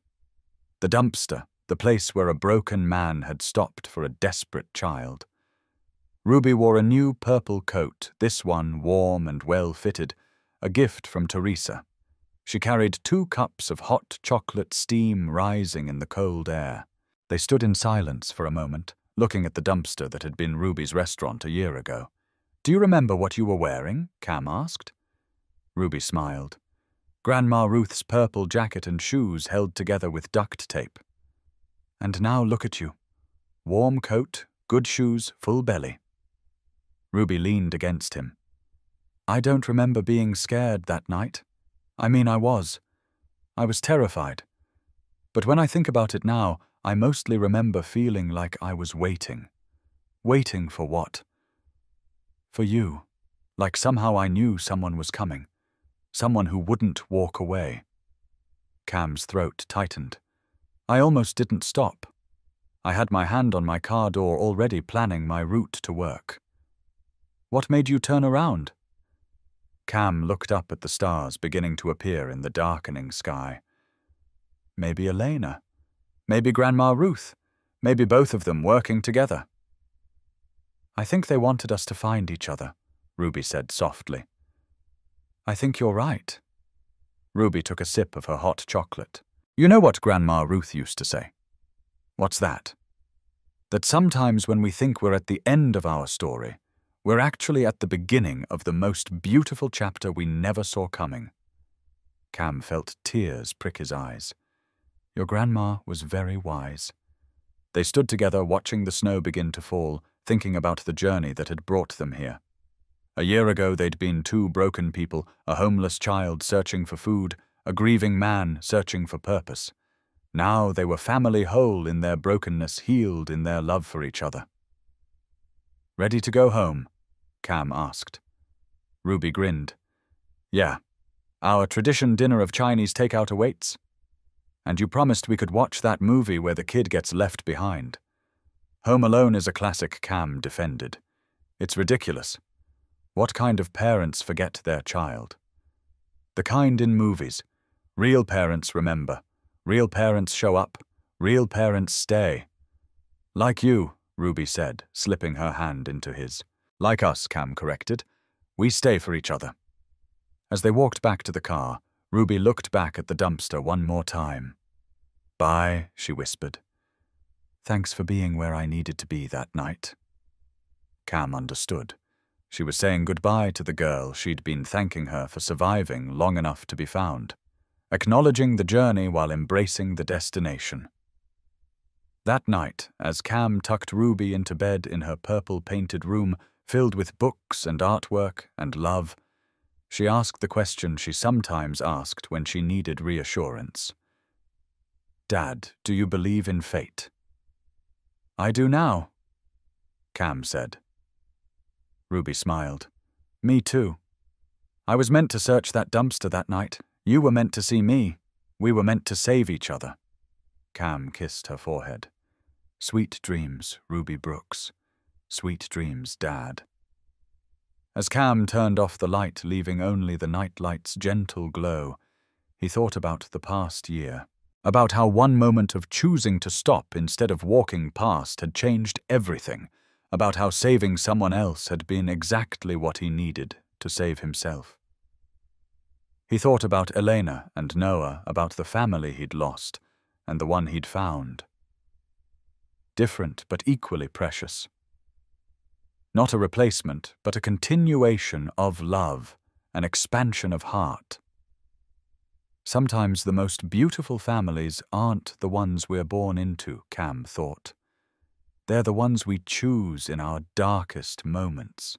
The dumpster, the place where a broken man had stopped for a desperate child. Ruby wore a new purple coat, this one warm and well-fitted, a gift from Teresa. She carried 2 cups of hot chocolate steam rising in the cold air. They stood in silence for a moment, looking at the dumpster that had been Ruby's restaurant a year ago. "Do you remember what you were wearing?" Cam asked. Ruby smiled. Grandma Ruth's purple jacket and shoes held together with duct tape. "And now look at you. Warm coat, good shoes, full belly." Ruby leaned against him. "I don't remember being scared that night. I mean, I was. I was terrified. But when I think about it now, I mostly remember feeling like I was waiting. Waiting for what? For you. Like somehow I knew someone was coming. Someone who wouldn't walk away." Cam's throat tightened. "I almost didn't stop. I had my hand on my car door already planning my route to work." "What made you turn around?" Cam looked up at the stars beginning to appear in the darkening sky. Maybe Elena. Maybe Grandma Ruth. Maybe both of them working together. "I think they wanted us to find each other," Ruby said softly. "I think you're right." Ruby took a sip of her hot chocolate. "You know what Grandma Ruth used to say?" "What's that?" "That sometimes when we think we're at the end of our story, We're actually at the beginning of the most beautiful chapter we never saw coming. Cam felt tears prick his eyes. Your grandma was very wise. They stood together watching the snow begin to fall, thinking about the journey that had brought them here. A year ago they'd been two broken people, a homeless child searching for food, a grieving man searching for purpose. Now they were family whole in their brokenness, healed in their love for each other. "Ready to go home?" Cam asked. Ruby grinned. "Yeah. Our tradition dinner of Chinese takeout awaits. And you promised we could watch that movie where the kid gets left behind." Home Alone is a classic, Cam defended. "It's ridiculous. What kind of parents forget their child? The kind in movies. Real parents remember. Real parents show up. Real parents stay." "Like you," Ruby said, slipping her hand into his. "Like us," Cam corrected. "We stay for each other." As they walked back to the car, Ruby looked back at the dumpster one more time. "Bye," she whispered. "Thanks for being where I needed to be that night." Cam understood. She was saying goodbye to the girl she'd been thanking her for surviving long enough to be found, acknowledging the journey while embracing the destination. That night, as Cam tucked Ruby into bed in her purple-painted room filled with books and artwork and love, she asked the question she sometimes asked when she needed reassurance. "Dad, do you believe in fate?" "I do now," Cam said. Ruby smiled. "Me too. I was meant to search that dumpster that night. You were meant to see me. We were meant to save each other." Cam kissed her forehead. "Sweet dreams, Ruby Brooks. Sweet dreams, Dad." As Cam turned off the light, leaving only the nightlight's gentle glow, he thought about the past year, about how one moment of choosing to stop instead of walking past had changed everything, about how saving someone else had been exactly what he needed to save himself. He thought about Elena and Noah, about the family he'd lost and the one he'd found. Different but equally precious. Not a replacement, but a continuation of love, an expansion of heart. Sometimes the most beautiful families aren't the ones we're born into, Cam thought. They're the ones we choose in our darkest moments.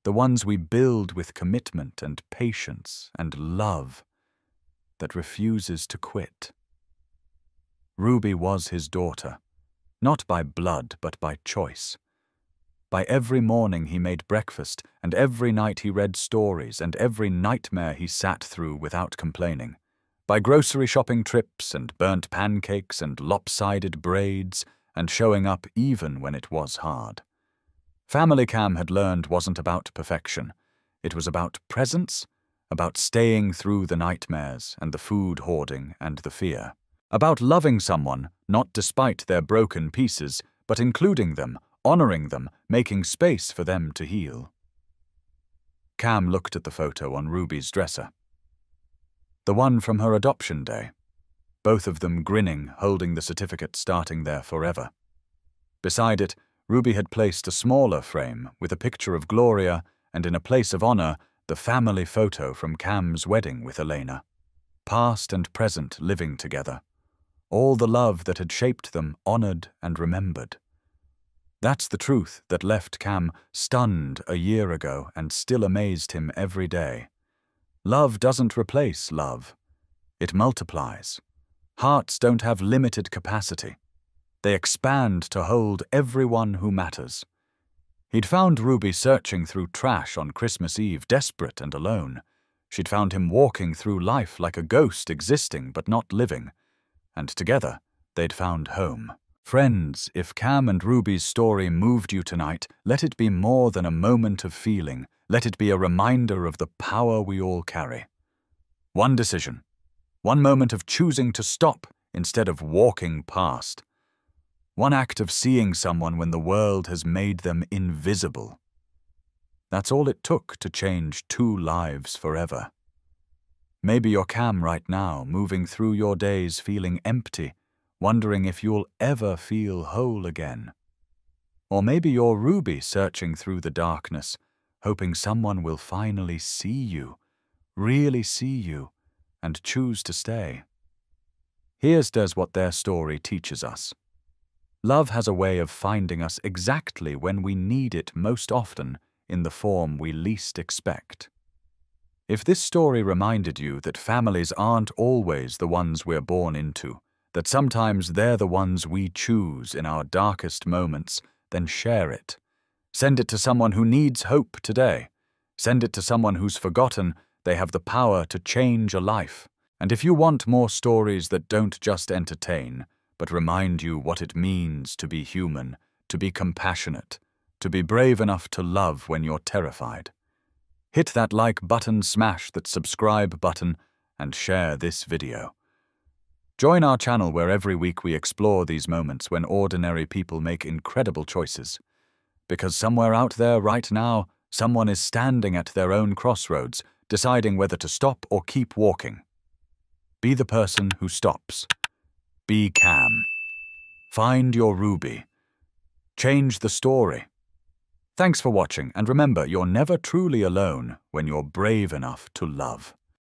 The ones we build with commitment and patience and love that refuses to quit. Ruby was his daughter, not by blood but by choice. By every morning he made breakfast, and every night he read stories, and every nightmare he sat through without complaining. By grocery shopping trips, and burnt pancakes, and lopsided braids, and showing up even when it was hard. Family, Cam had learned, wasn't about perfection. It was about presence, about staying through the nightmares, and the food hoarding, and the fear. About loving someone, not despite their broken pieces, but including them, honoring them, making space for them to heal. Cam looked at the photo on Ruby's dresser. The one from her adoption day. Both of them grinning, holding the certificate starting there forever. Beside it, Ruby had placed a smaller frame with a picture of Gloria and in a place of honor, the family photo from Cam's wedding with Elena. Past and present living together. All the love that had shaped them honored and remembered. That's the truth that left Cam stunned a year ago and still amazed him every day. Love doesn't replace love. It multiplies. Hearts don't have limited capacity. They expand to hold everyone who matters. He'd found Ruby searching through trash on Christmas Eve, desperate and alone. She'd found him walking through life like a ghost, existing but not living. And together, they'd found home. Friends, if Cam and Ruby's story moved you tonight, let it be more than a moment of feeling. Let it be a reminder of the power we all carry. One decision. One moment of choosing to stop instead of walking past. One act of seeing someone when the world has made them invisible. That's all it took to change two lives forever. Maybe you're Cam right now, moving through your days feeling empty, wondering if you'll ever feel whole again. Or maybe you're Ruby searching through the darkness, hoping someone will finally see you, really see you, and choose to stay. Here's what their story teaches us. Love has a way of finding us exactly when we need it most often, in the form we least expect. If this story reminded you that families aren't always the ones we're born into, that sometimes they're the ones we choose in our darkest moments, then share it. Send it to someone who needs hope today. Send it to someone who's forgotten they have the power to change a life. And if you want more stories that don't just entertain, but remind you what it means to be human, to be compassionate, to be brave enough to love when you're terrified, hit that like button, smash that subscribe button, and share this video. Join our channel where every week we explore these moments when ordinary people make incredible choices. Because somewhere out there right now, someone is standing at their own crossroads, deciding whether to stop or keep walking. Be the person who stops. Be calm. Find your Ruby. Change the story. Thanks for watching, and remember, you're never truly alone when you're brave enough to love.